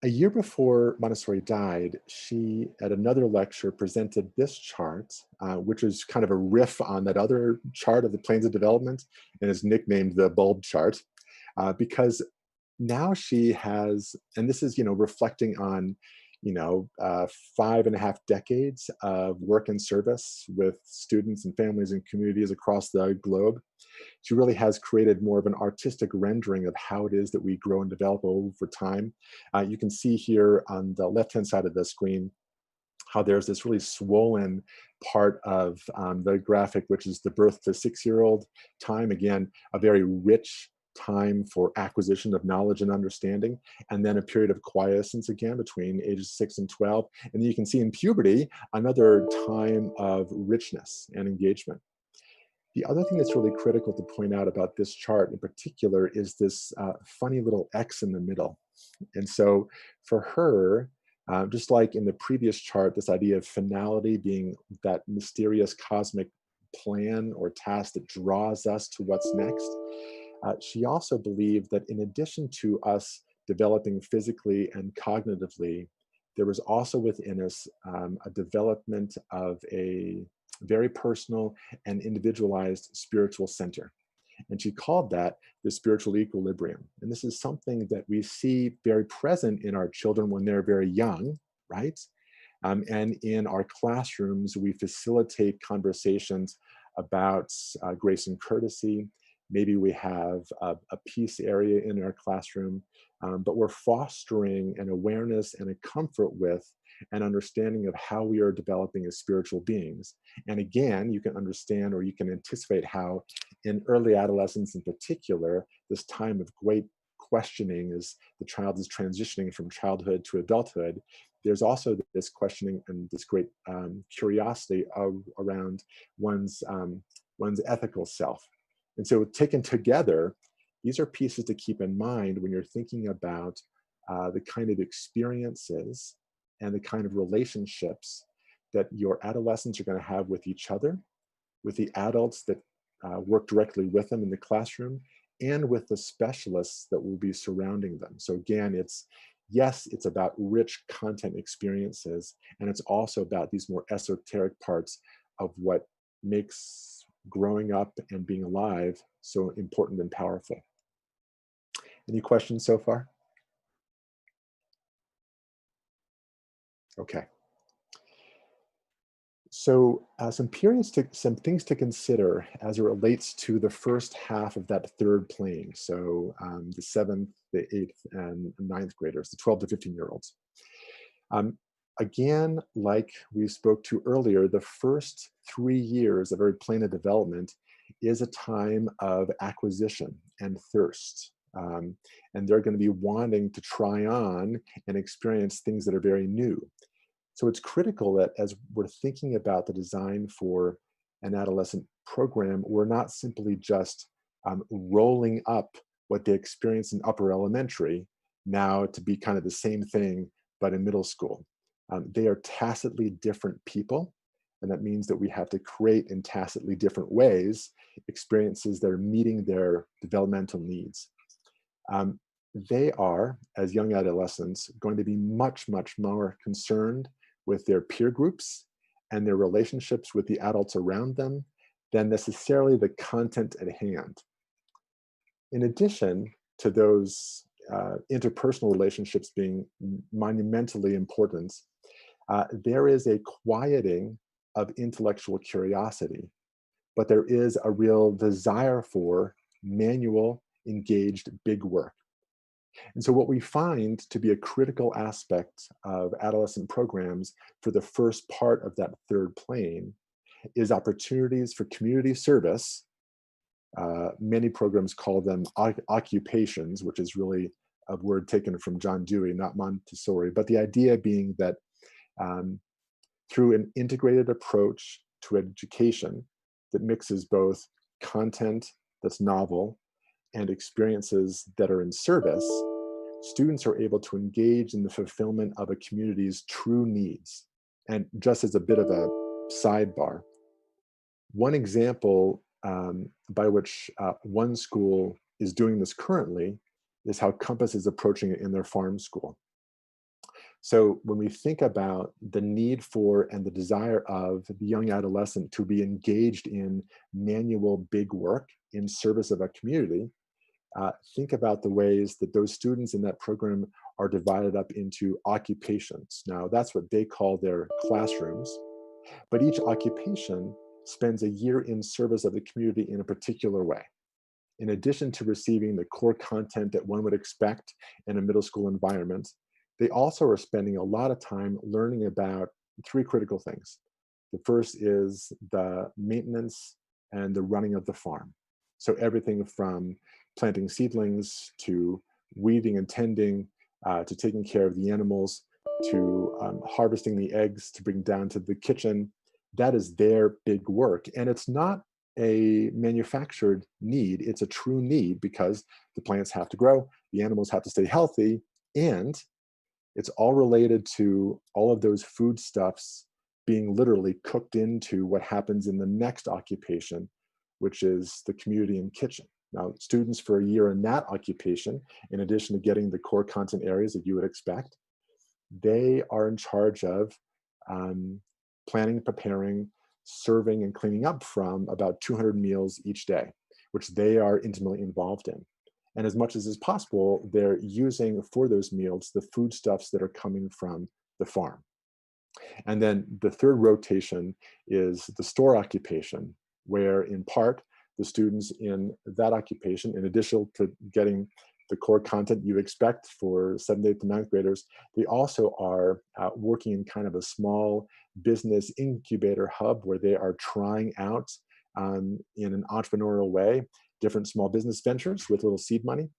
A year before Montessori died, she, at another lecture, presented this chart, which is kind of a riff on that other chart of the planes of development, and is nicknamed the bulb chart, because now she has, and this is, reflecting on, 5.5 decades of work and service with students and families and communities across the globe. She really has created more of an artistic rendering of how it is that we grow and develop over time. You can see here on the left-hand side of the screen how there's this really swollen part of the graphic, which is the birth to 6-year-old time. Again, a very rich time for acquisition of knowledge and understanding, and then a period of quiescence again between ages 6 and 12. And then you can see in puberty, another time of richness and engagement. The other thing that's really critical to point out about this chart in particular is this funny little X in the middle. And so for her, just like in the previous chart, this idea of finality being that mysterious cosmic plan or task that draws us to what's next, she also believed that in addition to us developing physically and cognitively, there was also within us a development of a very personal and individualized spiritual center. And she called that the spiritual equilibrium. And this is something that we see very present in our children when they're very young, right? And in our classrooms, we facilitate conversations about grace and courtesy. Maybe we have a peace area in our classroom, but we're fostering an awareness and a comfort with an understanding of how we are developing as spiritual beings. And again, you can understand or you can anticipate how in early adolescence in particular, this time of great questioning as the child is transitioning from childhood to adulthood, there's also this questioning and this great curiosity around one's ethical self. And so taken together, these are pieces to keep in mind when you're thinking about the kind of experiences and the kind of relationships that your adolescents are going to have with each other, with the adults that work directly with them in the classroom, and with the specialists that will be surrounding them. So again, it's about rich content experiences, and it's also about these more esoteric parts of what makes growing up and being alive so important and powerful. Any questions so far? Okay. So some things to consider as it relates to the first half of that third plane. So the 7th, the 8th, and 9th graders, the 12 to 15-year-olds. Again, like we spoke to earlier, the first 3 years of every plane of development is a time of acquisition and thirst. And they're going to be wanting to try on and experience things that are very new. So it's critical that as we're thinking about the design for an adolescent program, we're not simply just rolling up what they experience in upper elementary now to be kind of the same thing, but in middle school. They are tacitly different people, and that means that we have to create in tacitly different ways experiences that are meeting their developmental needs. They are, as young adolescents, going to be much, much more concerned with their peer groups and their relationships with the adults around them than necessarily the content at hand. In addition to those interpersonal relationships being monumentally important, there is a quieting of intellectual curiosity, but there is a real desire for manual, engaged, big work. And so what we find to be a critical aspect of adolescent programs for the first part of that third plane is opportunities for community service. Many programs call them occupations, which is really a word taken from John Dewey, not Montessori, but the idea being that through an integrated approach to education that mixes both content that's novel and experiences that are in service, students are able to engage in the fulfillment of a community's true needs. And just as a bit of a sidebar, one example by which one school is doing this currently is how Compass is approaching it in their farm school. So when we think about the need for and the desire of the young adolescent to be engaged in manual big work in service of a community, think about the ways that those students in that program are divided up into occupations. Now, that's what they call their classrooms, but each occupation spends a year in service of the community in a particular way. In addition to receiving the core content that one would expect in a middle school environment, they also are spending a lot of time learning about 3 critical things. The first is the maintenance and the running of the farm. So everything from planting seedlings to weeding and tending, to taking care of the animals, to harvesting the eggs to bring down to the kitchen. That is their big work. And it's not a manufactured need, it's a true need because the plants have to grow, the animals have to stay healthy, and it's all related to all of those foodstuffs being literally cooked into what happens in the next occupation, which is the community and kitchen. Now, students for a year in that occupation, in addition to getting the core content areas that you would expect, they are in charge of planning, preparing, serving, and cleaning up from about 200 meals each day, which they are intimately involved in. And as much as is possible, they're using for those meals the foodstuffs that are coming from the farm. And then the third rotation is the store occupation, where in part, the students in that occupation, in addition to getting the core content you expect for 7th, 8th, and 9th graders, they also are working in kind of a small business incubator hub where they are trying out in an entrepreneurial way different small business ventures with little seed money.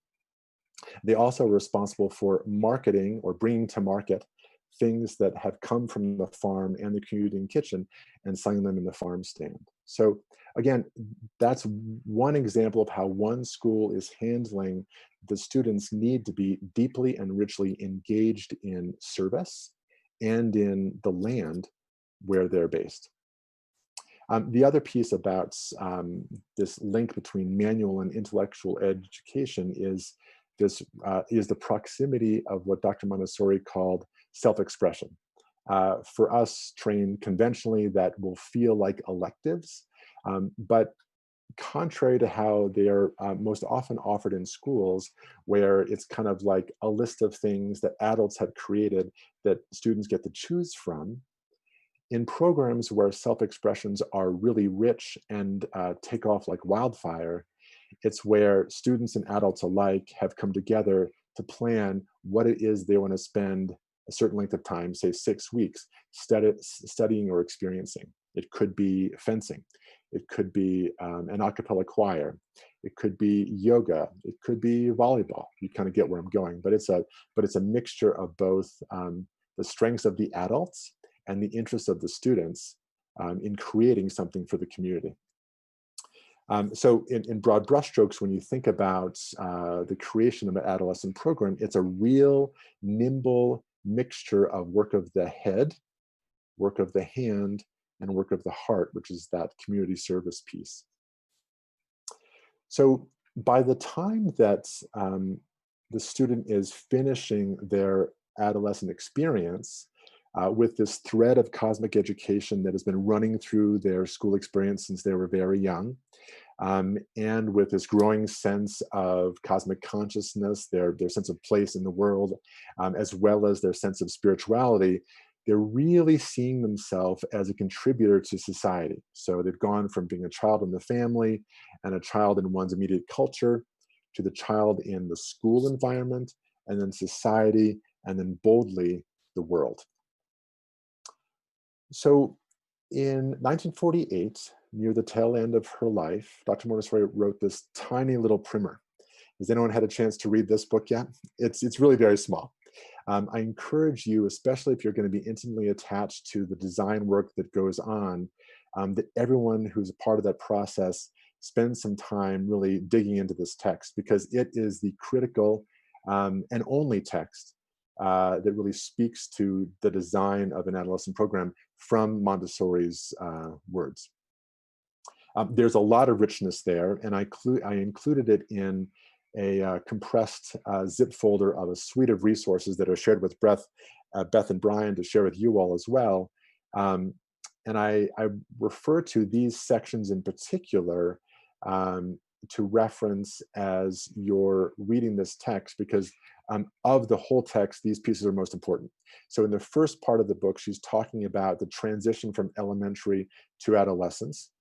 They also are responsible for marketing or bringing to market things that have come from the farm and the community and kitchen and selling them in the farm stand. So again, that's one example of how one school is handling the students' need to be deeply and richly engaged in service and in the land where they're based. The other piece about this link between manual and intellectual education is the proximity of what Dr. Montessori called self-expression. for us trained conventionally that will feel like electives, but contrary to how they are most often offered in schools, where it's kind of like a list of things that adults have created that students get to choose from, in programs where self-expressions are really rich and take off like wildfire, it's where students and adults alike have come together to plan what it is they want to spend a certain length of time, say 6 weeks, studying or experiencing. It could be fencing. It could be an a cappella choir. It could be yoga. It could be volleyball. You kind of get where I'm going, but it's a mixture of both the strengths of the adults and the interests of the students in creating something for the community. So in broad brushstrokes, when you think about the creation of an adolescent program, it's a real nimble mixture of work of the head, work of the hand, and work of the heart, which is that community service piece. So by the time that the student is finishing their adolescent experience, with this thread of cosmic education that has been running through their school experience since they were very young, and with this growing sense of cosmic consciousness, their sense of place in the world, as well as their sense of spirituality, they're really seeing themselves as a contributor to society. So they've gone from being a child in the family and a child in one's immediate culture to the child in the school environment, and then society, and then boldly the world. So in 1948, near the tail end of her life, Dr. Montessori wrote this tiny little primer. Has anyone had a chance to read this book yet? It's really very small. I encourage you, especially if you're going to be intimately attached to the design work that goes on, that everyone who's a part of that process spend some time really digging into this text, because it is the critical and only text that really speaks to the design of an adolescent program from Montessori's words. There's a lot of richness there, and I included it in a compressed zip folder of a suite of resources that are shared with Beth and Brian to share with you all as well. And I refer to these sections in particular to reference as you're reading this text, because of the whole text, these pieces are most important. So in the first part of the book, she's talking about the transition from elementary to adolescence.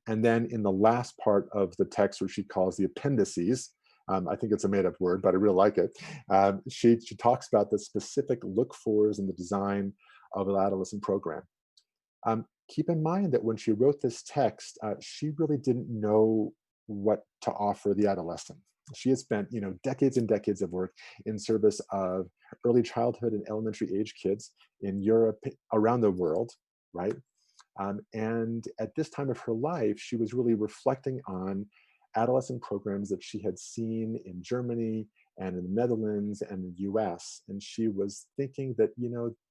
And then in the last part of the text, which she calls the appendices, I think it's a made-up word, but I really like it. She talks about the specific look-fors in the design of an adolescent program. Keep in mind that when she wrote this text, she really didn't know what to offer the adolescent. She had spent, decades and decades of work in service of early childhood and elementary age kids in Europe, around the world, right? And at this time of her life, she was really reflecting on adolescent programs that she had seen in Germany and in the Netherlands and the US. And she was thinking that,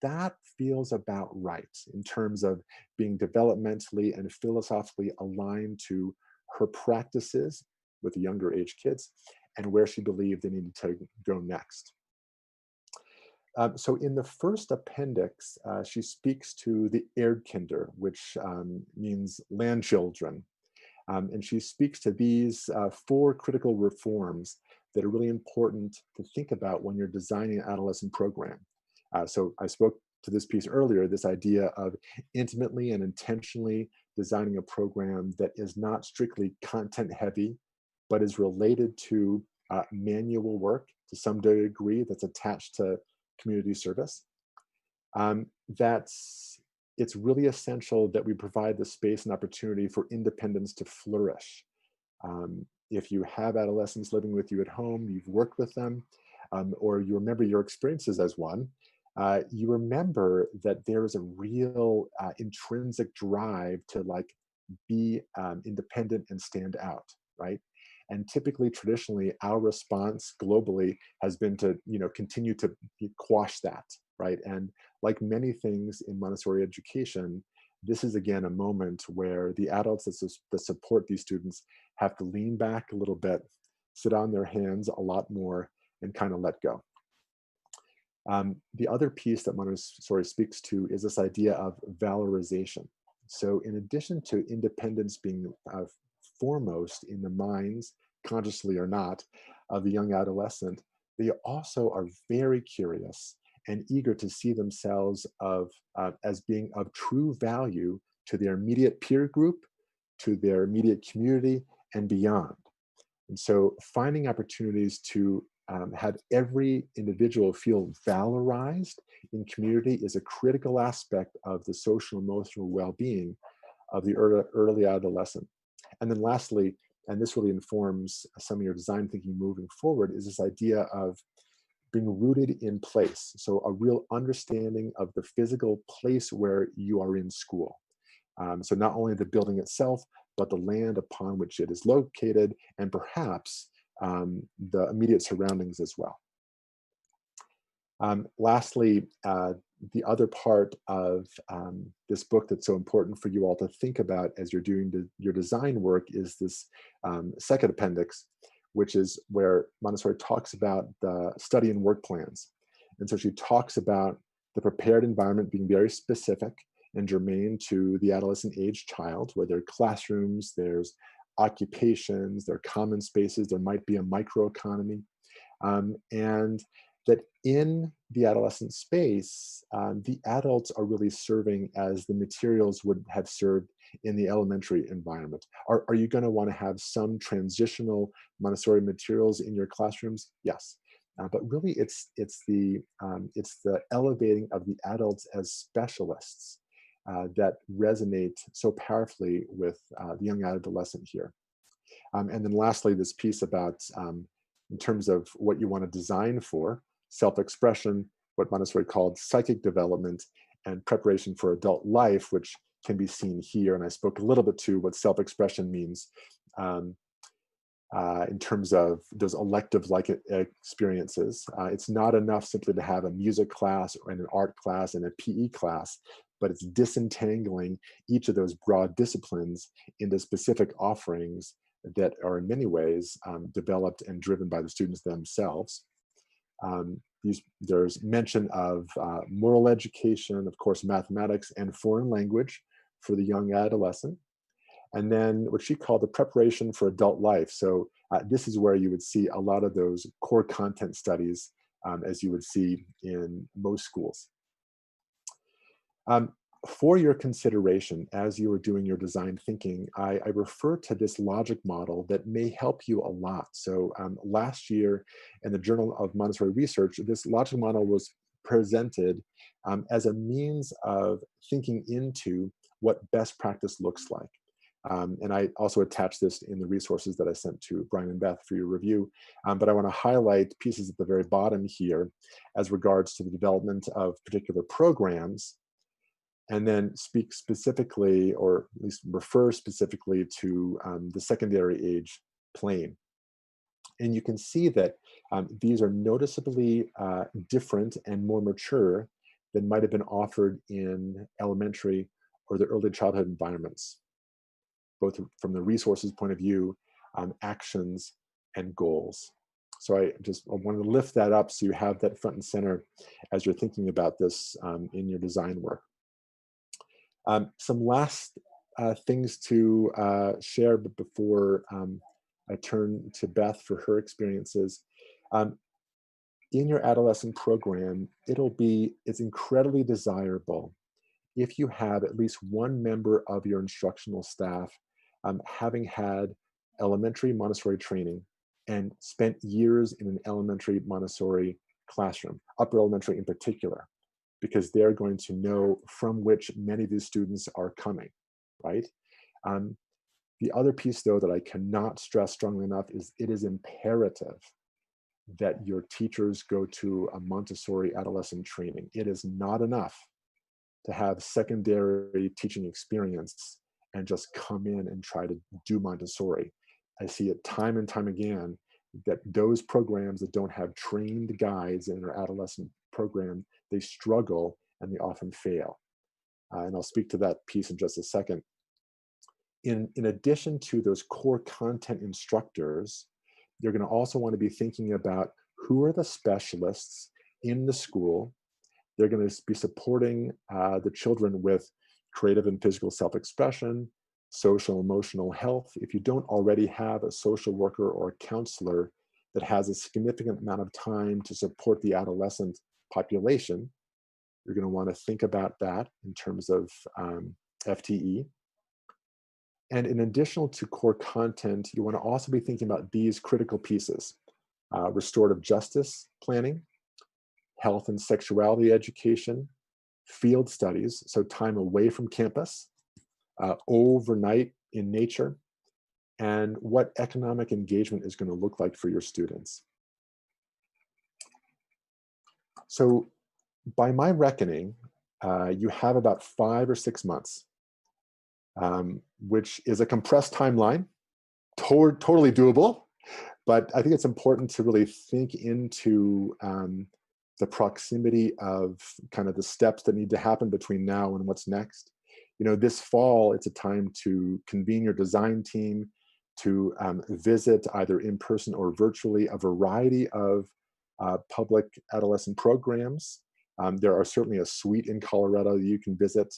that feels about right in terms of being developmentally and philosophically aligned to her practices with the younger age kids and where she believed they needed to go next. So in the first appendix, she speaks to the Erdkinder, which means land children. And she speaks to these 4 critical reforms that are really important to think about when you're designing an adolescent program. So I spoke to this piece earlier, this idea of intimately and intentionally designing a program that is not strictly content heavy, but is related to manual work to some degree that's attached to community service. It's really essential that we provide the space and opportunity for independence to flourish. If you have adolescents living with you at home, you've worked with them, or you remember your experiences as one, you remember that there is a real intrinsic drive to be independent and stand out, right? And typically, traditionally, our response globally has been to, continue to quash that, right? And like many things in Montessori education, this is again a moment where the adults that support these students have to lean back a little bit, sit on their hands a lot more, and kind of let go. The other piece that Montessori speaks to is this idea of valorization. So in addition to independence being foremost in the minds, consciously or not, of the young adolescent, they also are very curious and eager to see themselves as being of true value to their immediate peer group, to their immediate community, and beyond. And so finding opportunities to have every individual feel valorized in community is a critical aspect of the social emotional well-being of the early adolescent. And then lastly, and this really informs some of your design thinking moving forward, is this idea of being rooted in place. So a real understanding of the physical place where you are in school. So not only the building itself, but the land upon which it is located, and perhaps the immediate surroundings as well. Lastly, the other part of this book that's so important for you all to think about as you're doing your design work is this second appendix, which is where Montessori talks about the study and work plans. And so she talks about the prepared environment being very specific and germane to the adolescent age child, where there are classrooms, there's occupations, there are common spaces, there might be a microeconomy. And that in the adolescent space, the adults are really serving as the materials would have served in the elementary environment. Are you going to want to have some transitional Montessori materials in your classrooms? Yes. But really, it's the elevating of the adults as specialists that resonate so powerfully with the young adolescent here. And then lastly, this piece about in terms of what you want to design for, self-expression, what Montessori called psychic development, and preparation for adult life, which can be seen here. And I spoke a little bit to what self-expression means in terms of those elective-like experiences. It's not enough simply to have a music class and an art class and a PE class, but it's disentangling each of those broad disciplines into specific offerings that are in many ways developed and driven by the students themselves. There's mention of moral education, of course, mathematics and foreign language for the young adolescent. And then what she called the preparation for adult life. So this is where you would see a lot of those core content studies as you would see in most schools. For your consideration as you are doing your design thinking, I refer to this logic model that may help you a lot. So last year in the Journal of Montessori Research, this logic model was presented as a means of thinking into what best practice looks like. And I also attached this in the resources that I sent to Brian and Beth for your review. But I want to highlight pieces at the very bottom here as regards to the development of particular programs, and then speak specifically, or at least refer specifically to the secondary age plane. And you can see that these are noticeably different and more mature than might have been offered in elementary or the early childhood environments, both from the resources point of view, actions, and goals. So I wanted to lift that up so you have that front and center as you're thinking about this in your design work. Some last things to share before I turn to Beth for her experiences. In your adolescent program, it's incredibly desirable if you have at least one member of your instructional staff having had elementary Montessori training and spent years in an elementary Montessori classroom, upper elementary in particular, because they're going to know from which many of these students are coming, right? The other piece, though, that I cannot stress strongly enough is it is imperative that your teachers go to a Montessori adolescent training. It is not enough to have secondary teaching experience and just come in and try to do Montessori. I see it time and time again that those programs that don't have trained guides in their adolescent program, they struggle and they often fail. And I'll speak to that piece in just a second. In addition to those core content instructors, you're going to also want to be thinking about who are the specialists in the school. They're going to be supporting the children with creative and physical self-expression, social emotional health. If you don't already have a social worker or a counselor that has a significant amount of time to support the adolescent population, you're going to want to think about that in terms of FTE. And in addition to core content, you want to also be thinking about these critical pieces: restorative justice planning, health and sexuality education, field studies, so time away from campus, overnight in nature, and what economic engagement is going to look like for your students. So by my reckoning, you have about 5 or 6 months, which is a compressed timeline, totally doable. But I think it's important to really think into the proximity of kind of the steps that need to happen between now and what's next. You know, this fall, it's a time to convene your design team, to visit either in person or virtually a variety of public adolescent programs. There are certainly a suite in Colorado that you can visit.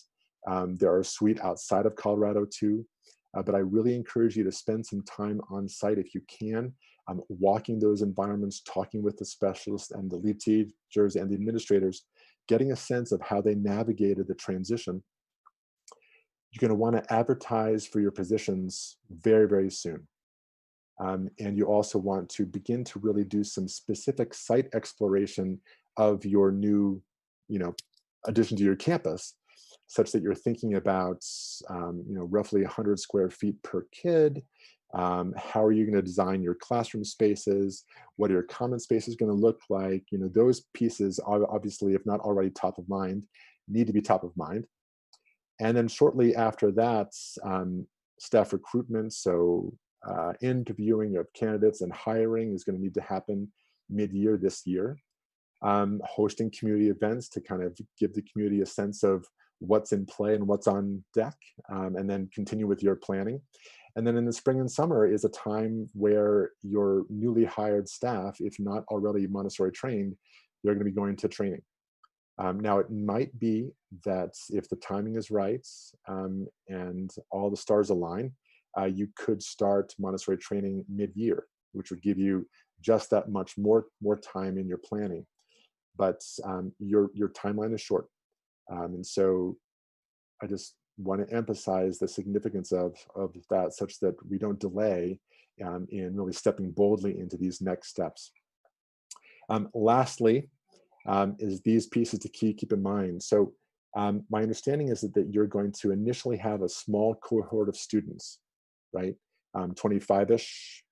There are a suite outside of Colorado too. But I really encourage you to spend some time on site if you can, walking those environments, talking with the specialists and the lead teachers and the administrators, getting a sense of how they navigated the transition. You're going to want to advertise for your positions very, very soon. And you also want to begin to really do some specific site exploration of your new, addition to your campus, such that you're thinking about, roughly 100 square feet per kid. How are you going to design your classroom spaces? What are your common spaces going to look like? Those pieces are obviously, if not already top of mind, need to be top of mind. And then shortly after that, staff recruitment, so interviewing of candidates and hiring is going to need to happen mid-year this year. Hosting community events to kind of give the community a sense of what's in play and what's on deck, and then continue with your planning. And then in the spring and summer is a time where your newly hired staff, if not already Montessori trained, they're going to be going to training. Now, it might be that if the timing is right and all the stars align, you could start Montessori training mid-year, which would give you just that much more time in your planning. But your timeline is short. And so I just want to emphasize the significance of that, such that we don't delay in really stepping boldly into these next steps. Lastly, is these pieces to keep in mind. So my understanding is that you're going to initially have a small cohort of students, right? 25-ish,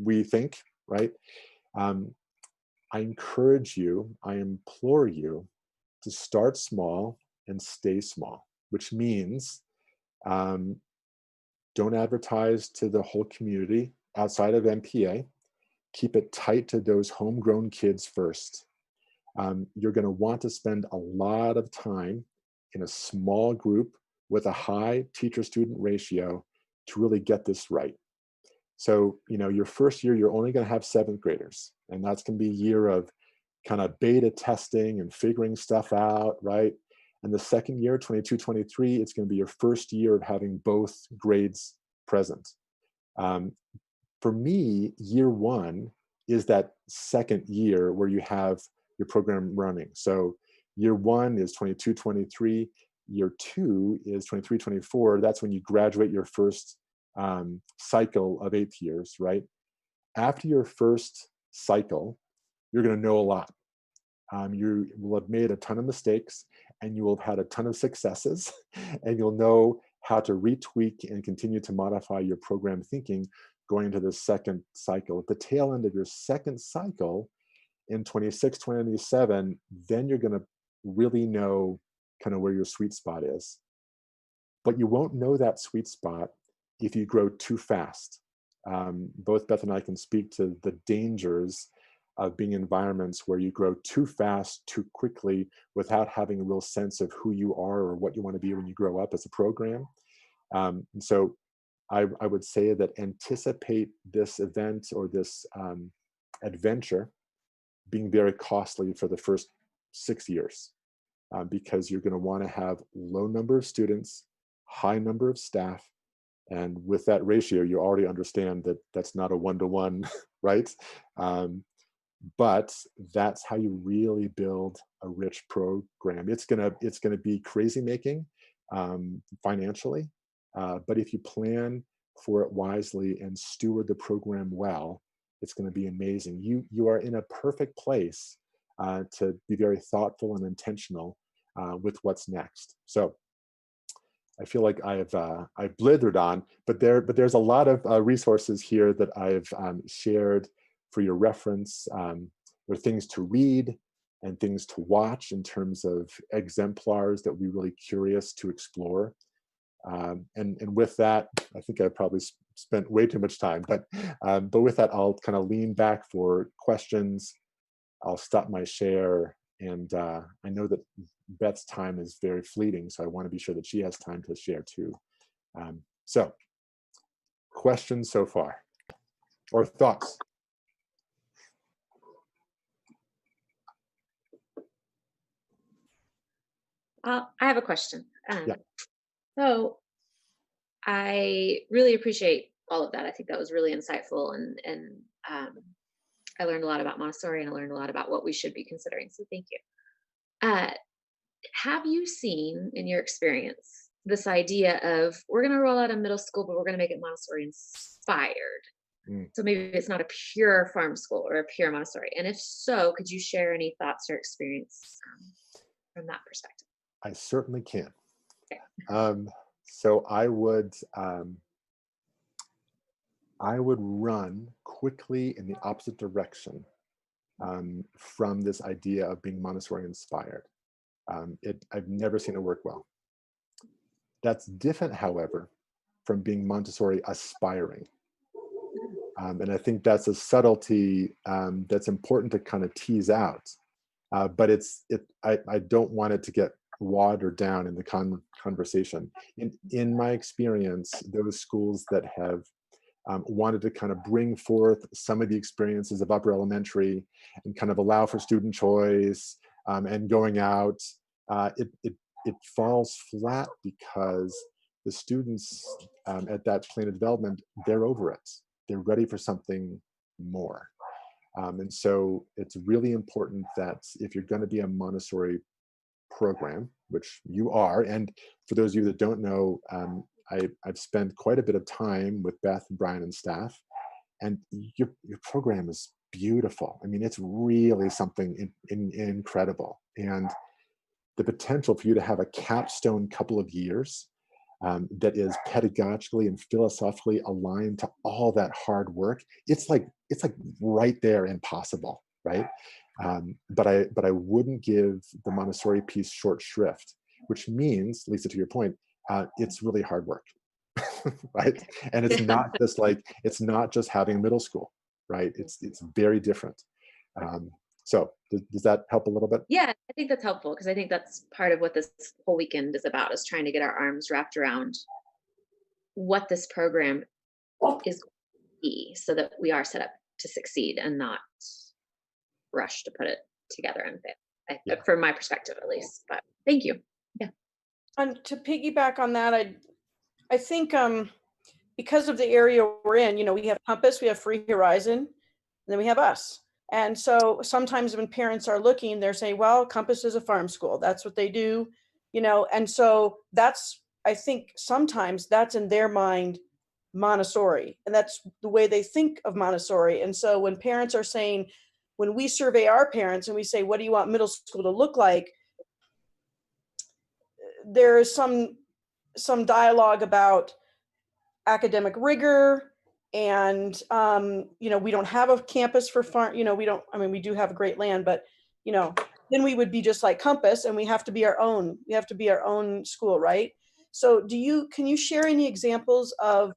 we think, right? I encourage you, I implore you to start small and stay small, which means don't advertise to the whole community outside of MPA. Keep it tight to those homegrown kids first. You're going to want to spend a lot of time in a small group with a high teacher-student ratio to really get this right. So, your first year, you're only going to have 7th graders, and that's going to be a year of kind of beta testing and figuring stuff out, right? And the second year, 22, 23, it's going to be your first year of having both grades present. For me, year 1 is that second year where you have your program running. So year 1 is 22, 23. Year 2 is 23, 24. That's when you graduate your first cycle of 8th years, right? After your first cycle, you're going to know a lot. You will have made a ton of mistakes, and you will have had a ton of successes, and you'll know how to retweak and continue to modify your program thinking going into the second cycle. At the tail end of your second cycle, in 26, 27, then you're going to really know kind of where your sweet spot is. But you won't know that sweet spot if you grow too fast. Both Beth and I can speak to the dangers of being in environments where you grow too fast, too quickly, without having a real sense of who you are or what you want to be when you grow up as a program. And so I would say that anticipate this event or this adventure being very costly for the first 6 years, because you're going to want to have low number of students, high number of staff. And with that ratio, you already understand that that's not a one-to-one, right? But that's how you really build a rich program. It's gonna be crazy making financially, but if you plan for it wisely and steward the program well, it's going to be amazing. You are in a perfect place to be very thoughtful and intentional with what's next. So I feel like I've blithered on, but there's a lot of resources here that I've shared for your reference. There are things to read and things to watch in terms of exemplars that we're really curious to explore. And with that, I think I probably spent way too much time, but with that, I'll kind of lean back for questions. I'll stop my share, and I know that Beth's time is very fleeting, so I want to be sure that she has time to share too. So, questions so far, or thoughts? I have a question. Yeah. So I really appreciate all of that. I think that was really insightful, and I learned a lot about Montessori, and I learned a lot about what we should be considering. So thank you. Have you seen in your experience this idea of we're going to roll out a middle school, but we're going to make it Montessori inspired? So maybe it's not a pure farm school or a pure Montessori. And if so, could you share any thoughts or experience from that perspective? I certainly can. Okay. So I would run quickly in the opposite direction from this idea of being Montessori inspired. I've never seen it work well. That's different, however, from being Montessori aspiring. And I think that's a subtlety that's important to kind of tease out. But I don't want it to get watered down in the conversation. In my experience, those schools that have wanted to kind of bring forth some of the experiences of upper elementary and kind of allow for student choice and going out, it falls flat because the students at that plane of development, they're over it. They're ready for something more. And so it's really important that if you're going to be a Montessori program, which you are, and for those of you that don't know, I've spent quite a bit of time with Beth and Brian and staff, and your program is beautiful. I mean, it's really something incredible. And the potential for you to have a capstone couple of years that is pedagogically and philosophically aligned to all that hard work, it's like right there and possible, right? But I wouldn't give the Montessori piece short shrift, which means, Lisa, to your point, it's really hard work, right? And it's it's not just having middle school, right? It's very different. So does that help a little bit? Yeah, I think that's helpful, because I think that's part of what this whole weekend is about, is trying to get our arms wrapped around what this program is going to be, so that we are set up to succeed and not rush to put it together and fail, from my perspective at least. But thank you. Yeah. And to piggyback on that, I think because of the area we're in, we have Compass, we have Free Horizon, and then we have us. And so sometimes when parents are looking, they're saying, well, Compass is a farm school. That's what they do, and so I think sometimes that's in their mind Montessori, and that's the way they think of Montessori. And so when parents are saying, when we survey our parents and we say, what do you want middle school to look like? There is some dialogue about academic rigor, and we don't have a campus for farm, we do have great land, but then we would be just like Compass, and we have to be our own school, right? So can you share any examples of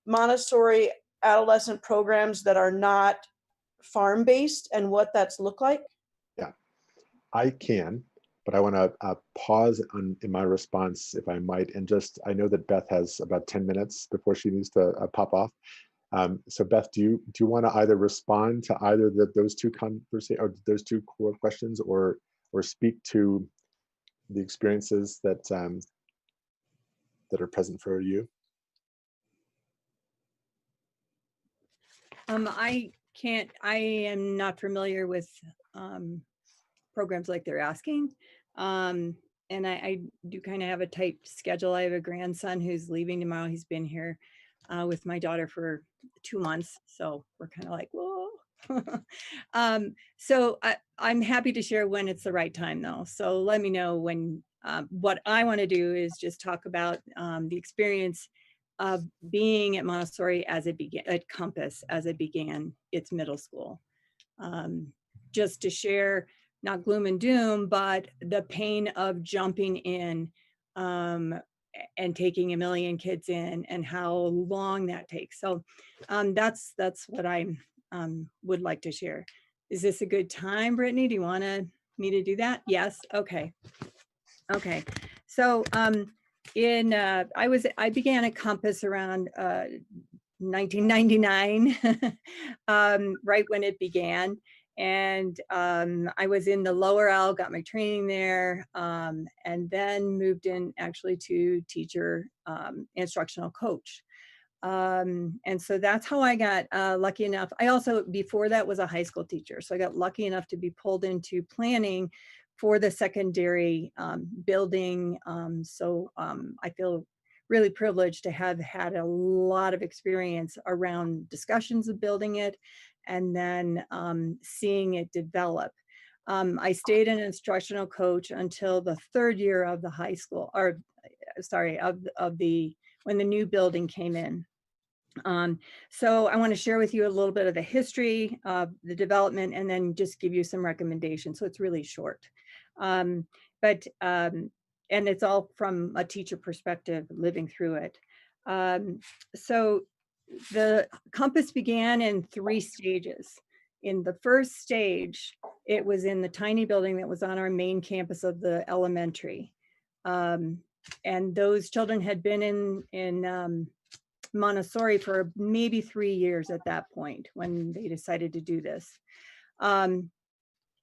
Montessori adolescent programs that are not farm based and what that's look like? Yeah, I can, but I want to pause in my response, if I might, and I know that Beth has about 10 minutes before she needs to pop off. So Beth, do you want to either respond to either those two questions, or speak to the experiences that that are present for you? I am not familiar with programs like they're asking. And I do kind of have a tight schedule. I have a grandson who's leaving tomorrow. He's been here with my daughter for 2 months. So we're kind of like, whoa. So I'm happy to share when it's the right time though. So let me know when, what I want to do is just talk about the experience of being at Montessori as it began, at Compass as it began its middle school. Just to share, not gloom and doom, but the pain of jumping in and taking 1 million kids in, and how long that takes. So that's what I would like to share. Is this a good time, Brittany? Do you want me to do that? Yes. Okay. Okay. So I began at Compass around 1999, right when it began. And I was in the lower L, got my training there, and then moved in actually to teacher, instructional coach. And so that's how I got lucky enough. I also, before that, was a high school teacher. So I got lucky enough to be pulled into planning for the secondary building. I feel really privileged to have had a lot of experience around discussions of building it, and then seeing it develop. I stayed an instructional coach until the 3rd year of the high school, or sorry, when the new building came in. So I want to share with you a little bit of the history of the development, and then just give you some recommendations. So it's really short. And it's all from a teacher perspective, living through it. So the Compass began in 3 stages. In the first stage, it was in the tiny building that was on our main campus of the elementary. And those children had been in Montessori for maybe 3 years at that point when they decided to do this.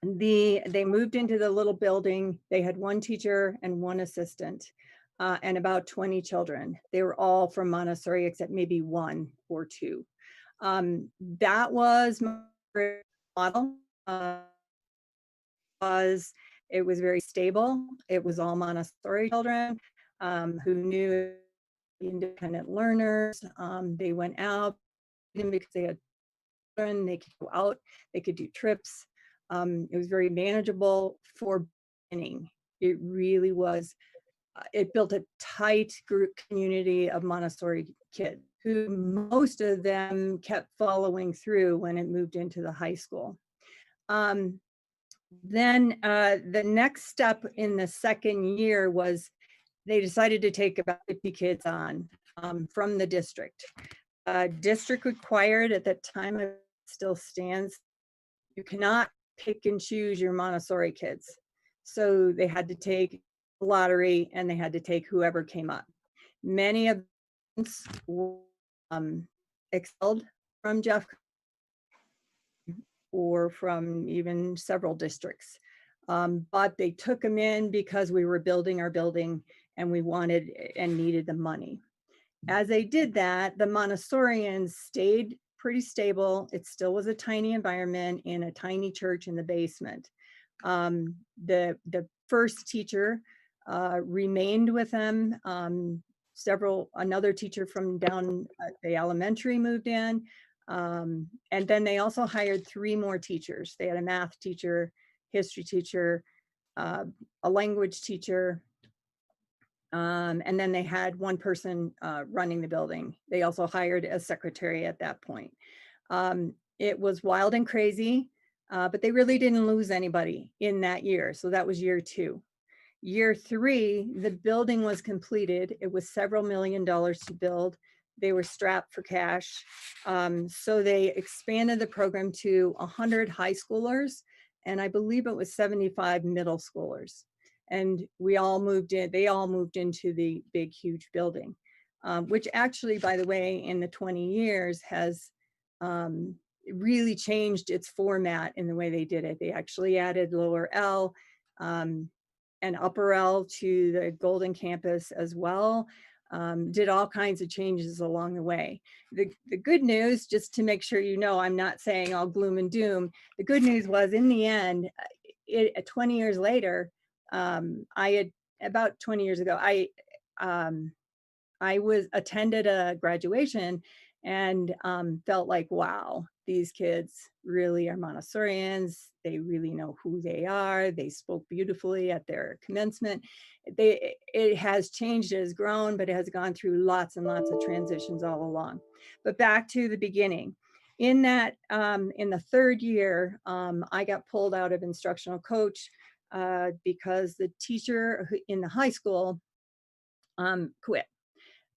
They moved into the little building. They had 1 teacher and 1 assistant. And about 20 children. They were all from Montessori except maybe 1 or 2. That was my model. It was very stable. It was all Montessori children who knew independent learners. They went out because they had children. They could go out. They could do trips. It was very manageable for beginning. It really was. It built a tight group community of Montessori kids who most of them kept following through when it moved into the high school. Then the next step in the 2nd year was they decided to take about 50 kids on from the district. District required at that time, it still stands, you cannot pick and choose your Montessori kids. So they had to take lottery, and they had to take whoever came up. Many of them expelled from Jeff or from even several districts. But they took them in because we were building our building and we wanted and needed the money. As they did that, the Montessorians stayed pretty stable. It still was a tiny environment in a tiny church in the basement. The first teacher remained with them. Another teacher from down at the elementary moved in. And then they also hired 3 more teachers. They had a math teacher, history teacher, a language teacher, and then they had 1 person running the building. They also hired a secretary at that point. It was wild and crazy, but they really didn't lose anybody in that year. So that was year 2. Year 3, the building was completed. It was several $1 million to build. They were strapped for cash. So they expanded the program to 100 high schoolers, and I believe it was 75 middle schoolers. And we all moved in, they all moved into the big, huge building. which actually, by the way, in the 20 years has really changed its format in the way they did it. They actually added lower L and upper L to the Golden Campus as well. Did all kinds of changes along the way. The good news, just to make sure you know, I'm not saying all gloom and doom. The good news was, in the end, 20 years later, about 20 years ago, I attended a graduation and felt like, wow, these kids really are Montessorians. They really know who they are. They spoke beautifully at their commencement. It has changed, it has grown, but it has gone through lots and lots of transitions all along. But back to the beginning. In that, in the third year, I got pulled out of instructional coach because the teacher in the high school quit.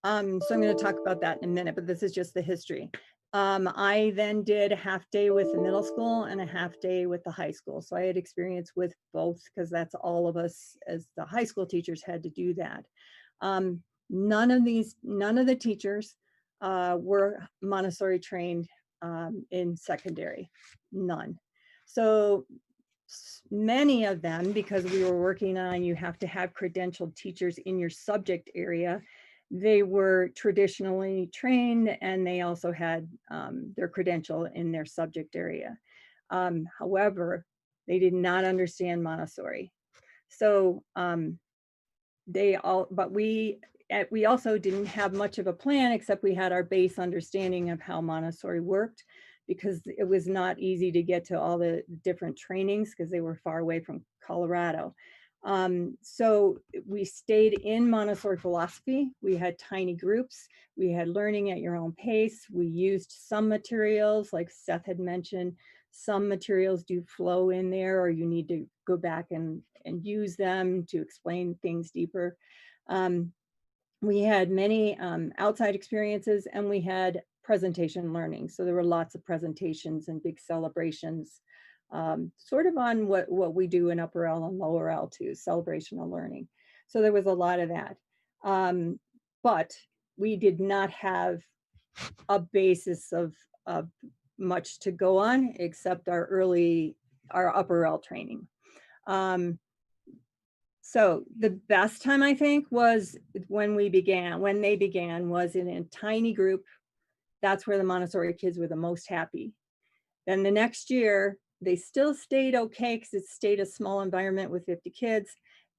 So I'm going to talk about that in a minute, but this is just the history. I then did a half day with the middle school and a half day with the high school. So I had experience with both, because that's all of us as the high school teachers had to do that. None of the teachers were Montessori trained in secondary, none. So many of them, because we were working on, you have to have credentialed teachers in your subject area. They were traditionally trained, and they also had their credential in their subject area. However, they did not understand Montessori. So but we also didn't have much of a plan, except we had our base understanding of how Montessori worked, because it was not easy to get to all the different trainings because they were far away from Colorado. So we stayed in Montessori philosophy. We had tiny groups. We had learning at your own pace. We used some materials, like Seth had mentioned. Some materials do flow in there, or you need to go back and use them to explain things deeper. We had many outside experiences, and we had presentation learning. So there were lots of presentations and big celebrations, sort of on what we do in upper L and lower L too, celebrational learning. So there was a lot of that. But we did not have a basis of much to go on, except our upper L training. So the best time, I think, was when they began was in a tiny group. That's where the Montessori kids were the most happy. Then the next year, they still stayed okay because it stayed a small environment with 50 kids.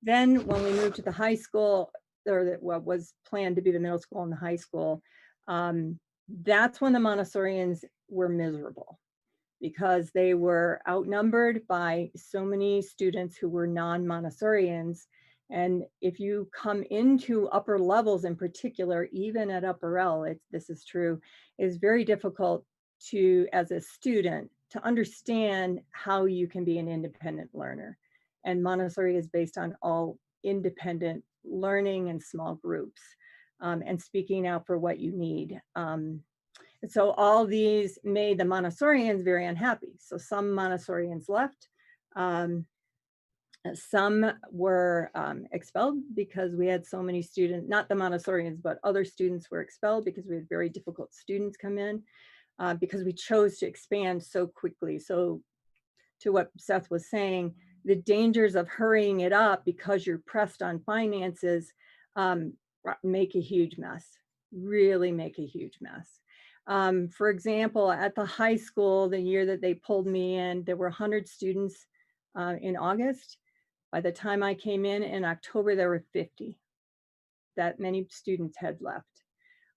Then when we moved to the high school, or what was planned to be the middle school and the high school, that's when the Montessorians were miserable, because they were outnumbered by so many students who were non-Montessorians. And if you come into upper levels in particular, even at upper L, this is true, it's very difficult to, as a student, to understand how you can be an independent learner. And Montessori is based on all independent learning and small groups, and speaking out for what you need. So all these made the Montessorians very unhappy. So some Montessorians left. Some were expelled because we had so many students, not the Montessorians, but other students were expelled because we had very difficult students come in, because we chose to expand so quickly. So to what Seth was saying, the dangers of hurrying it up because you're pressed on finances make a huge mess, really make a huge mess. For example, at the high school, the year that they pulled me in, there were 100 students in August. By the time I came in October, there were 50. That many students had left.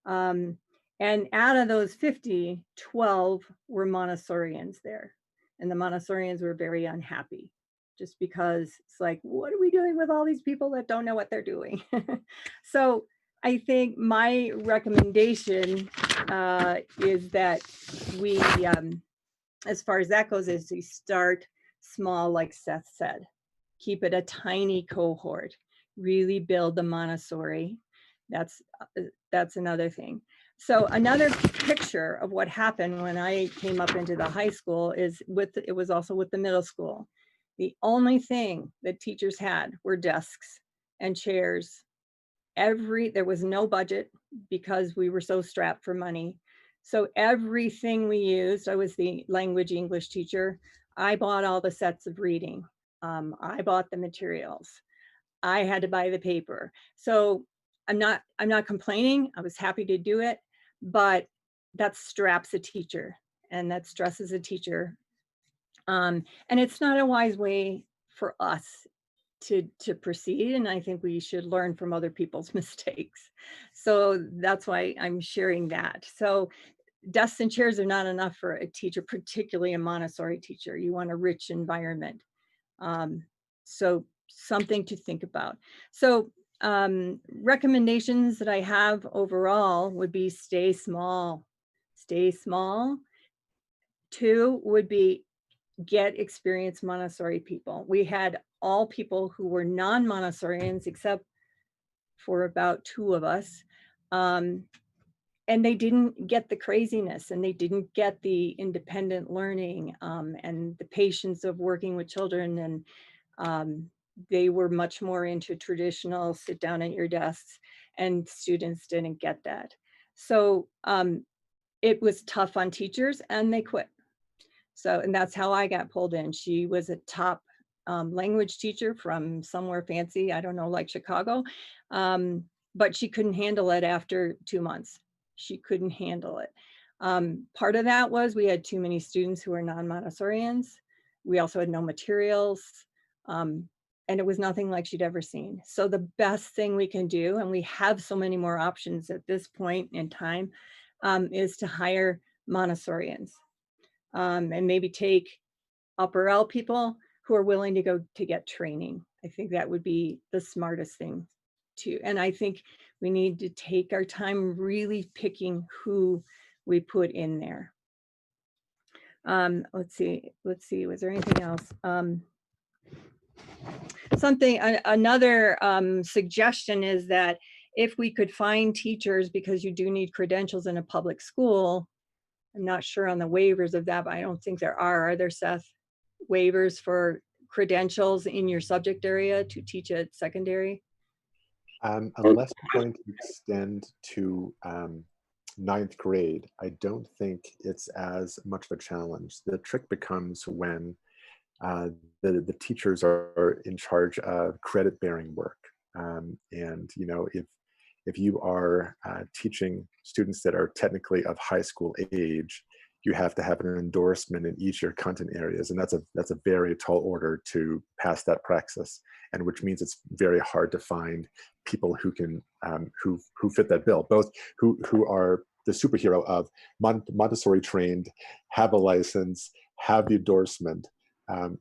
And out of those 50, 12 were Montessorians there. And the Montessorians were very unhappy, just because it's like, what are we doing with all these people that don't know what they're doing? So I think my recommendation is that we, as far as that goes, is we start small, like Seth said. Keep it a tiny cohort. Really build the Montessori. That's another thing. So another picture of what happened when I came up into the high school is it was also with the middle school. The only thing that teachers had were desks and chairs. There was no budget. because we were so strapped for money. So everything we used, I was the language English teacher. I bought all the sets of reading. I bought the materials. I had to buy the paper. So I'm not complaining. I was happy to do it, but that straps a teacher and that stresses a teacher. And it's not a wise way for us to proceed. And I think we should learn from other people's mistakes. So that's why I'm sharing that. So desks and chairs are not enough for a teacher, particularly a Montessori teacher. You want a rich environment. So something to think about. So recommendations that I have overall would be stay small. Stay small. 2 would be get experienced Montessori people. We had all people who were non-Montessorians except for about 2 of us. And they didn't get the craziness and they didn't get the independent learning and the patience of working with children. And they were much more into traditional sit down at your desks, and students didn't get that. So it was tough on teachers and they quit. So, and that's how I got pulled in. She was a top language teacher from somewhere fancy, I don't know, like Chicago. But she couldn't handle it after 2 months. She couldn't handle it. Part of that was we had too many students who were non-Montessorians. We also had no materials. And it was nothing like she'd ever seen. So the best thing we can do, and we have so many more options at this point in time, is to hire Montessorians. And maybe take upper L people who are willing to go to get training. I think that would be the smartest thing too. And I think we need to take our time really picking who we put in there. Let's see, was there anything else? Another suggestion is that if we could find teachers, because you do need credentials in a public school, I'm not sure on the waivers of that, but I don't think there are there, Seth, waivers for credentials in your subject area to teach at secondary? Unless you're going to extend to 9th grade, I don't think it's as much of a challenge. The trick becomes when the teachers are in charge of credit-bearing work. And you know, if you are teaching students that are technically of high school age, you have to have an endorsement in each of your content areas, and that's a very tall order to pass that praxis, and which means it's very hard to find people who can who fit that bill, both who are the superhero of Montessori trained, have a license, have the endorsement.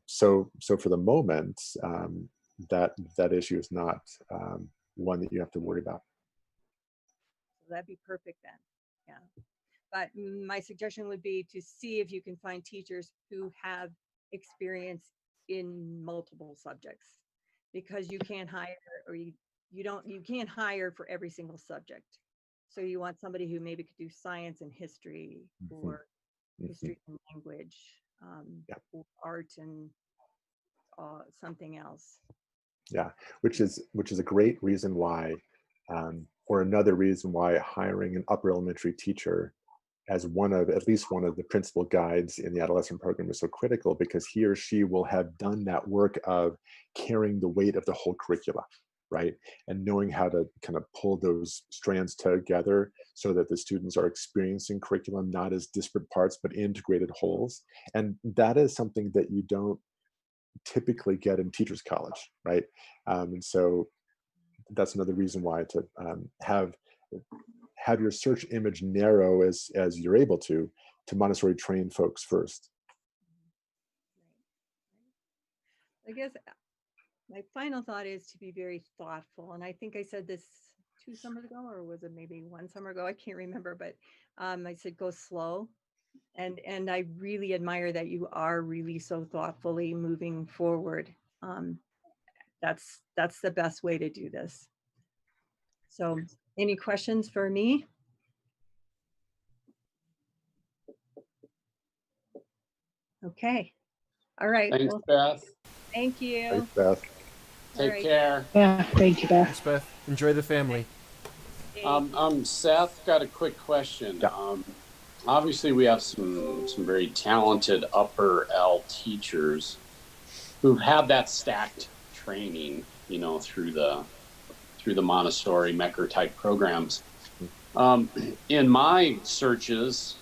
So for the moment, that issue is not one that you have to worry about. That'd be perfect then. Yeah. But my suggestion would be to see if you can find teachers who have experience in multiple subjects, because you can't hire, or you can't hire for every single subject. So you want somebody who maybe could do science and history, or history and language, or art and something else. Yeah, which is a great reason why, or another reason why hiring an upper elementary teacher as at least one of the principal guides in the adolescent program is so critical, because he or she will have done that work of carrying the weight of the whole curricula, right? And knowing how to kind of pull those strands together so that the students are experiencing curriculum not as disparate parts, but integrated wholes. And that is something that you don't typically get in teachers college, right? And so that's another reason why to have your search image narrow as you're able to Montessori trained folks first. I guess my final thought is to be very thoughtful. And I think I said this 2 summers ago, or was it maybe 1 summer ago? I can't remember, but I said, go slow. And I really admire that you are really so thoughtfully moving forward. That's the best way to do this. So any questions for me? Okay. All right. Thanks, well, Beth. Thank you. Thanks, Beth. Take care. Yeah, thank you, Beth. Thanks, Beth. Enjoy the family. Yeah. Seth, got a quick question. Yeah. Obviously, we have some very talented upper L teachers who've had that stacked training, you know, through the Montessori Mecker type programs. In my searches,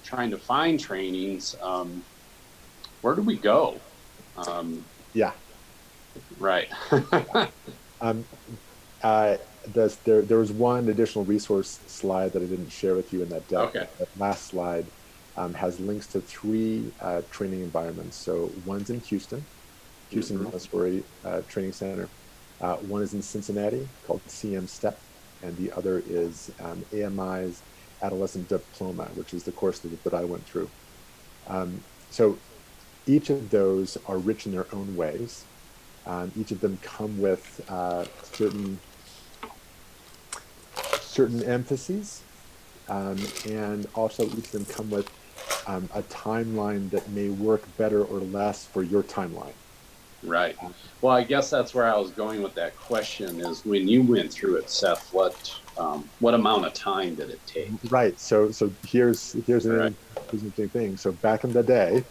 trying to find trainings, where do we go? Yeah. Right. There was one additional resource slide that I didn't share with you in that deck. Okay. That last slide has links to 3 training environments. So one's in Houston Montessori Training Center. One is in Cincinnati called CM STEP, and the other is AMI's Adolescent Diploma, which is the course that I went through. So each of those are rich in their own ways. Each of them come with certain emphases, and also each of them come with a timeline that may work better or less for your timeline. Right. Well, I guess that's where I was going with that question is when you went through it, Seth, what amount of time did it take? Right. So here's an interesting thing. So back in the day,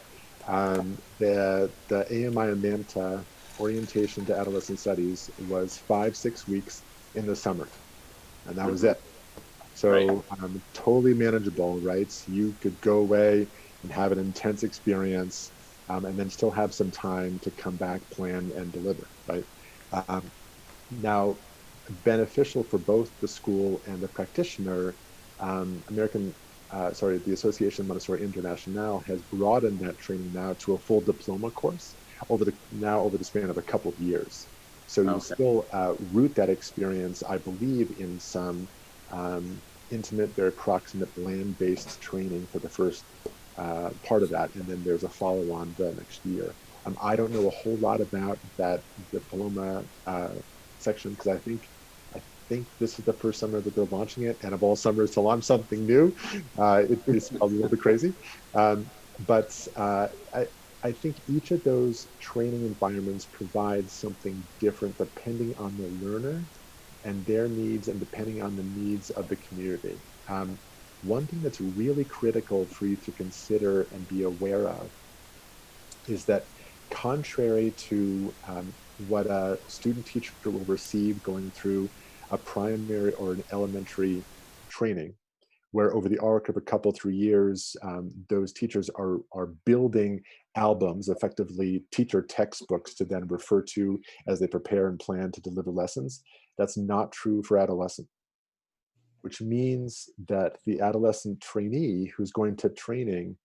the AMI and MANTA orientation to adolescent studies was 5-6 weeks in the summer, and that was it. So totally manageable, right? So you could go away and have an intense experience, and then still have some time to come back, plan, and deliver, right? Now, beneficial for both the school and the practitioner, the Association of Montessori International has broadened that training now to a full diploma course over the span of a couple of years. So you still root that experience, I believe, in some intimate, very proximate, land-based training for the first part of that, and then there's a follow-on the next year. I don't know a whole lot about that diploma section because I think this is the first summer that they're launching it, and of all summers to launch something new, it's a little bit crazy. But I think each of those training environments provides something different depending on the learner and their needs, and depending on the needs of the community. One thing that's really critical for you to consider and be aware of is that contrary to what a student teacher will receive going through a primary or an elementary training, where over the arc of a couple, 3 years, those teachers are building albums, effectively teacher textbooks to then refer to as they prepare and plan to deliver lessons. That's not true for adolescent, which means that the adolescent trainee who's going to training,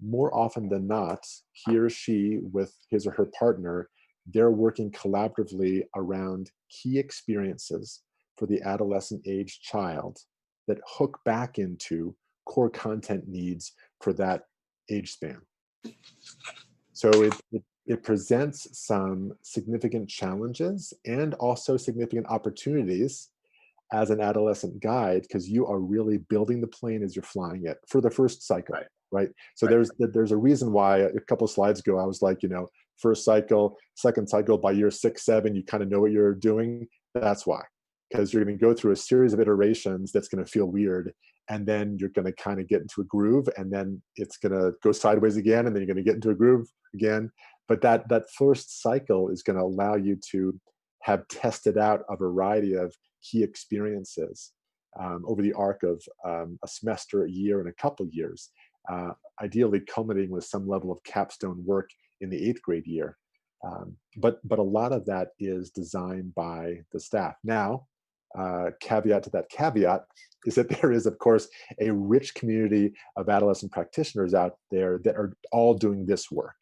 more often than not, he or she with his or her partner, they're working collaboratively around key experiences for the adolescent age child that hook back into core content needs for that age span. So it presents some significant challenges and also significant opportunities as an adolescent guide, because you are really building the plane as you're flying it for the first cycle, right? So there's a reason why a couple of slides ago I was like, first cycle, second cycle, by year 6, 7, you kind of know what you're doing. That's why, because you're going to go through a series of iterations that's going to feel weird, and then you're going to kind of get into a groove, and then it's going to go sideways again, and then you're going to get into a groove again. But that first cycle is going to allow you to have tested out a variety of key experiences over the arc of a semester, a year, and a couple years, ideally culminating with some level of capstone work in the 8th grade year. But a lot of that is designed by the staff. Now, caveat to that caveat is that there is, of course, a rich community of adolescent practitioners out there that are all doing this work.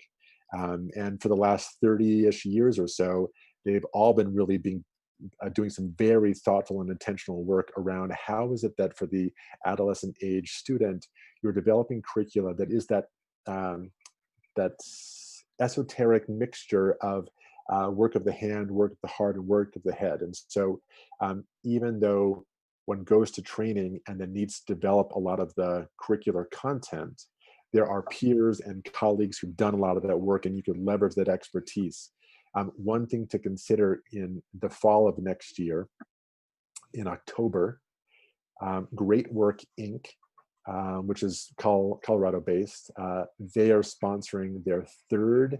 And for the last 30-ish years or so, they've all been really doing some very thoughtful and intentional work around how is it that for the adolescent age student, you're developing curricula that is that esoteric mixture of work of the hand, work of the heart, and work of the head. And so even though one goes to training and then needs to develop a lot of the curricular content, there are peers and colleagues who've done a lot of that work, and you can leverage that expertise. One thing to consider in the fall of next year, in October, Great Work Inc., which is Colorado-based. They are sponsoring their third,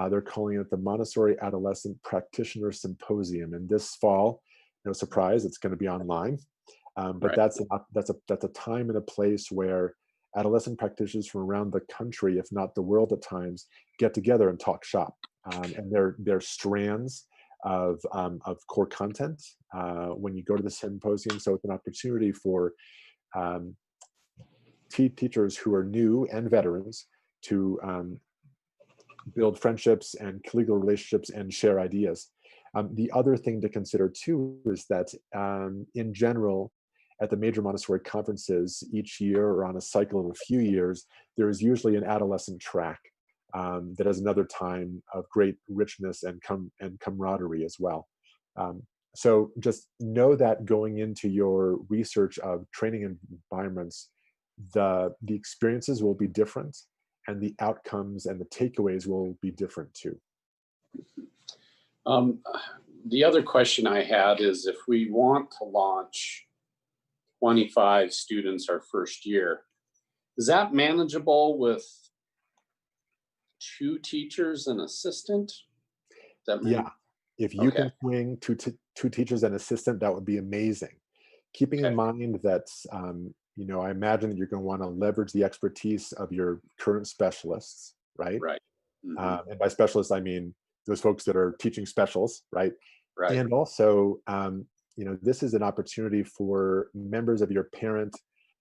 they're calling it the Montessori Adolescent Practitioner Symposium. And this fall, no surprise, it's going to be online. But that's a time and a place where adolescent practitioners from around the country, if not the world at times, get together and talk shop. And they're strands of core content when you go to the symposium. So it's an opportunity for teachers who are new and veterans to build friendships and collegial relationships and share ideas. The other thing to consider too is that in general, at the major Montessori conferences each year or on a cycle of a few years, there is usually an adolescent track that is another time of great richness and camaraderie as well. So just know that going into your research of training environments, the experiences will be different and the outcomes and the takeaways will be different too. The other question I had is if we want to launch 25 students our first year, is that manageable with 2 teachers and assistant? Yeah, if you can swing two teachers and assistant, that would be amazing. Keeping in mind that, you know, I imagine that you're going to want to leverage the expertise of your current specialists, right? Right. Mm-hmm. And by specialists, I mean those folks that are teaching specials, right? Right. And also, you know, this is an opportunity for members of your parent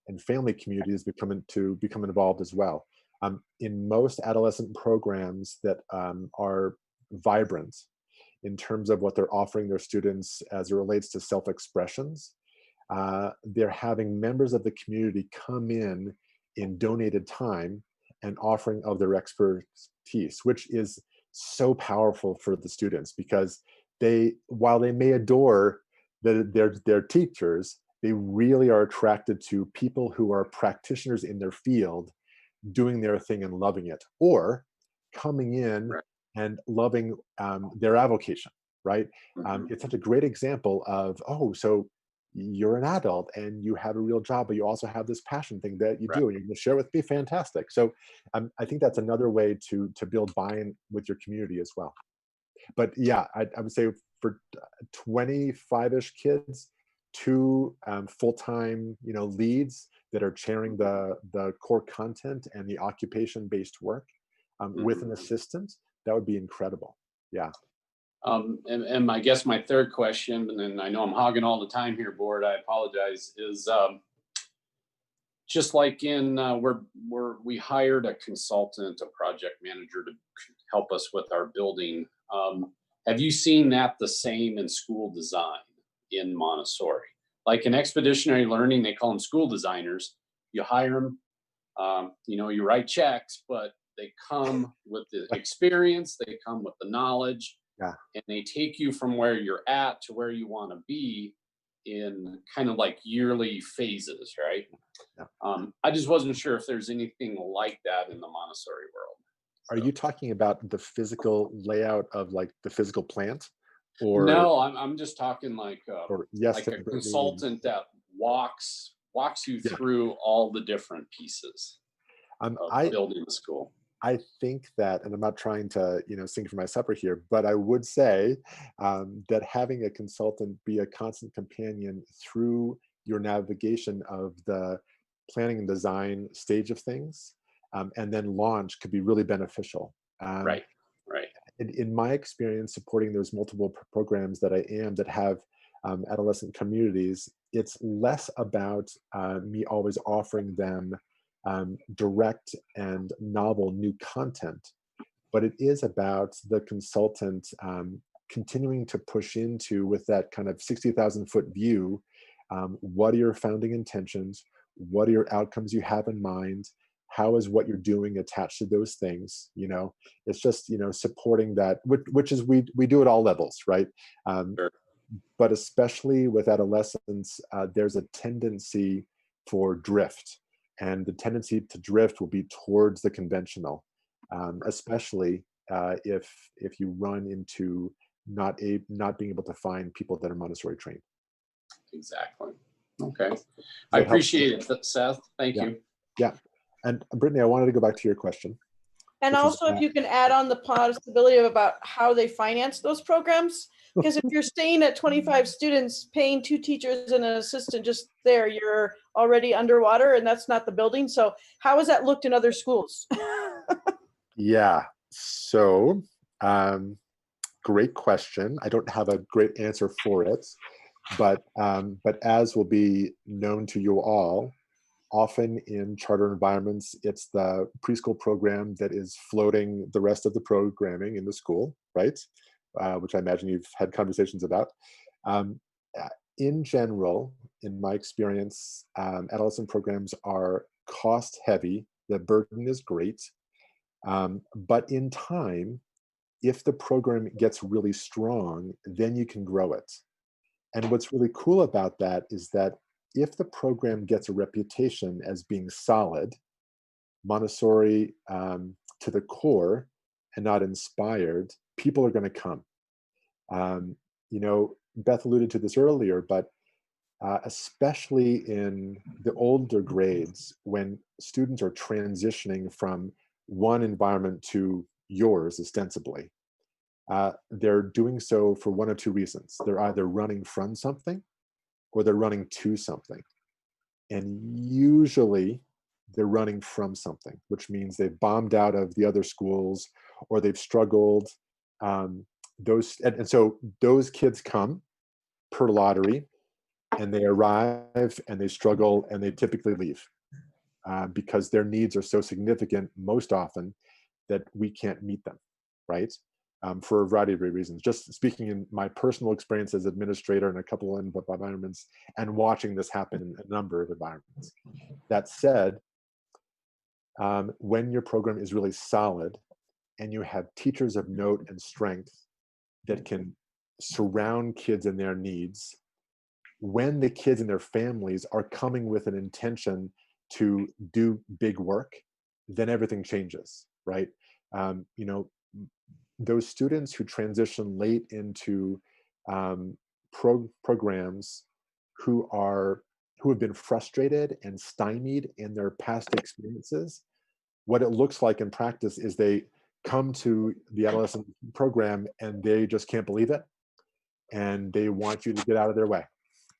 and family communities to become involved as well. In most adolescent programs that are vibrant in terms of what they're offering their students as it relates to self-expressions, they're having members of the community come in donated time and offering of their expertise, which is so powerful for the students because while they may adore their teachers, they really are attracted to people who are practitioners in their field, doing their thing and loving it, or coming in and loving their avocation, right? It's such a great example of, oh, so you're an adult and you have a real job, but you also have this passion thing that you do and you're going to share with me. Fantastic. So I think that's another way to build buy-in with your community as well. But yeah, I would say for 25-ish kids, 2 full-time, you know, leads that are chairing the core content and the occupation-based work with an assistant, that would be incredible. Yeah. And I guess my third question, and then I know I'm hogging all the time here, board, I apologize, is just like in we hired a consultant, a project manager to help us with our building. Have you seen that the same in school design in Montessori? Like in expeditionary learning, they call them school designers. You hire them, you know, you write checks, but they come with the experience, they come with the knowledge, and they take you from where you're at to where you want to be in kind of like yearly phases, right? I just wasn't sure if there's anything like that in the Montessori world. Are you talking about the physical layout of like the physical plant? Or no, I'm just talking like like a consultant that walks you through all the different pieces of building the school. I think that, and I'm not trying to, you know, sing for my supper here, but I would say that having a consultant be a constant companion through your navigation of the planning and design stage of things, and then launch could be really beneficial. Right. In my experience supporting those multiple programs that I am that have adolescent communities, it's less about me always offering them direct and novel new content, but it is about the consultant continuing to push into, with that kind of 60,000 foot view, what are your founding intentions? What are your outcomes you have in mind? How is what you're doing attached to those things? You know, it's just, you know, supporting that, which is we do at all levels, right? But especially with adolescents, there's a tendency for drift. And the tendency to drift will be towards the conventional, especially if you run into not being able to find people that are Montessori trained. Exactly. Okay. I appreciate it, Seth. Thank you. Yeah. And Brittany, I wanted to go back to your question. And also, if you can add on the possibility of about how they finance those programs, because if you're staying at 25 students, paying 2 teachers and an assistant just there, you're already underwater, and that's not the building. So how has that looked in other schools? Yeah. So, great question. I don't have a great answer for it, but as will be known to you all, often in charter environments, it's the preschool program that is floating the rest of the programming in the school, right? Which I imagine you've had conversations about. In general, in my experience, adolescent programs are cost heavy. The burden is great. But in time, if the program gets really strong, then you can grow it. And what's really cool about that is that if the program gets a reputation as being solid, Montessori to the core and not inspired, people are going to come. You know, Beth alluded to this earlier, but especially in the older grades, when students are transitioning from one environment to yours, ostensibly, they're doing so for one of two reasons. They're either running from something or they're running to something. And usually they're running from something, which means they've bombed out of the other schools or they've struggled. And so those kids come per lottery and they arrive and they struggle and they typically leave because their needs are so significant most often that we can't meet them, right? For a variety of reasons. Just speaking in my personal experience as administrator in a couple of environments and watching this happen in a number of environments. That said, when your program is really solid and you have teachers of note and strength that can surround kids and their needs, when the kids and their families are coming with an intention to do big work, then everything changes, right? You know, those students who transition late into programs who have been frustrated and stymied in their past experiences, what it looks like in practice is they come to the adolescent program and they just can't believe it, and they want you to get out of their way,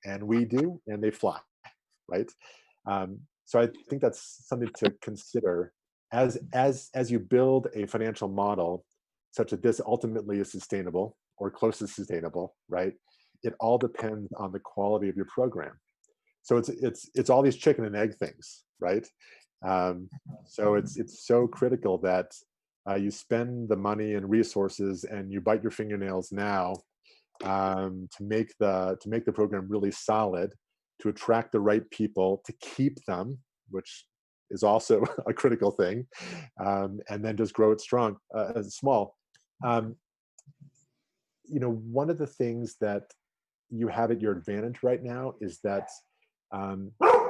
and we do, and they fly, right? So I think that's something to consider as you build a financial model such that this ultimately is sustainable or close to sustainable, right? It all depends on the quality of your program. So it's all these chicken and egg things, right? So it's so critical that you spend the money and resources and you bite your fingernails now to make the program really solid, to attract the right people, to keep them, which is also a critical thing, and then just grow it small. You know, one of the things that you have at your advantage right now is that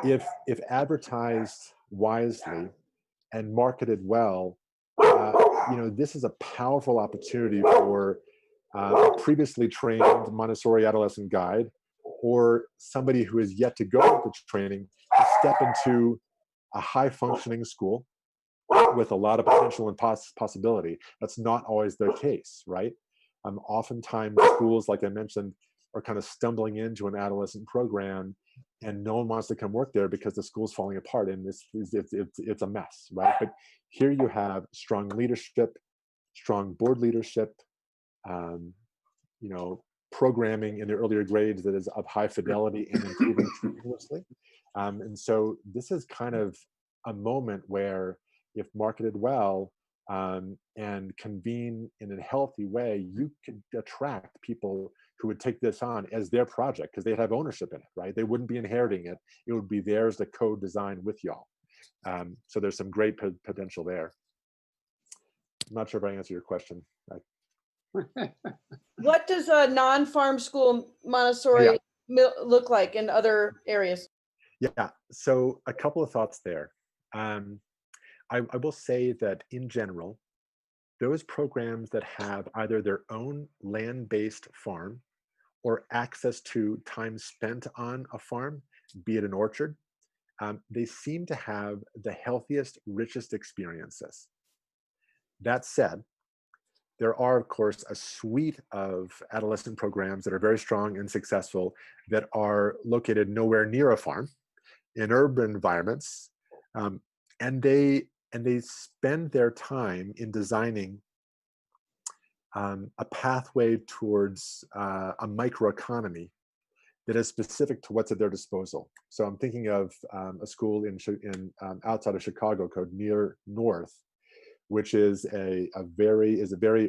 if advertised wisely and marketed well, you know, this is a powerful opportunity for a previously trained Montessori adolescent guide or somebody who is yet to go into training to step into a high functioning school with a lot of potential and possibility. That's not always the case, right? Oftentimes schools, like I mentioned, are kind of stumbling into an adolescent program and no one wants to come work there because the school's falling apart and it's a mess, right? But here you have strong leadership, strong board leadership, you know, programming in the earlier grades that is of high fidelity and improving continuously. And so this is kind of a moment where, if marketed well and convene in a healthy way, you could attract people who would take this on as their project because they'd have ownership in it, right? They wouldn't be inheriting it. It would be theirs to co-design with y'all. So there's some great potential there. I'm not sure if I answered your question. What does a non-farm school Montessori look like in other areas? Yeah, so a couple of thoughts there. I will say that in general, those programs that have either their own land-based farm or access to time spent on a farm, be it an orchard, they seem to have the healthiest, richest experiences. That said, there are, of course, a suite of adolescent programs that are very strong and successful that are located nowhere near a farm in urban environments, and they spend their time in designing a pathway towards a microeconomy that is specific to what's at their disposal. So I'm thinking of a school in outside of Chicago called Near North, which is a very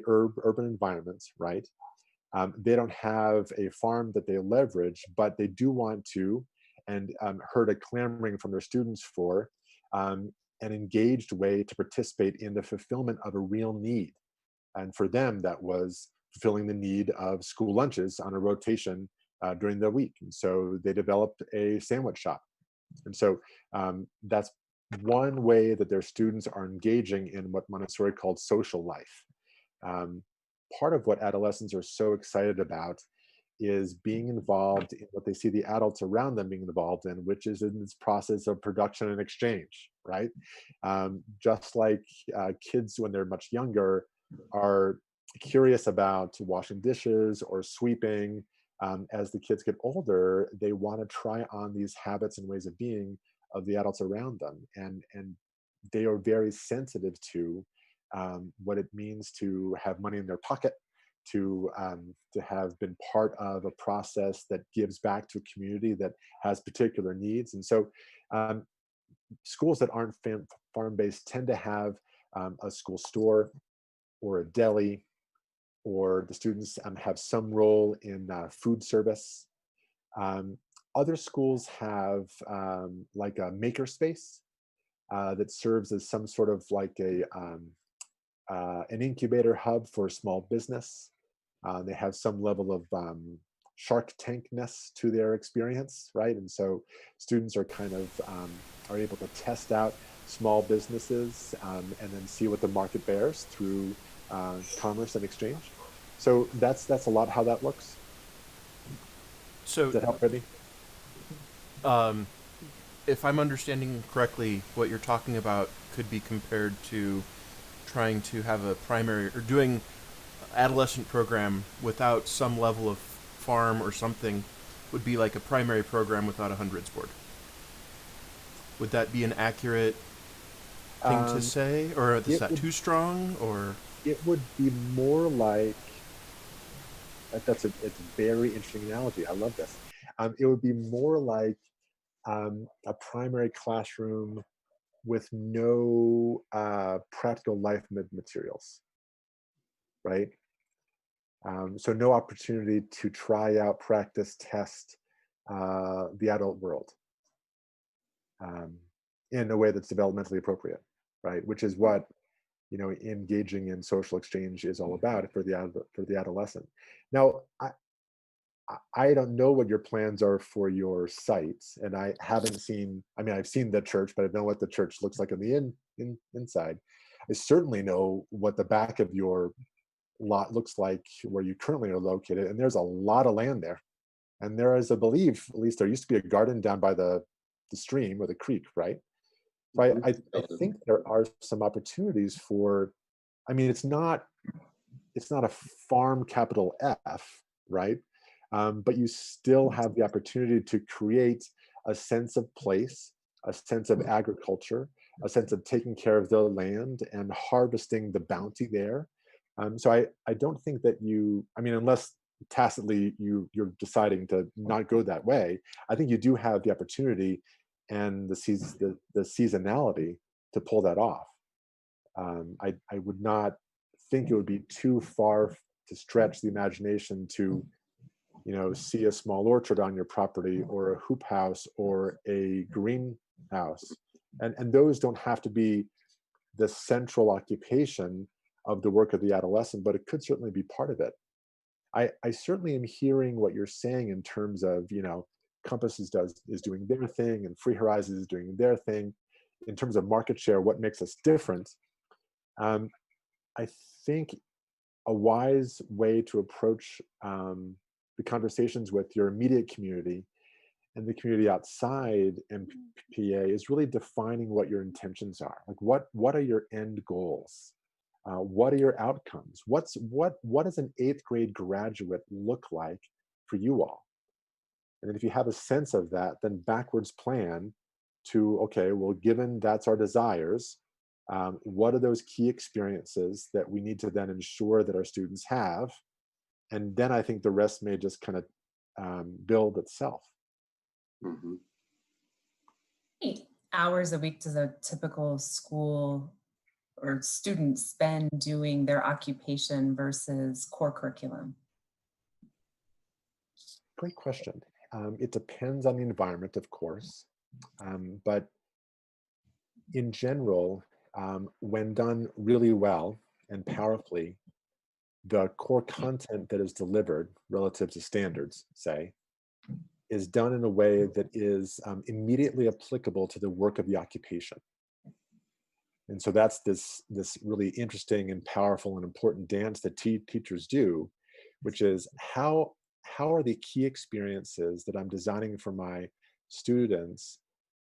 urban environment, right? They don't have a farm that they leverage, but they do want to, and heard a clamoring from their students for an engaged way to participate in the fulfillment of a real need. And for them, that was fulfilling the need of school lunches on a rotation during the week. And so they developed a sandwich shop. And so that's one way that their students are engaging in what Montessori called social life. Part of what adolescents are so excited about is being involved in what they see the adults around them being involved in, which is in this process of production and exchange, right? Just like kids when they're much younger are curious about washing dishes or sweeping, as the kids get older, they want to try on these habits and ways of being of the adults around them. And they are very sensitive to what it means to have money in their pocket, to have been part of a process that gives back to a community that has particular needs. And so schools that aren't farm-based tend to have a school store or a deli, or the students have some role in food service. Other schools have like a makerspace that serves as some sort of like an incubator hub for small business. They have some level of Shark Tank-ness to their experience, right? And so students are kind of are able to test out small businesses and then see what the market bears through commerce and exchange. So that's a lot how that looks. So does that help, Brittany? If I'm understanding correctly, what you're talking about could be compared to trying to have a primary or doing adolescent program without some level of farm or something would be like a primary program without a hundreds board. Would that be an accurate thing to say, or is that too strong? Or it would be more like it's a very interesting analogy. I love this. It would be more like a primary classroom with no practical life materials, right? So no opportunity to try out, practice, test the adult world in a way that's developmentally appropriate, right? Which is what engaging in social exchange is all about for the adolescent. Now, I don't know what your plans are for your sites, and I haven't seen. I mean, I've seen the church, but I don't know what the church looks like on the inside. I certainly know what the back of your lot looks like where you currently are located, and there's a lot of land there. And there is a belief, at least there used to be a garden down by the stream or the creek, right? So I think there are some opportunities for. I mean, it's not a farm capital F, right? But you still have the opportunity to create a sense of place, a sense of agriculture, a sense of taking care of the land and harvesting the bounty there. So I don't think that unless tacitly you're deciding to not go that way, I think you do have the opportunity and the seasonality to pull that off. I would not think it would be too far to stretch the imagination to see a small orchard on your property or a hoop house or a greenhouse. And those don't have to be the central occupation of the work of the adolescent, but it could certainly be part of it. I certainly am hearing what you're saying in terms of, Compass is doing their thing and Free Horizons is doing their thing. In terms of market share, what makes us different? I think a wise way to approach the conversations with your immediate community and the community outside MPA is really defining what your intentions are. Like what are your end goals? What are your outcomes? What does an 8th grade graduate look like for you all? And then if you have a sense of that, then backwards plan to, okay, well, given that's our desires, what are those key experiences that we need to then ensure that our students have? And then I think the rest may just kind of build itself. Mm-hmm. 8 hours a week does a typical school or student spend doing their occupation versus core curriculum? Great question. It depends on the environment, of course, but in general, when done really well and powerfully, the core content that is delivered relative to standards, say, is done in a way that is immediately applicable to the work of the occupation. And so that's this really interesting and powerful and important dance that teachers do, which is how are the key experiences that I'm designing for my students,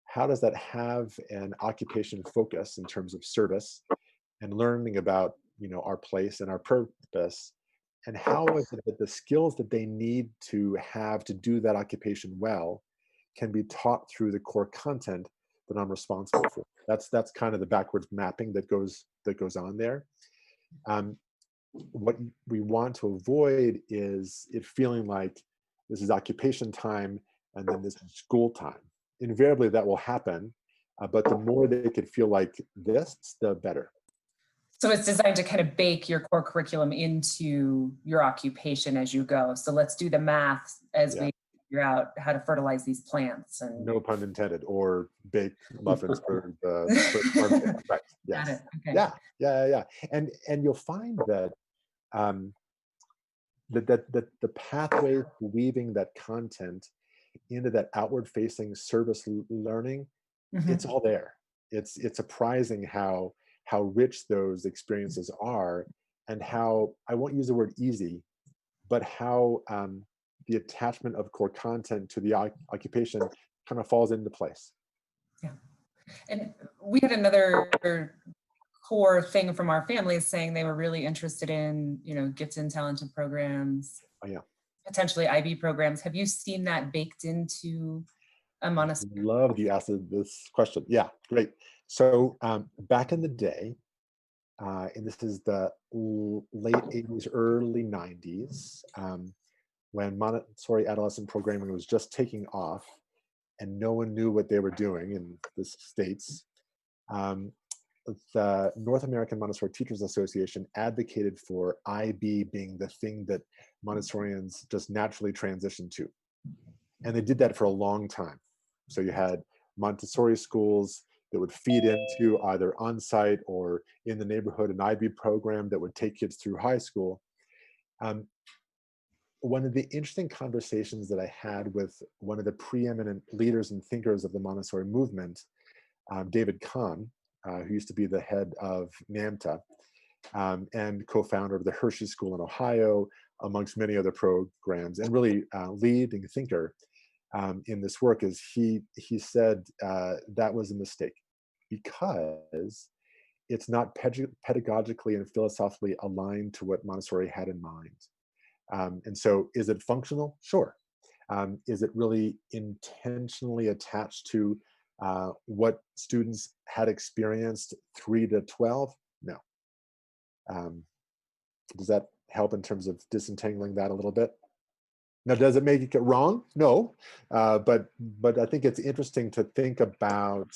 how does that have an occupation focus in terms of service and learning about, our place and our purpose, and how is it that the skills that they need to have to do that occupation well can be taught through the core content that I'm responsible for. That's kind of the backwards mapping that goes on there. What we want to avoid is it feeling like this is occupation time and then this is school time. Invariably that will happen, but the more they could feel like this, the better. So it's designed to kind of bake your core curriculum into your occupation as you go. So let's do the math as we figure out how to fertilize these plants. And no pun intended, or bake muffins for the right. Yes. Got it. Okay. Yeah. And you'll find that that the pathway to weaving that content into that outward facing service learning, it's all there. It's surprising how rich those experiences are, and how, I won't use the word easy, but how the attachment of core content to the occupation kind of falls into place. Yeah. And we had another core thing from our families saying they were really interested in, gifted and talented programs. Oh, yeah. Potentially IB programs. Have you seen that baked into a Montessori? Love you asked this question. Yeah, great. So back in the day, and this is the late 80s, early 90s, when Montessori adolescent programming was just taking off and no one knew what they were doing in the States, the North American Montessori Teachers Association advocated for IB being the thing that Montessorians just naturally transitioned to. And they did that for a long time. So you had Montessori schools that would feed into either on-site or in the neighborhood an IB program that would take kids through high school. One of the interesting conversations that I had with one of the preeminent leaders and thinkers of the Montessori movement, David Kahn, who used to be the head of NAMTA and co-founder of the Hershey School in Ohio, amongst many other programs, and really leading thinker in this work, is he said that was a mistake because it's not pedagogically and philosophically aligned to what Montessori had in mind. And so is it functional? Sure. Is it really intentionally attached to what students had experienced 3 to 12? No. Does that help in terms of disentangling that a little bit? Now, does it make it wrong? No, but I think it's interesting to think about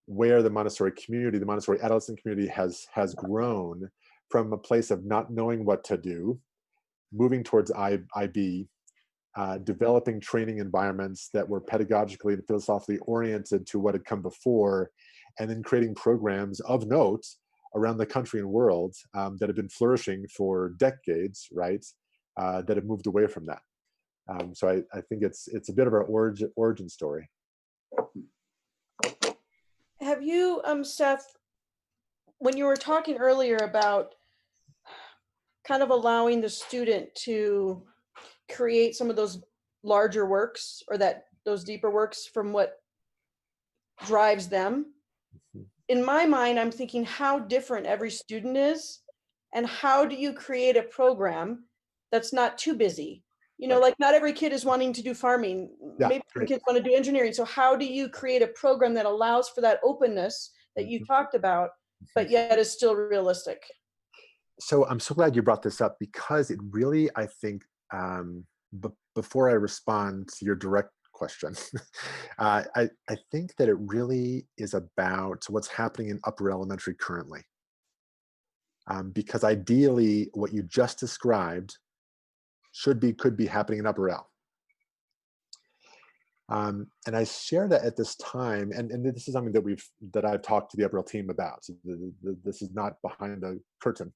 where the Montessori community, the Montessori adolescent community has grown from a place of not knowing what to do, moving towards IB, developing training environments that were pedagogically and philosophically oriented to what had come before, and then creating programs of note around the country and world that have been flourishing for decades, right? That have moved away from that. So I think it's a bit of our origin story. Have you, Seth, when you were talking earlier about kind of allowing the student to create some of those larger works or those deeper works from what drives them. In my mind, I'm thinking how different every student is, and how do you create a program that's not too busy? You know, like not every kid is wanting to do farming. Maybe some kids want to do engineering. So how do you create a program that allows for that openness that you talked about, but yet is still realistic? So I'm so glad you brought this up, because it really, I think, before I respond to your direct question, I think that it really is about what's happening in upper elementary currently. Because ideally, what you just described could be happening in upper L. And I share that at this time, and this is something that I've talked to the upper L team about. So this is not behind the curtain.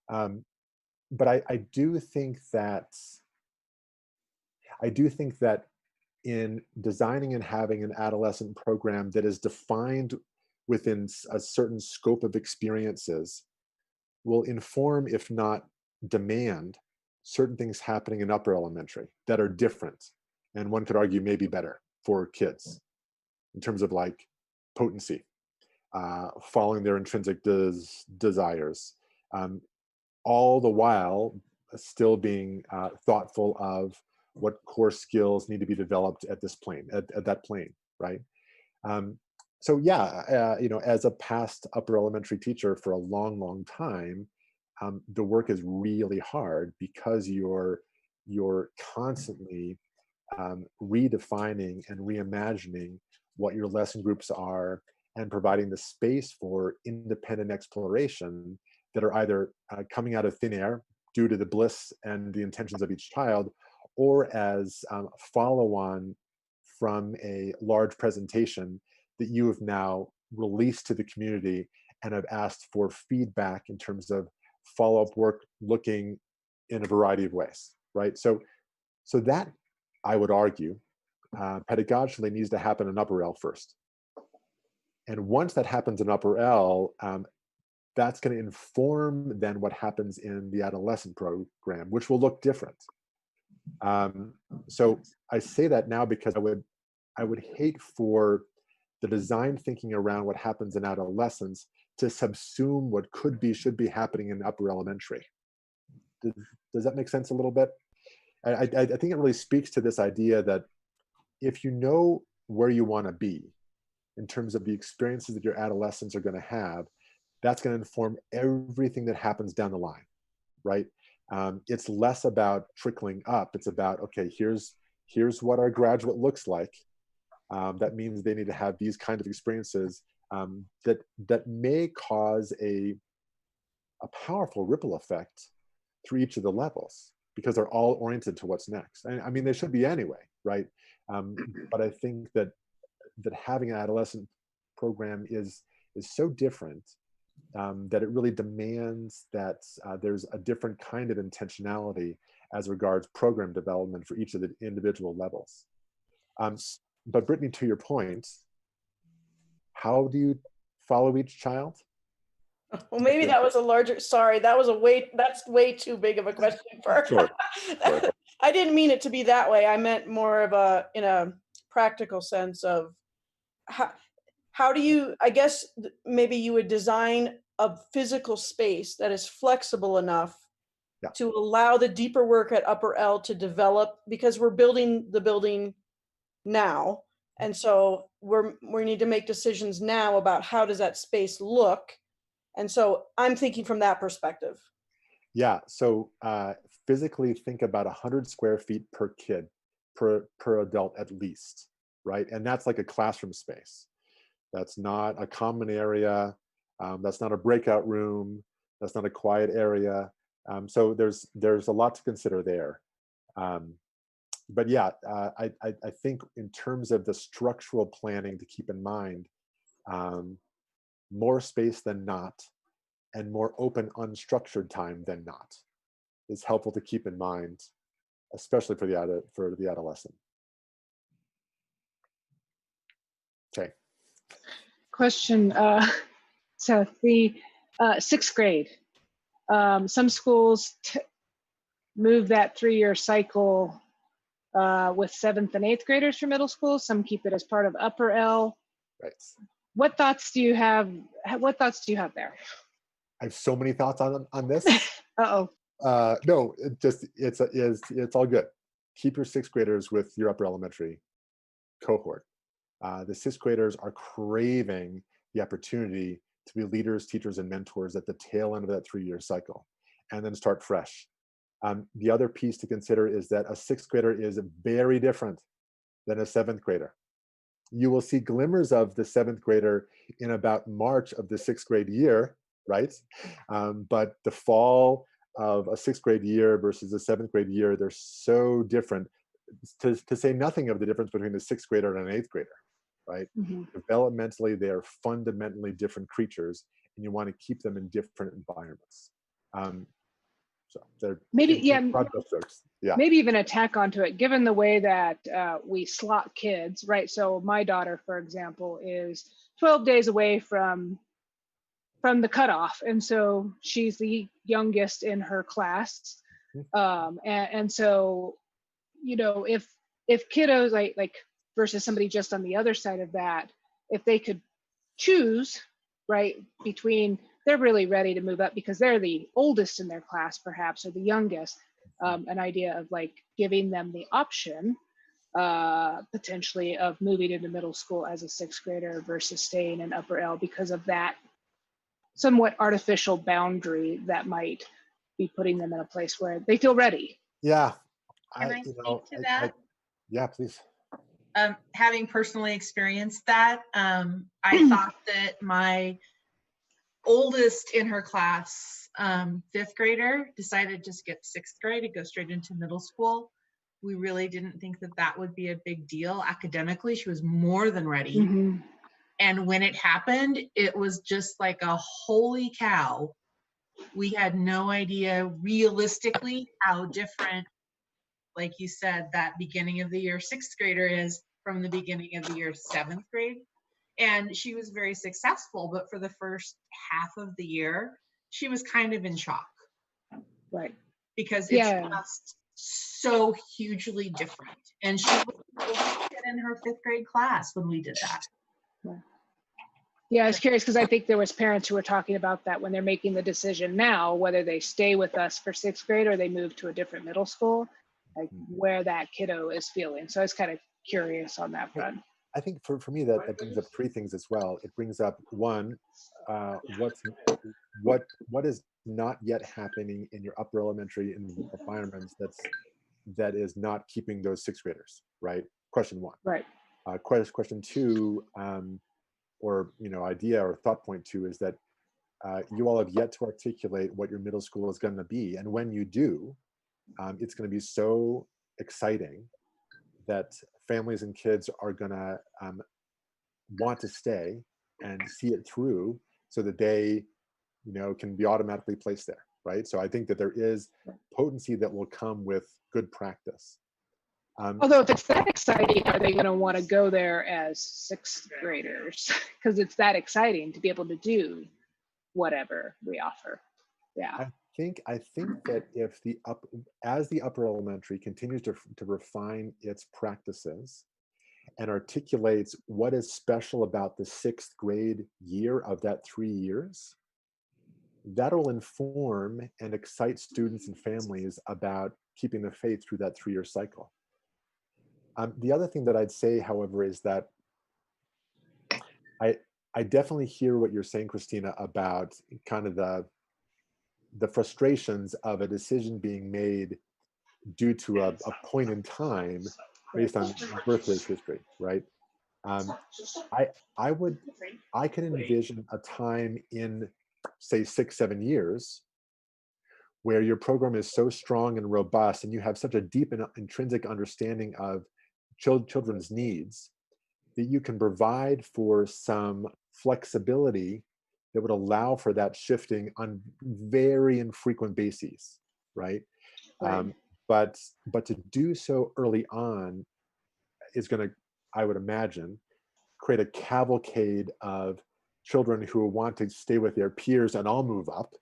But I do think that in designing and having an adolescent program that is defined within a certain scope of experiences will inform, if not demand, certain things happening in upper elementary that are different, and one could argue maybe better for kids in terms of like potency, following their intrinsic desires, all the while still being thoughtful of what core skills need to be developed at this plane, at that plane, right? So yeah, you know, as a past upper elementary teacher for a long, long time, the work is really hard because you're constantly redefining and reimagining what your lesson groups are, and providing the space for independent exploration that are either coming out of thin air due to the bliss and the intentions of each child, or as follow-on from a large presentation that you have now released to the community and have asked for feedback in terms of follow-up work looking in a variety of ways, right? So that, I would argue, pedagogically needs to happen in upper L first. And once that happens in upper L, that's going to inform then what happens in the adolescent program, which will look different. So I say that now because I would hate for the design thinking around what happens in adolescence to subsume what should be happening in upper elementary. Does that make sense a little bit? I think it really speaks to this idea that if you know where you want to be in terms of the experiences that your adolescents are going to have, that's going to inform everything that happens down the line, right? It's less about trickling up. It's about, okay, here's what our graduate looks like. That means they need to have these kind of experiences that may cause a powerful ripple effect through each of the levels, because they're all oriented to what's next. I mean, they should be anyway, right? But I think that having an adolescent program is so different that it really demands that there's a different kind of intentionality as regards program development for each of the individual levels. But Brittany, to your point, how do you follow each child? Well, maybe that was a larger, sorry, that's way too big of a question for, Sure. I didn't mean it to be that way. I meant more of in a practical sense of how do you, I guess maybe you would design a physical space that is flexible enough to allow the deeper work at upper L to develop, because we're building the building now. And so we need to make decisions now about how does that space look. And so I'm thinking from that perspective. Yeah, so physically think about 100 square feet per kid, per adult at least, right? And that's like a classroom space. That's not a common area. That's not a breakout room. That's not a quiet area. So there's a lot to consider there. But yeah, I think in terms of the structural planning to keep in mind, more space than not, and more open, unstructured time than not is helpful to keep in mind, especially for the adolescent. Okay. Question, so the sixth grade, some schools move that 3-year cycle with 7th and 8th graders for middle school. Some keep it as part of upper L. Right. What thoughts do you have? What thoughts do you have there? I have so many thoughts on this. Uh-oh. No, it's all good. Keep your 6th graders with your upper elementary cohort. The 6th graders are craving the opportunity to be leaders, teachers, and mentors at the tail end of that 3-year cycle, and then start fresh. The other piece to consider is that a 6th grader is very different than a 7th grader. You will see glimmers of the 7th grader in about March of the 6th grade year, right? But the fall of a 6th grade year versus a 7th grade year, they're so different, to say nothing of the difference between a 6th grader and an 8th grader, right? Developmentally, they are fundamentally different creatures, and you want to keep them in different environments. So they're maybe, yeah, maybe even a tack onto it, given the way that we slot kids, right? So my daughter, for example, is 12 days away from the cutoff. And so she's the youngest in her class. And so, you know, if kiddos like versus somebody just on the other side of that, if they could choose, right, between, they're really ready to move up because they're the oldest in their class, perhaps, or the youngest, an idea of like giving them the option potentially of moving into middle school as a 6th grader versus staying in upper L because of that somewhat artificial boundary that might be putting them in a place where they feel ready. Yeah. Can I speak to that? Yeah, please. Having personally experienced that, I thought that my oldest in her class, 5th grader, decided to skip 6th grade and go straight into middle school. We really didn't think that that would be a big deal academically. She was more than ready. And when it happened, it was just like a holy cow. We had no idea realistically how different, like you said, that beginning of the year 6th grader is from the beginning of the year 7th grade. And she was very successful, but for the first half of the year, she was kind of in shock. Right. Because it's just so hugely different. And she was in her 5th grade class when we did that. Yeah, I was curious because I think there was parents who were talking about that when they're making the decision now, whether they stay with us for 6th grade or they move to a different middle school, like where that kiddo is feeling. So I was kind of curious on that front. I think for me that brings up 3 things as well. It brings up, one, what is not yet happening in your upper elementary environments that is not keeping those 6th graders, right? Question 1. Right. Question 2, or idea or thought point 2 is that you all have yet to articulate what your middle school is going to be, and when you do, it's going to be so exciting that families and kids are going to want to stay and see it through so that they can be automatically placed there, right? So I think that there is potency that will come with good practice. Although if it's that exciting, are they going to want to go there as 6th graders? Because it's that exciting to be able to do whatever we offer. Yeah. I think that if as the upper elementary continues to refine its practices and articulates what is special about the 6th grade year of that 3 years, that'll inform and excite students and families about keeping the faith through that 3-year cycle. The other thing that I'd say, however, is that I definitely hear what you're saying, Christina, about kind of the frustrations of a decision being made due to a point in time based on birthplace history, right? I can envision a time in, say, 6-7 years where your program is so strong and robust and you have such a deep and intrinsic understanding of children's needs that you can provide for some flexibility that would allow for that shifting on very infrequent bases, right? But to do so early on is going to, I would imagine, create a cavalcade of children who want to stay with their peers and all move up,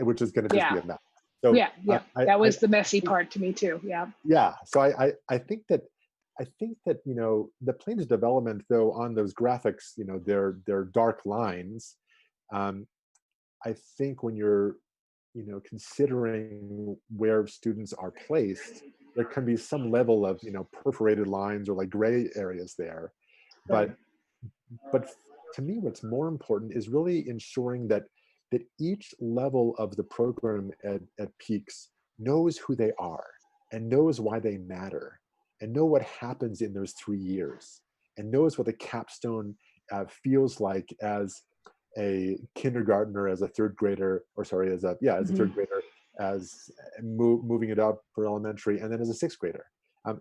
which is going to just be a mess. So Yeah, that was the messy think- part to me too. Yeah. Yeah. So I think that you know, the planes of development, though, on those graphics, you know, they're dark lines. I think when you're, you know, considering where students are placed, there can be some level of, you know, perforated lines or like gray areas there. But to me, what's more important is really ensuring that each level of the program at Peaks knows who they are and knows why they matter and know what happens in those 3 years and knows what the capstone feels like as a kindergartner, as a third grader, or sorry, as a third grader, as moving it up for elementary, and then as a sixth grader.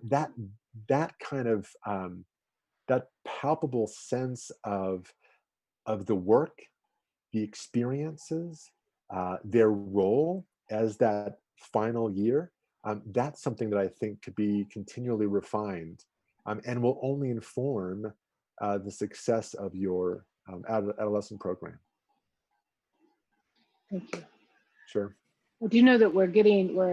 That kind of that palpable sense of the work, the experiences, their role as that final year, that's something that I think could be continually refined, and will only inform the success of your adolescent program. Thank you. Sure. I do know that we're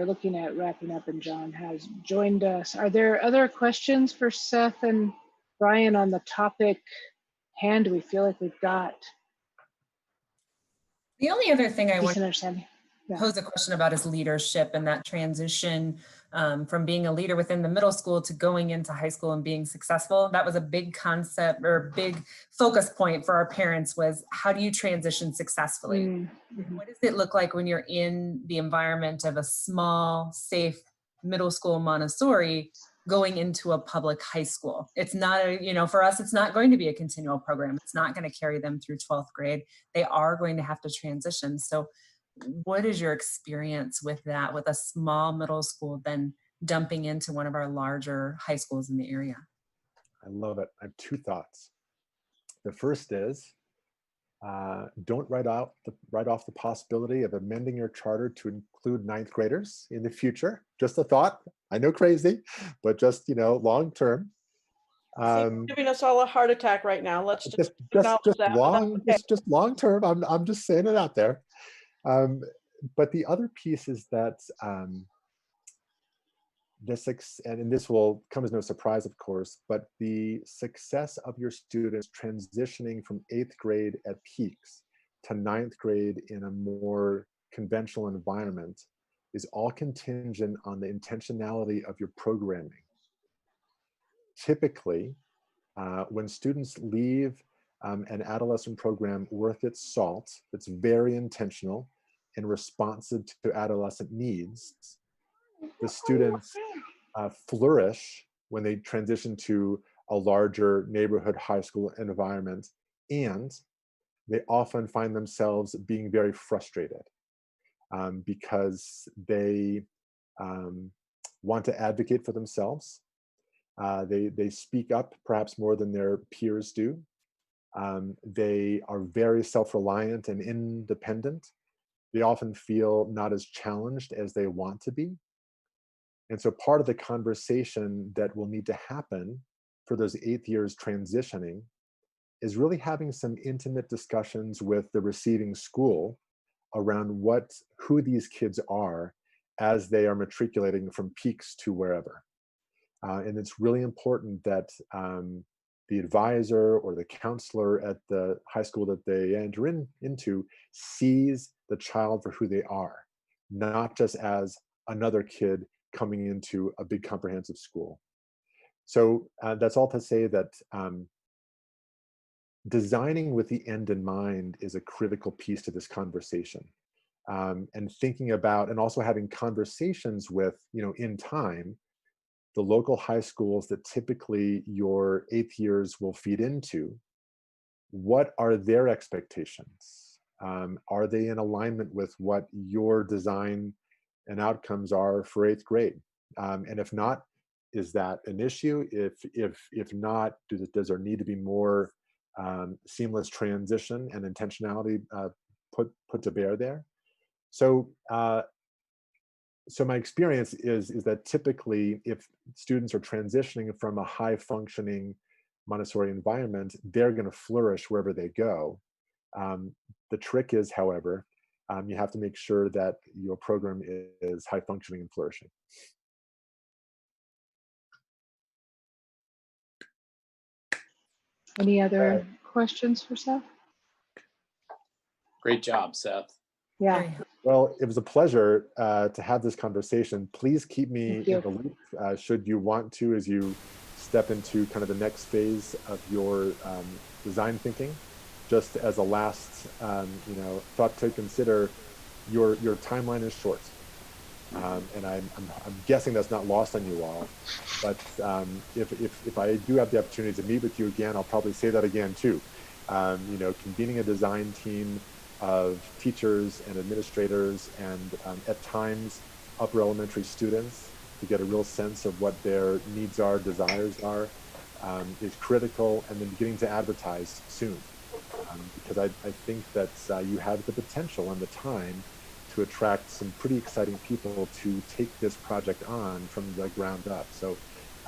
looking at wrapping up, and John has joined us. Are there other questions for Seth and Brian on the topic hand? Do we feel like we've got The only other thing I want decent understanding? Yeah. pose a question about is leadership and that transition from being a leader within the middle school to going into high school and being successful. That was a big concept or big focus point for our parents, was how do you transition successfully? Mm-hmm. What does it look like when you're in the environment of a small, safe middle school Montessori going into a public high school? It's not a, you know, for us, it's not going to be a continual program. It's not going to carry them through 12th grade. They are going to have to transition. So what is your experience with that, with a small middle school then dumping into one of our larger high schools in the area? I love it. I have two thoughts. The first is, don't write off the possibility of amending your charter to include ninth graders in the future. Just a thought. I know, crazy, but just, you know, long term. Giving us all a heart attack right now. Let's just long term. I'm just saying it out there. But the other piece is that and this will come as no surprise, of course, but the success of your students transitioning from 8th grade at Peaks to 9th grade in a more conventional environment is all contingent on the intentionality of your programming. Typically, when students leave an adolescent program worth its salt, that's very intentional and responsive to adolescent needs, the students flourish when they transition to a larger neighborhood high school environment, and they often find themselves being very frustrated because they want to advocate for themselves. They speak up perhaps more than their peers do. They are very self-reliant and independent. They often feel not as challenged as they want to be. And so part of the conversation that will need to happen for those 8th years transitioning is really having some intimate discussions with the receiving school around who these kids are as they are matriculating from Peaks to wherever. And it's really important that the advisor or the counselor at the high school that they enter into sees the child for who they are, not just as another kid coming into a big comprehensive school. So that's all to say that designing with the end in mind is a critical piece to this conversation. And thinking about and also having conversations with, you know, in time, the local high schools that typically your 8th years will feed into. What are their expectations? Are they in alignment with what your design and outcomes are for 8th grade? And if not, is that an issue? If not, does there need to be more seamless transition and intentionality put to bear there? So my experience is that typically, if students are transitioning from a high functioning Montessori environment, they're going to flourish wherever they go. The trick is, however, you have to make sure that your program is high functioning and flourishing. Any other questions for Seth? Great job, Seth. Yeah. Well, it was a pleasure to have this conversation. Please keep me in the loop should you want to, as you step into kind of the next phase of your design thinking. Just as a last, thought to consider, your timeline is short, and I'm guessing that's not lost on you all. But if I do have the opportunity to meet with you again, I'll probably say that again too. Convening a design team of teachers and administrators and at times upper elementary students to get a real sense of what their needs are, desires are, is critical, and then beginning to advertise soon. Because I think that you have the potential and the time to attract some pretty exciting people to take this project on from the ground up. So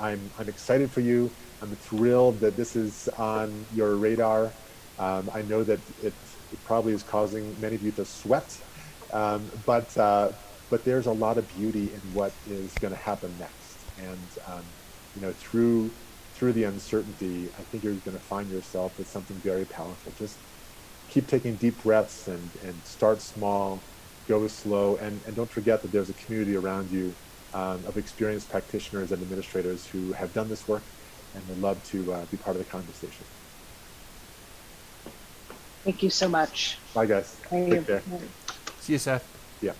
I'm excited for you. I'm thrilled that this is on your radar. I know that it probably is causing many of you to sweat, but there's a lot of beauty in what is going to happen next. And through the uncertainty, I think you're going to find yourself with something very powerful. Just keep taking deep breaths and start small, go slow, and don't forget that there's a community around you of experienced practitioners and administrators who have done this work and would love to be part of the conversation. Thank you so much. Bye, guys. Take care. See you, Seth. Yeah.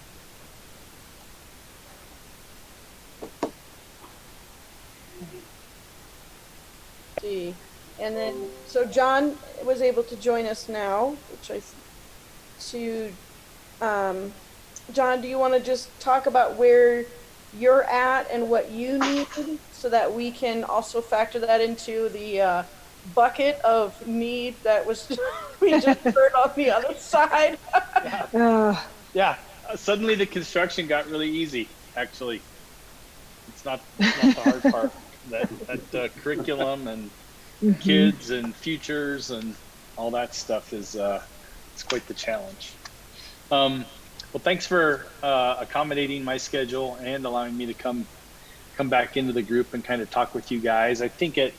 See. And then, so John was able to join us now, which John, do you want to just talk about where you're at and what you need so that we can also factor that into the bucket of need that was we just heard on the other side? Yeah. Suddenly the construction got really easy, actually. It's not the hard part. That curriculum and kids and futures and all that stuff is it's quite the challenge. Well, thanks for accommodating my schedule and allowing me to come back into the group and kind of talk with you guys. I think it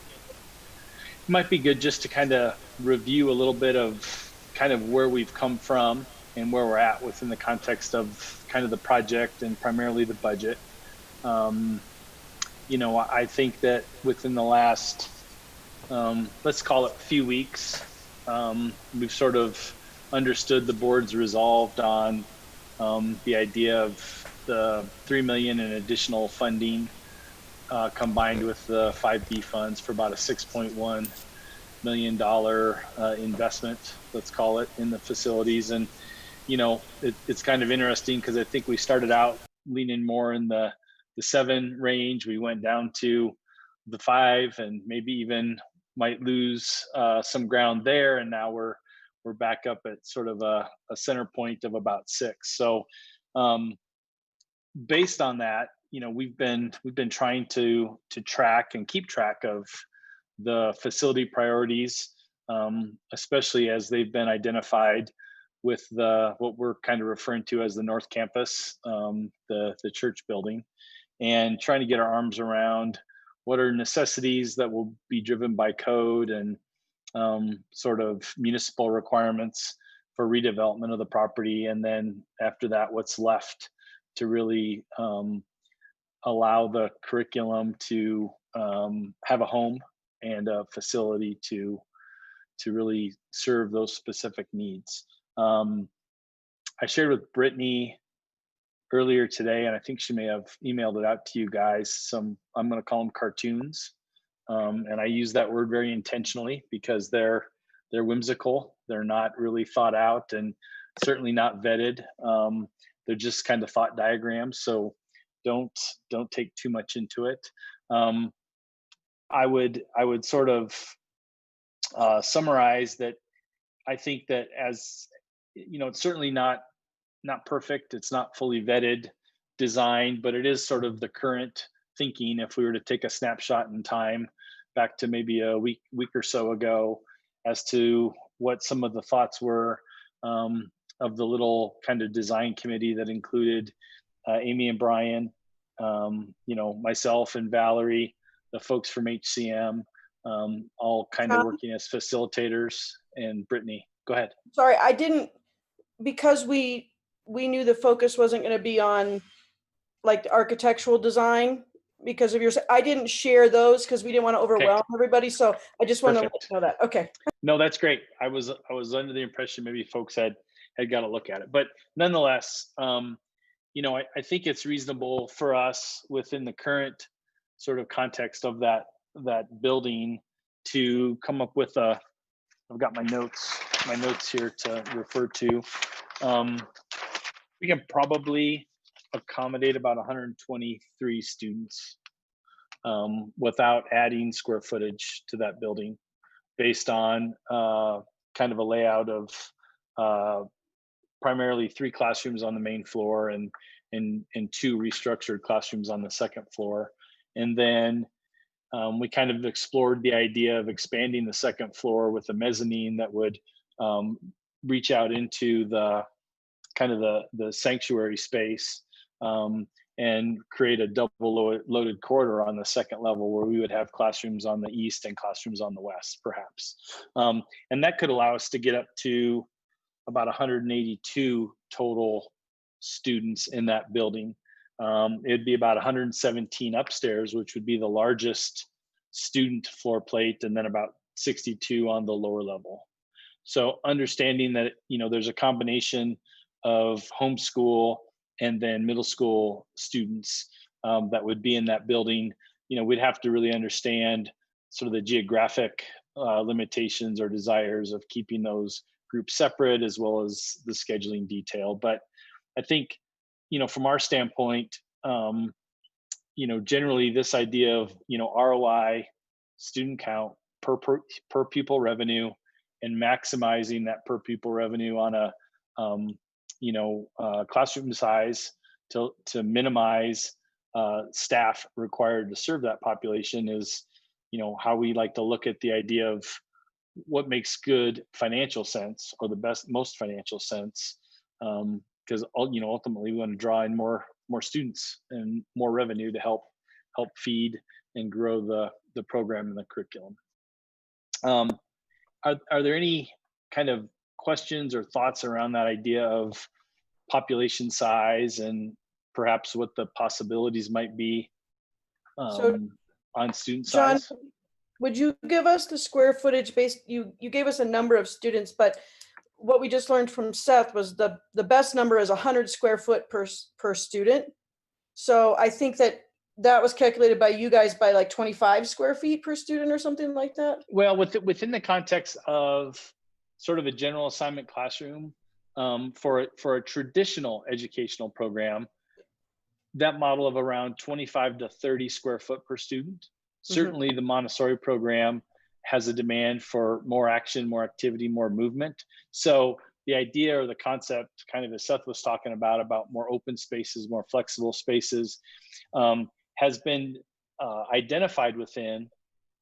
might be good just to kind of review a little bit of kind of where we've come from and where we're at within the context of kind of the project and primarily the budget. I think that within the last, let's call it few weeks, we've sort of understood the board's resolved on the idea of the $3 million in additional funding combined with the 5B funds for about a $6.1 million investment, let's call it, in the facilities. And, it's kind of interesting because I think we started out leaning more in the 7 range. We went down to the 5 and maybe even might lose some ground there. And now we're back up at sort of a center point of about 6. So based on that, we've been trying to track and keep track of the facility priorities, especially as they've been identified with what we're kind of referring to as the North Campus, the church building, and trying to get our arms around what are necessities that will be driven by code and sort of municipal requirements for redevelopment of the property. And then after that, what's left to really allow the curriculum to have a home and a facility to really serve those specific needs. I shared with Brittany earlier today, and I think she may have emailed it out to you guys, some, I'm going to call them cartoons. And I use that word very intentionally because they're whimsical. They're not really thought out and certainly not vetted. They're just kind of thought diagrams. So don't take too much into it. I would sort of summarize that. I think that, as it's certainly not perfect. It's not fully vetted design, but it is sort of the current thinking. If we were to take a snapshot in time back to maybe a week or so ago as to what some of the thoughts were the little kind of design committee that included Amy and Brian, myself and Valerie, the folks from HCM, all kind of working as facilitators. And Brittany, go ahead. Sorry, I didn't, because we knew the focus wasn't going to be on like the architectural design because of I didn't share those because we didn't want to overwhelm everybody. So I just want to let you know that. Okay. No, that's great. I was under the impression maybe folks had got to look at it, but nonetheless, I think it's reasonable for us within the current sort of context of that building to come up with I've got my notes here to refer to. We can probably accommodate about 123 students without adding square footage to that building, based on kind of a layout of primarily 3 classrooms on the main floor and 2 restructured classrooms on the second floor. And then we kind of explored the idea of expanding the second floor with a mezzanine that would reach out into the kind of the sanctuary space and create a double loaded corridor on the second level where we would have classrooms on the east and classrooms on the west, perhaps. And that could allow us to get up to about 182 total students in that building. It'd be about 117 upstairs, which would be the largest student floor plate, and then about 62 on the lower level. So understanding that, there's a combination of homeschool and then middle school students that would be in that building, we'd have to really understand sort of the geographic limitations or desires of keeping those groups separate, as well as the scheduling detail. But I think, from our standpoint, generally this idea of, ROI, student count, per pupil revenue, and maximizing that per pupil revenue on a, classroom size to minimize staff required to serve that population is, how we like to look at the idea of what makes good financial sense, or the most financial sense. Because ultimately we want to draw in more students and more revenue to help feed and grow the program and the curriculum. Are there any kind of questions or thoughts around that idea of population size and perhaps what the possibilities might be on student size? John, would you give us the square footage based? You gave us a number of students, but what we just learned from Seth was the best number is 100 square foot per student. So I think that was calculated by you guys by like 25 square feet per student or something like that. Well, within the context of sort of a general assignment classroom, for a traditional educational program, that model of around 25 to 30 square foot per student. Certainly the Montessori program has a demand for more action, more activity, more movement. So the idea or the concept, kind of as Seth was talking about more open spaces, more flexible spaces, has been identified within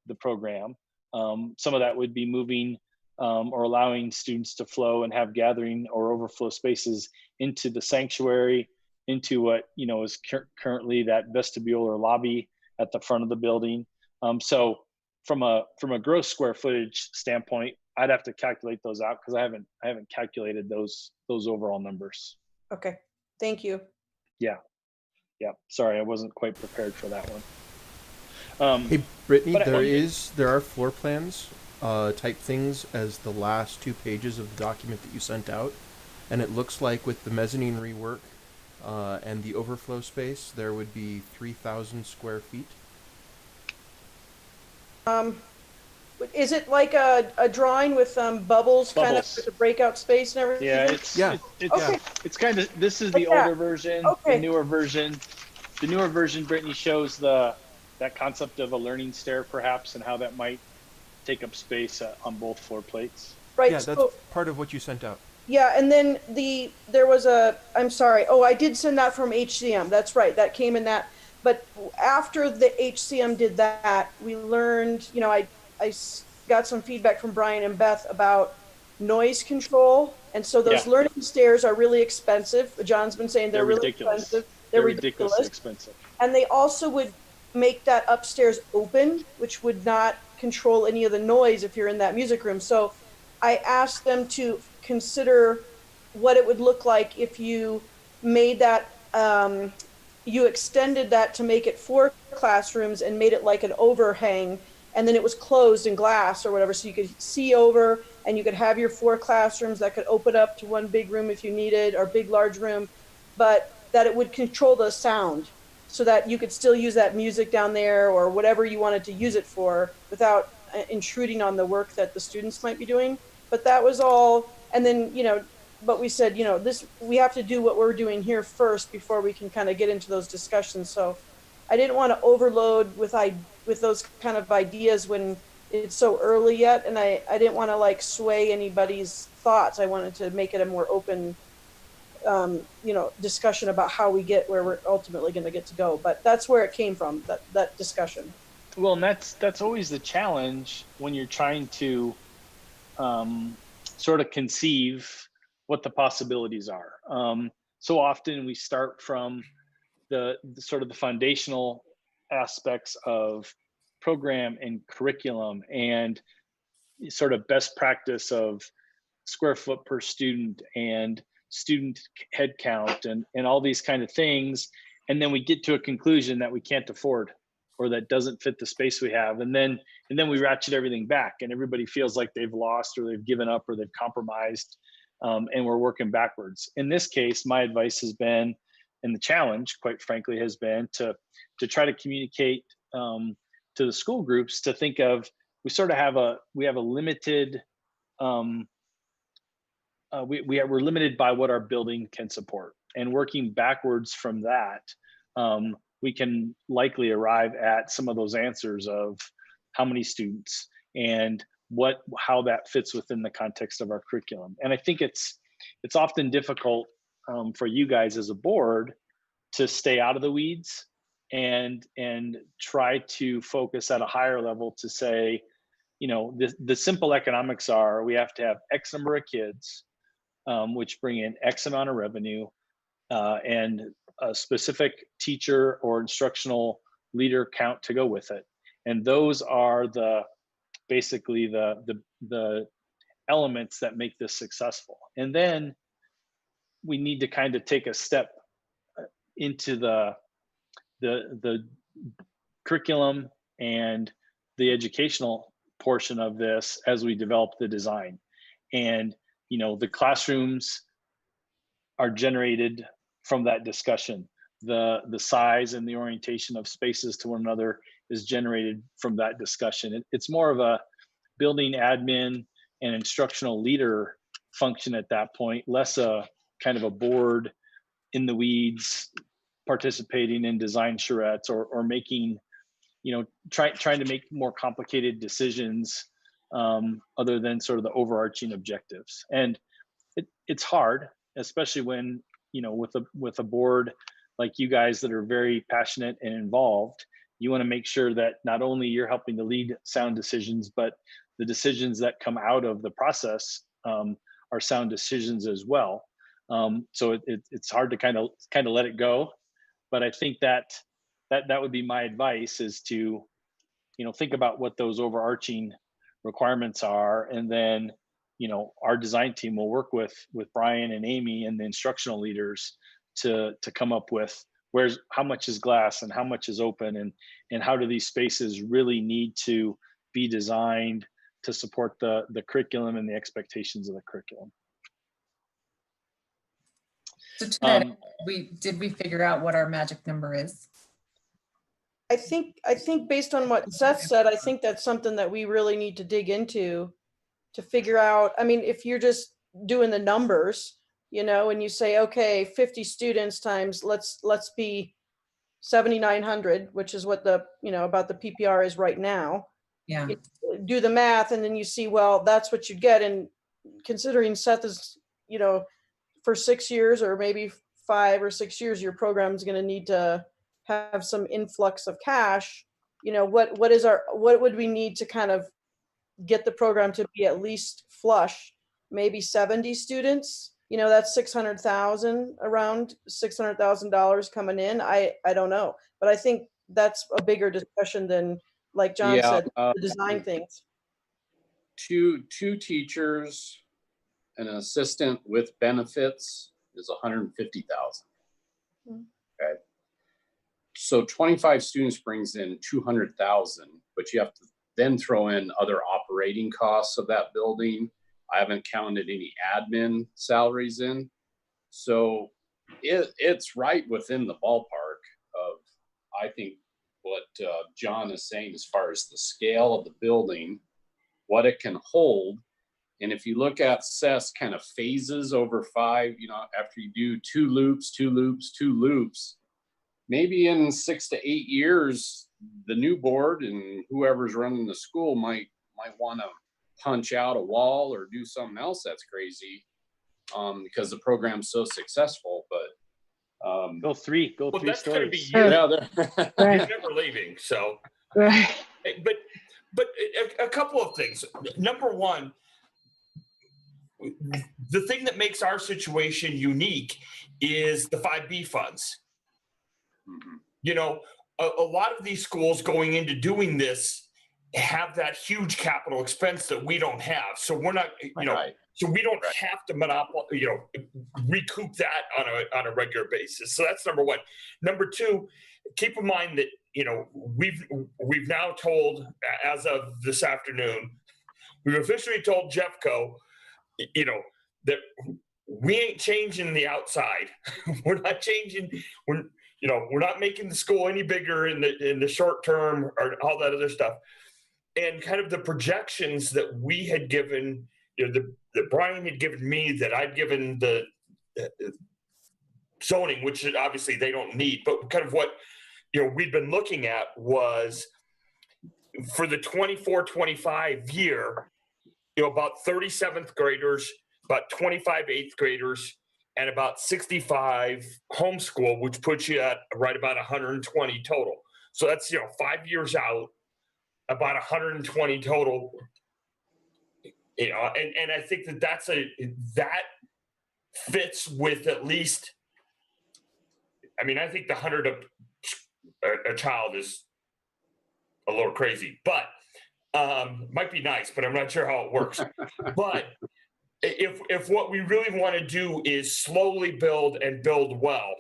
the program. Some of that would be moving or allowing students to flow and have gathering or overflow spaces into the sanctuary, into what is currently that vestibule or lobby at the front of the building. So from a gross square footage standpoint, I'd have to calculate those out because I haven't calculated those overall numbers. Okay, thank you. Yeah. Sorry, I wasn't quite prepared for that one. Hey, Brittany, there are floor plans type things as the last 2 pages of the document that you sent out, and it looks like with the mezzanine rework and the overflow space, there would be 3,000 square feet. Is it like a drawing with bubbles, kind of with the breakout space and everything? Yeah, it's kind of, this is the older version. Okay. The newer version, Brittany, shows that concept of a learning stair, perhaps, and how that might take up space on both floor plates. Right. Yeah, that's part of what you sent out. Yeah, and then there was I'm sorry. Oh, I did send that from HCM. That's right. That came in that. But after the HCM did that, we learned, I got some feedback from Brian and Beth about noise control. And so those Yeah. learning stairs are really expensive. John's been saying they're really ridiculous. expensive. They're ridiculously expensive. And they also would make that upstairs open, which would not control any of the noise if you're in that music room. So I asked them to consider what it would look like if you made that, you extended that to make it 4 classrooms and made it like an overhang, and then it was closed in glass or whatever, so you could see over and you could have your 4 classrooms that could open up to one big room if you needed, or big large room, but that it would control the sound so that you could still use that music down there or whatever you wanted to use it for without intruding on the work that the students might be doing. But that was all. And then, but we said, we have to do what we're doing here first before we can kind of get into those discussions. So I didn't want to overload with those kind of ideas when it's so early yet. And I didn't want to like sway anybody's thoughts. I wanted to make it a more open discussion about how we get where we're ultimately going to get to go. But that's where it came from, that discussion. Well, and that's always the challenge when you're trying to sort of conceive what the possibilities are. So often we start from the sort of the foundational aspects of program and curriculum and sort of best practice of square foot per student and student head count and all these kind of things. And then we get to a conclusion that we can't afford or that doesn't fit the space we have. And then we ratchet everything back and everybody feels like they've lost or they've given up or they've compromised. And we're working backwards. In this case, my advice has been, and the challenge, quite frankly, has been to try to communicate to the school groups to think of, we have a limited, we're limited by what our building can support, and working backwards from that, we can likely arrive at some of those answers of how many students and how that fits within the context of our curriculum. And I think it's often difficult for you guys as a board to stay out of the weeds and try to focus at a higher level to say, the simple economics are we have to have X number of kids, which bring in X amount of revenue, and a specific teacher or instructional leader count to go with it. And those are basically the elements that make this successful. And then we need to kind of take a step into the curriculum and the educational portion of this as we develop the design. And the classrooms are generated from that discussion. The size and the orientation of spaces to one another is generated from that discussion. It's more of a building admin and instructional leader function at that point, less a kind of a board in the weeds participating in design charrettes or making, trying to make more complicated decisions other than sort of the overarching objectives. And it's hard, especially when, with a board like you guys that are very passionate and involved. You want to make sure that not only you're helping to lead sound decisions, but the decisions that come out of the process are sound decisions as well. So it's hard to kind of let it go. But I think that would be my advice, is to, think about what those overarching requirements are. And then, our design team will work with Brian and Amy and the instructional leaders to come up with how much is glass and how much is open, and how do these spaces really need to be designed to support the curriculum and the expectations of the curriculum. So to that, did we figure out what our magic number is? I think based on what Seth said, I think that's something that we really need to dig into to figure out. I mean, if you're just doing the numbers, and you say, okay, 50 students times, let's be 7,900, which is what the, about the PPR is right now. Yeah. Do the math, and then you see, well, that's what you get. And considering Seth is, for 6 years or maybe 5 or 6 years, your program is going to need to have some influx of cash. What would we need to kind of get the program to be at least flush maybe 70 students, that's 600,000, around $600,000 coming in. I don't know, but I think that's a bigger discussion than, like John said, the design things. Two teachers, an assistant with benefits is 150,000. Okay. So 25 students brings in 200,000, but you have to then throw in other operating costs of that building. I haven't counted any admin salaries in. So it's right within the ballpark of, I think, what John is saying as far as the scale of the building, what it can hold. And if you look at CES kind of phases over 5, after you do 2 loops, 2 loops, 2 loops, maybe in 6 to 8 years, the new board and whoever's running the school might want to punch out a wall or do something else that's crazy, because the program's so successful. But go three that's going to be stories. you. Yeah, You're never leaving. So, Right. But a couple of things. Number one, the thing that makes our situation unique is the 5B funds. A lot of these schools going into doing this have that huge capital expense that we don't have. So we're not, so we don't have to recoup that on a regular basis. So that's number one. Number two, keep in mind that, we've now told, as of this afternoon, we've officially told Jeffco, that we ain't changing the outside. We're not changing. We're not making the school any bigger in the short term or all that other stuff. And kind of the projections that we had given, that Brian had given me, that I'd given the zoning, which obviously they don't need, but kind of what we'd been looking at was for the 24-25 year, about 30 7th graders, about 25 8th graders, and about 65 homeschool, which puts you at right about 120 total. So that's 5 years out, about 120 total. And I think that fits with at least. I mean, I think the 100 a child is a little crazy, but might be nice, but I'm not sure how it works. But if what we really want to do is slowly build and build well,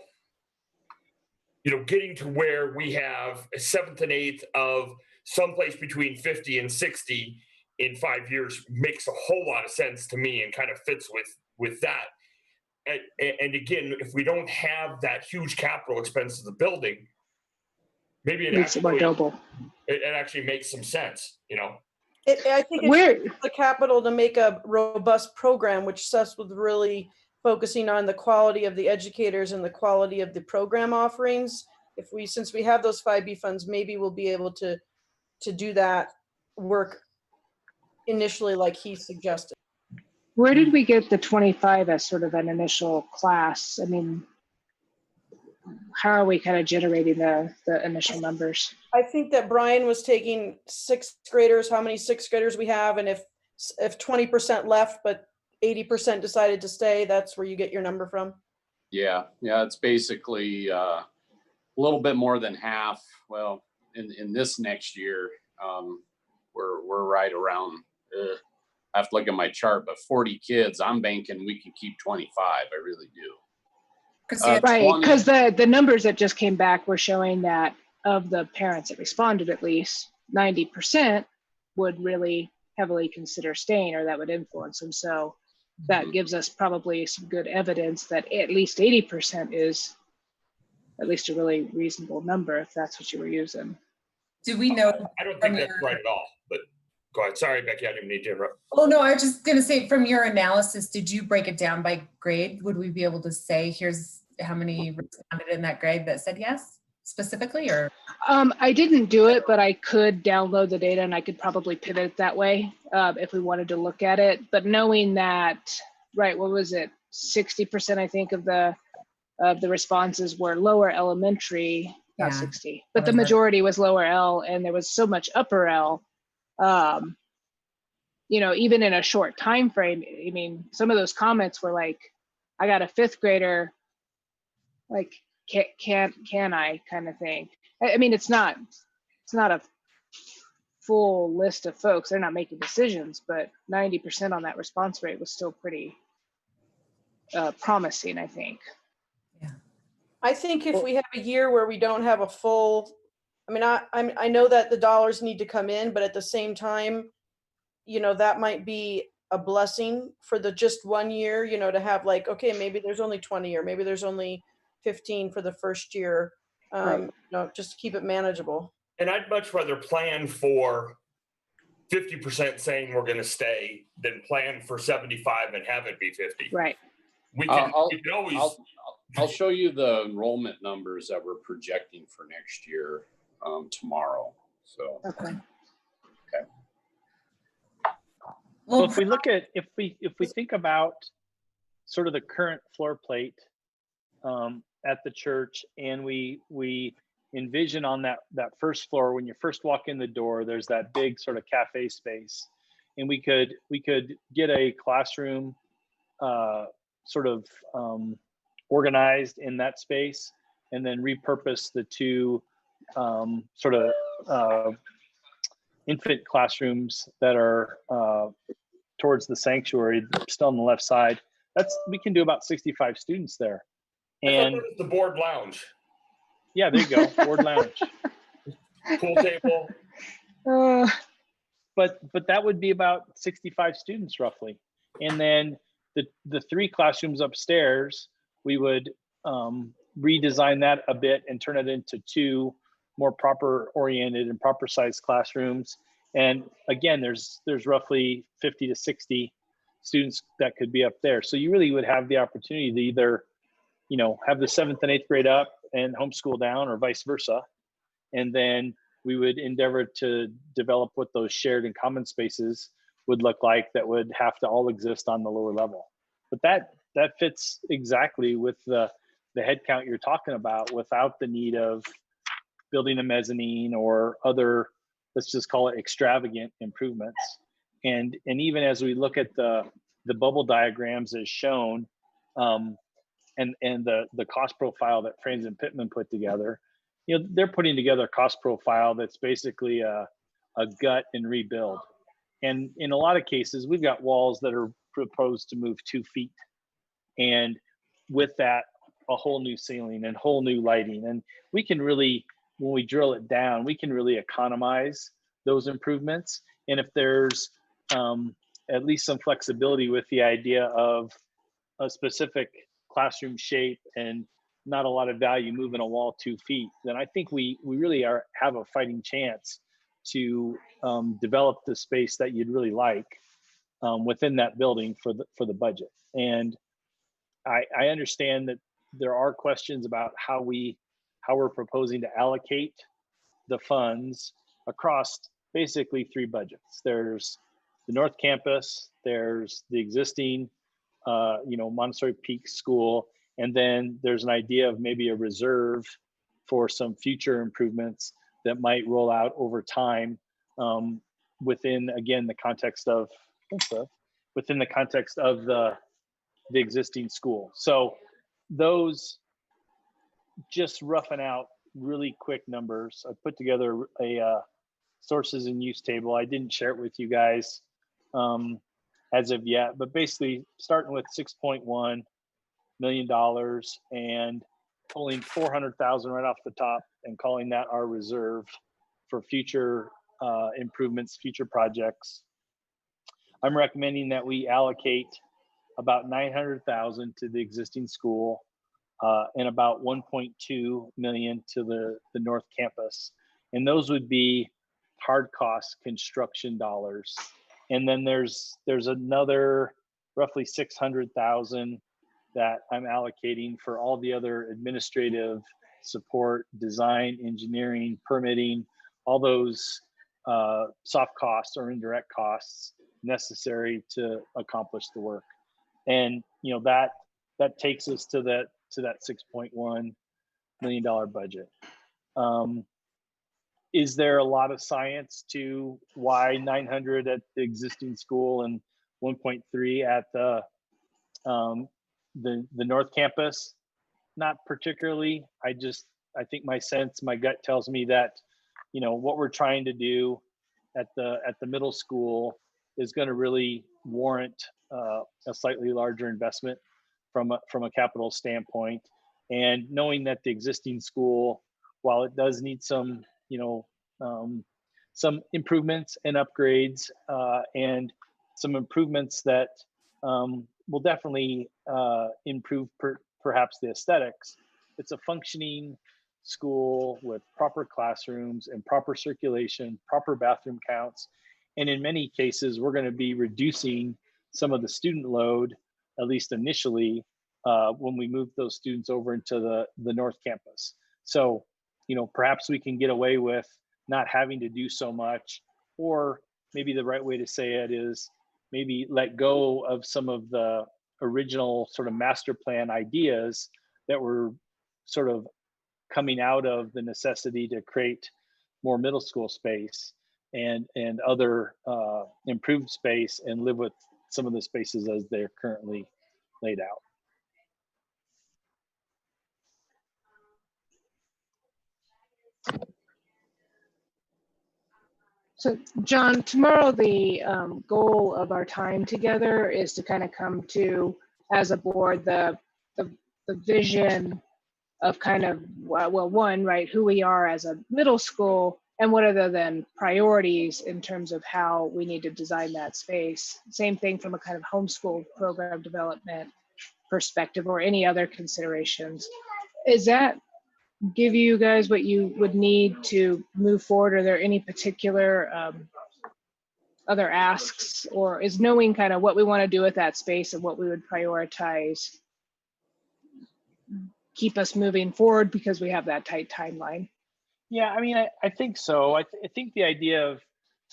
getting to where we have a 7th and 8th of someplace between 50 and 60 in 5 years makes a whole lot of sense to me and kind of fits with that. And again, if we don't have that huge capital expense of the building, maybe it actually makes some sense, I think it's the capital to make a robust program, which Seth was really focusing on the quality of the educators and the quality of the program offerings. Since we have those 5B funds, maybe we'll be able to do that work initially, like he suggested. Where did we get the 25 as sort of an initial class? I mean, how are we kind of generating the initial numbers? I think that Brian was taking 6th graders, how many 6th graders we have, and if 20% left, but 80% decided to stay, that's where you get your number from. Yeah, it's basically a little bit more than half. Well, in this next year, we're right around. I have to look at my chart, but 40 kids. I'm banking we can keep 25. I really do. Right, because the numbers that just came back were showing that of the parents that responded, at least 90% would really heavily consider staying, or that would influence them. So that gives us probably some good evidence that at least 80% is at least a really reasonable number, if that's what you were using. Do we know? I don't think that's right at all, but go ahead. Sorry, Becky, I didn't need to interrupt. Oh, no, I was just going to say, from your analysis, did you break it down by grade? Would we be able to say, here's how many responded in that grade that said yes, specifically, or? I didn't do it, but I could download the data and I could probably pivot it that way if we wanted to look at it. But knowing that, right, what was it? 60%, I think, of the responses were lower elementary, not 60, but the majority was lower L, and there was so much upper L. even in a short time frame, I mean, some of those comments were like, I got a 5th grader, like, can I kind of thing. I mean, it's not a full list of folks. They're not making decisions, but 90% on that response rate was still pretty promising, I think. I think if we have a year where we don't have a full, I mean, I know that the dollars need to come in, but at the same time, that might be a blessing for the just 1 year, to have like, okay, maybe there's only 20 or maybe there's only 15 for the first year, Right. just to keep it manageable. And I'd much rather plan for 50% saying we're going to stay than plan for 75 and have it be 50. Right. We can always. I'll show you the enrollment numbers that we're projecting for next year tomorrow. So. Okay. Well, if we look at, if we think about sort of the current floor plate at the church, and we envision on that first floor, when you first walk in the door, there's that big sort of cafe space, and we could get a classroom sort of organized in that space, and then repurpose the 2 sort of infant classrooms that are towards the sanctuary, still on the left side. We can do about 65 students there. And the board lounge. Yeah, there you go, board lounge. Pool table. But that would be about 65 students roughly. And then the 3 classrooms upstairs, we would redesign that a bit and turn it into 2 more proper oriented and proper sized classrooms. And again, there's roughly 50 to 60 students that could be up there. So you really would have the opportunity to either, have the 7th and 8th grade up and homeschool down, or vice versa. And then we would endeavor to develop what those shared and common spaces would look like that would have to all exist on the lower level. But that fits exactly with the head count you're talking about, without the need of building a mezzanine or other, let's just call it extravagant improvements. And even as we look at the bubble diagrams as shown, and the cost profile that Franz and Pittman put together, they're putting together a cost profile that's basically a gut and rebuild. And in a lot of cases, we've got walls that are proposed to move 2 feet. And with that, a whole new ceiling and whole new lighting. And we can really, when we drill it down, we can really economize those improvements. And if there's at least some flexibility with the idea of a specific classroom shape and not a lot of value moving a wall 2 feet, then I think we really have a fighting chance to develop the space that you'd really like within that building for the budget. And I understand that there are questions about how we're proposing to allocate the funds across basically 3 budgets. There's the North Campus, there's the existing Montessori Peak School, and then there's an idea of maybe a reserve for some future improvements that might roll out over time within, again, the context of the existing school. So those, just roughing out really quick numbers, I put together a sources and use table. I didn't share it with you guys as of yet, but basically starting with $6.1 million and pulling 400,000 right off the top and calling that our reserve for future improvements, future projects. I'm recommending that we allocate about 900,000 to the existing school and about 1.2 million to the North Campus. And those would be hard cost construction dollars. And then there's another roughly 600,000 that I'm allocating for all the other administrative support, design, engineering, permitting, all those soft costs or indirect costs necessary to accomplish the work. And that takes us to that $6.1 million budget. is there a lot of science to why 900 at the existing school and 1.3 at the North Campus? Not particularly. I think my gut tells me that, what we're trying to do at the middle school is going to really warrant a slightly larger investment from a capital standpoint. And knowing that the existing school, while it does need some improvements and upgrades and some improvements that will definitely improve perhaps the aesthetics, it's a functioning school with proper classrooms and proper circulation, proper bathroom counts. And in many cases, we're going to be reducing some of the student load, at least initially, when we move those students over into the North Campus. So, perhaps we can get away with not having to do so much, or maybe the right way to say it is maybe let go of some of the original sort of master plan ideas that were sort of coming out of the necessity to create more middle school space and other improved space, and live with some of the spaces as they're currently laid out. So John, tomorrow the goal of our time together is to kind of come to, as a board, the vision of kind of, well, one, right, who we are as a middle school, and what are the then priorities in terms of how we need to design that space. Same thing from a kind of homeschool program development perspective, or any other considerations. Is that give you guys what you would need to move forward? Are there any particular other asks, or is knowing kind of what we want to do with that space and what we would prioritize keep us moving forward because we have that tight timeline? Yeah, I mean, I think so. I think the idea of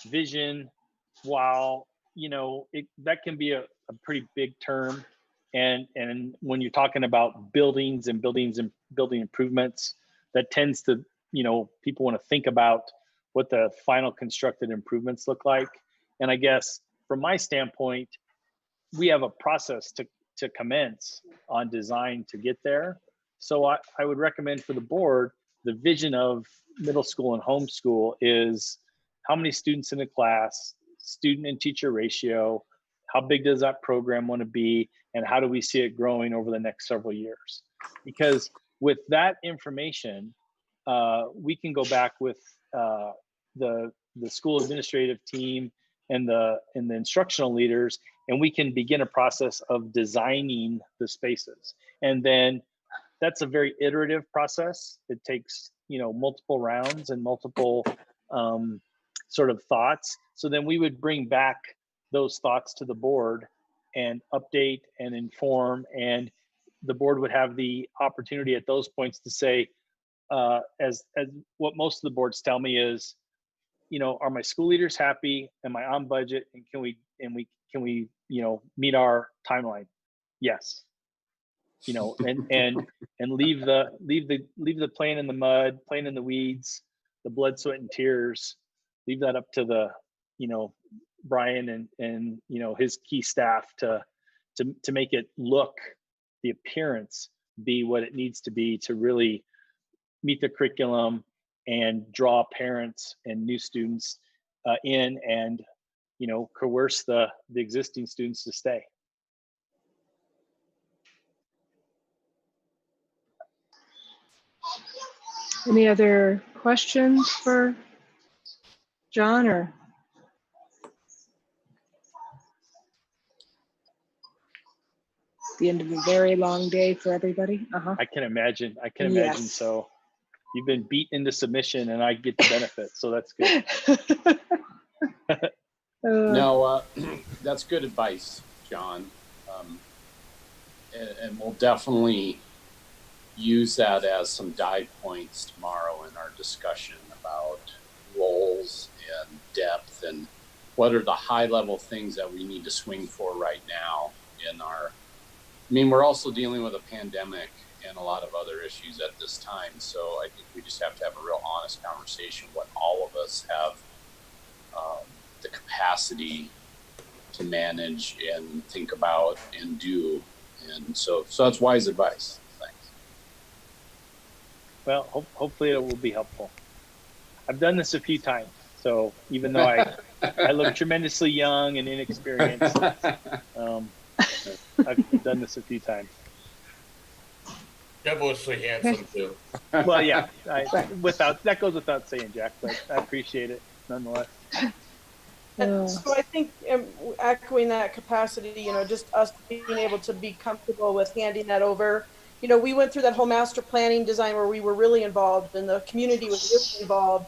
vision, while, that can be a pretty big term. And when you're talking about buildings and building improvements, that tends to, people want to think about what the final constructed improvements look like. And I guess from my standpoint, we have a process to commence on design to get there. So I would recommend for the board, the vision of middle school and homeschool is how many students in a class, student and teacher ratio, how big does that program want to be, and how do we see it growing over the next several years? Because with that information, we can go back with the school administrative team and the instructional leaders, and we can begin a process of designing the spaces. And then that's a very iterative process. It takes, multiple rounds and multiple sort of thoughts. So then we would bring back those thoughts to the board and update and inform, and the board would have the opportunity at those points to say, as what most of the boards tell me is, are my school leaders happy? Am I on budget? And can we meet our timeline? Yes. And leave the playing in the mud, playing in the weeds, the blood, sweat, and tears. Leave that up to the, Brian and his key staff to make it look, the appearance be what it needs to be to really meet the curriculum and draw parents and new students in, and coerce the existing students to stay. Any other questions for John, or? The end of a very long day for everybody. I can imagine. Yes. So you've been beat into submission, and I get the benefit. So that's good. No, that's good advice, John. And we'll definitely use that as some dive points tomorrow in our discussion about roles and depth, and what are the high level things that we need to swing for right now in our, we're also dealing with a pandemic, and a lot of other issues at this time. So I think we just have to have a real honest conversation what all of us have the capacity to manage and think about and do. And so that's wise advice. Thanks. Well, hopefully it will be helpful. I've done this a few times. So even though I look tremendously young and inexperienced, I've done this a few times. Devilishly handsome too. Well, yeah, that goes without saying, Jack, but I appreciate it nonetheless. And so I think echoing that capacity, just us being able to be comfortable with handing that over. We went through that whole master planning design where we were really involved and the community was really involved.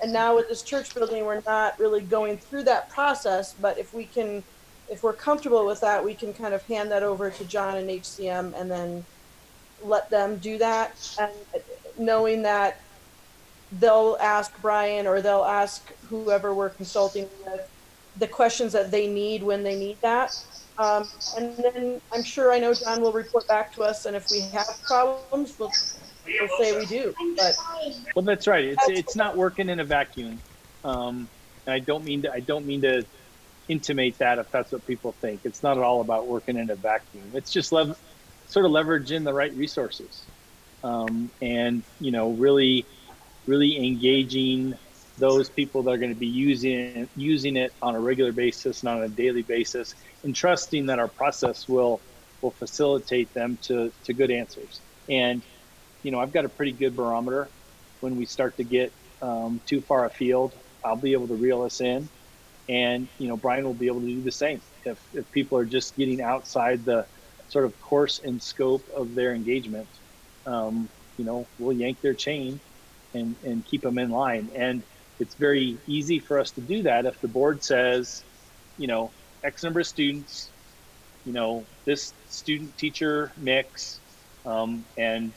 And now with this church building, we're not really going through that process. But if we're comfortable with that, we can kind of hand that over to John and HCM and then let them do that. And knowing that they'll ask Brian or they'll ask whoever we're consulting with the questions that they need when they need that. And then I know John will report back to us. And if we have problems, we'll say we do. But well, that's right. It's not working in a vacuum. And I don't mean to intimate that if that's what people think. It's not at all about working in a vacuum. It's just sort of leveraging the right resources. And really engaging those people that are going to be using it on a regular basis and on a daily basis, and trusting that our process will facilitate them to good answers. And I've got a pretty good barometer. When we start to get too far afield, I'll be able to reel us in, and Brian will be able to do the same. If people are just getting outside the sort of course and scope of their engagement, we'll yank their chain and keep them in line. And it's very easy for us to do that if the board says, X number of students, this student teacher mix, and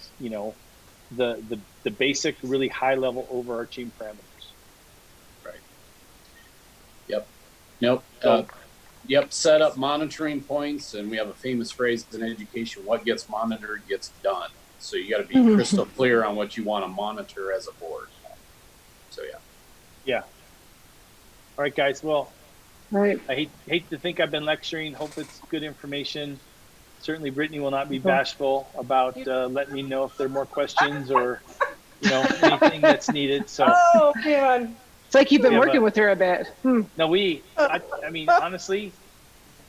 the basic really high level overarching parameters. Right. Yep. Nope. Yep. Set up monitoring points, and we have a famous phrase in education: what gets monitored gets done. So you got to be crystal clear on what you want to monitor as a board. So yeah. All right, guys. Well, right. I hate to think I've been lecturing. Hope it's good information. Certainly, Brittany will not be bashful about letting me know if there are more questions or anything that's needed. So. Oh man, it's like you've been working with her a bit. No, I mean, honestly,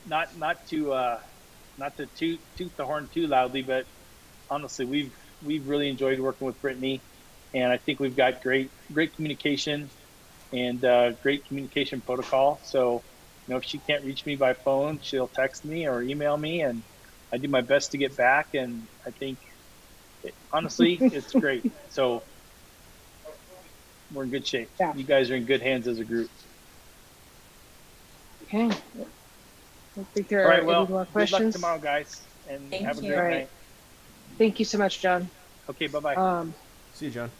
not to toot the horn too loudly, but honestly, we've really enjoyed working with Brittany, and I think we've got great communication and great communication protocol. So, if she can't reach me by phone, she'll text me or email me, and I do my best to get back. And I think, honestly, it's great. So we're in good shape. Yeah. You guys are in good hands as a group. Okay. I think there are any more questions. Good luck tomorrow, guys, and have a great night. Thank you so much, John. Okay, bye-bye. See you, John.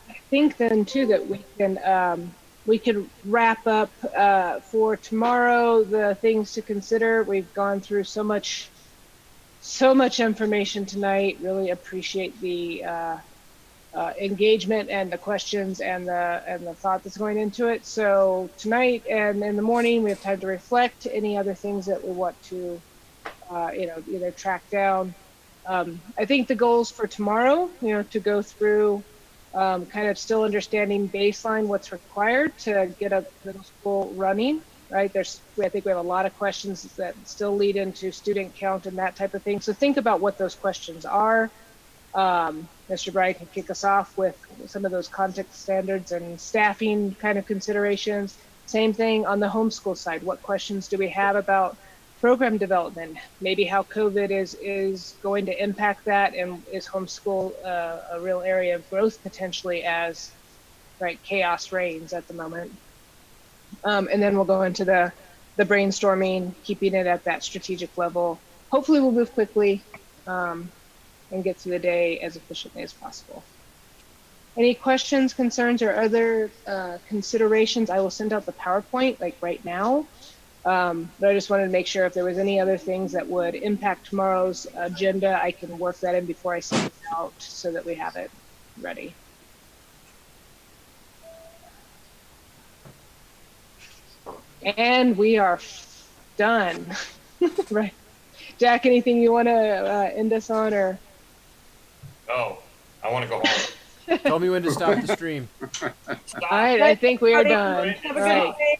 I think then too that we can wrap up for tomorrow the things to consider. We've gone through so much information tonight. Really appreciate the engagement and the questions and the thought that's going into it. So tonight and in the morning we have time to reflect. Any other things that we want to either track down. I think the goals for tomorrow, to go through kind of still understanding baseline what's required to get a middle school running, right? I think we have a lot of questions that still lead into student count and that type of thing. So think about what those questions are. Mr. Brian can kick us off with some of those context standards and staffing kind of considerations. Same thing on the homeschool side. What questions do we have about program development? Maybe how COVID is going to impact that, and is homeschool a real area of growth potentially as chaos reigns at the moment. And then we'll go into the brainstorming, keeping it at that strategic level. Hopefully we'll move quickly and get through the day as efficiently as possible. Any questions, concerns, or other considerations? I will send out the PowerPoint right now. But I just wanted to make sure if there was any other things that would impact tomorrow's agenda, I can work that in before I send it out so that we have it ready. And we are done. Right. Jack, anything you want to end us on, or? Oh, I want to go home. Tell me when to stop the stream. All right, I think we are done. Have a All good right. day.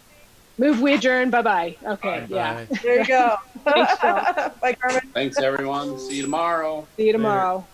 Move, we adjourn. Bye-bye. Okay, Bye. yeah. There you go. Thanks, Phil. Bye, Carmen. Thanks, everyone. See you tomorrow. See you tomorrow.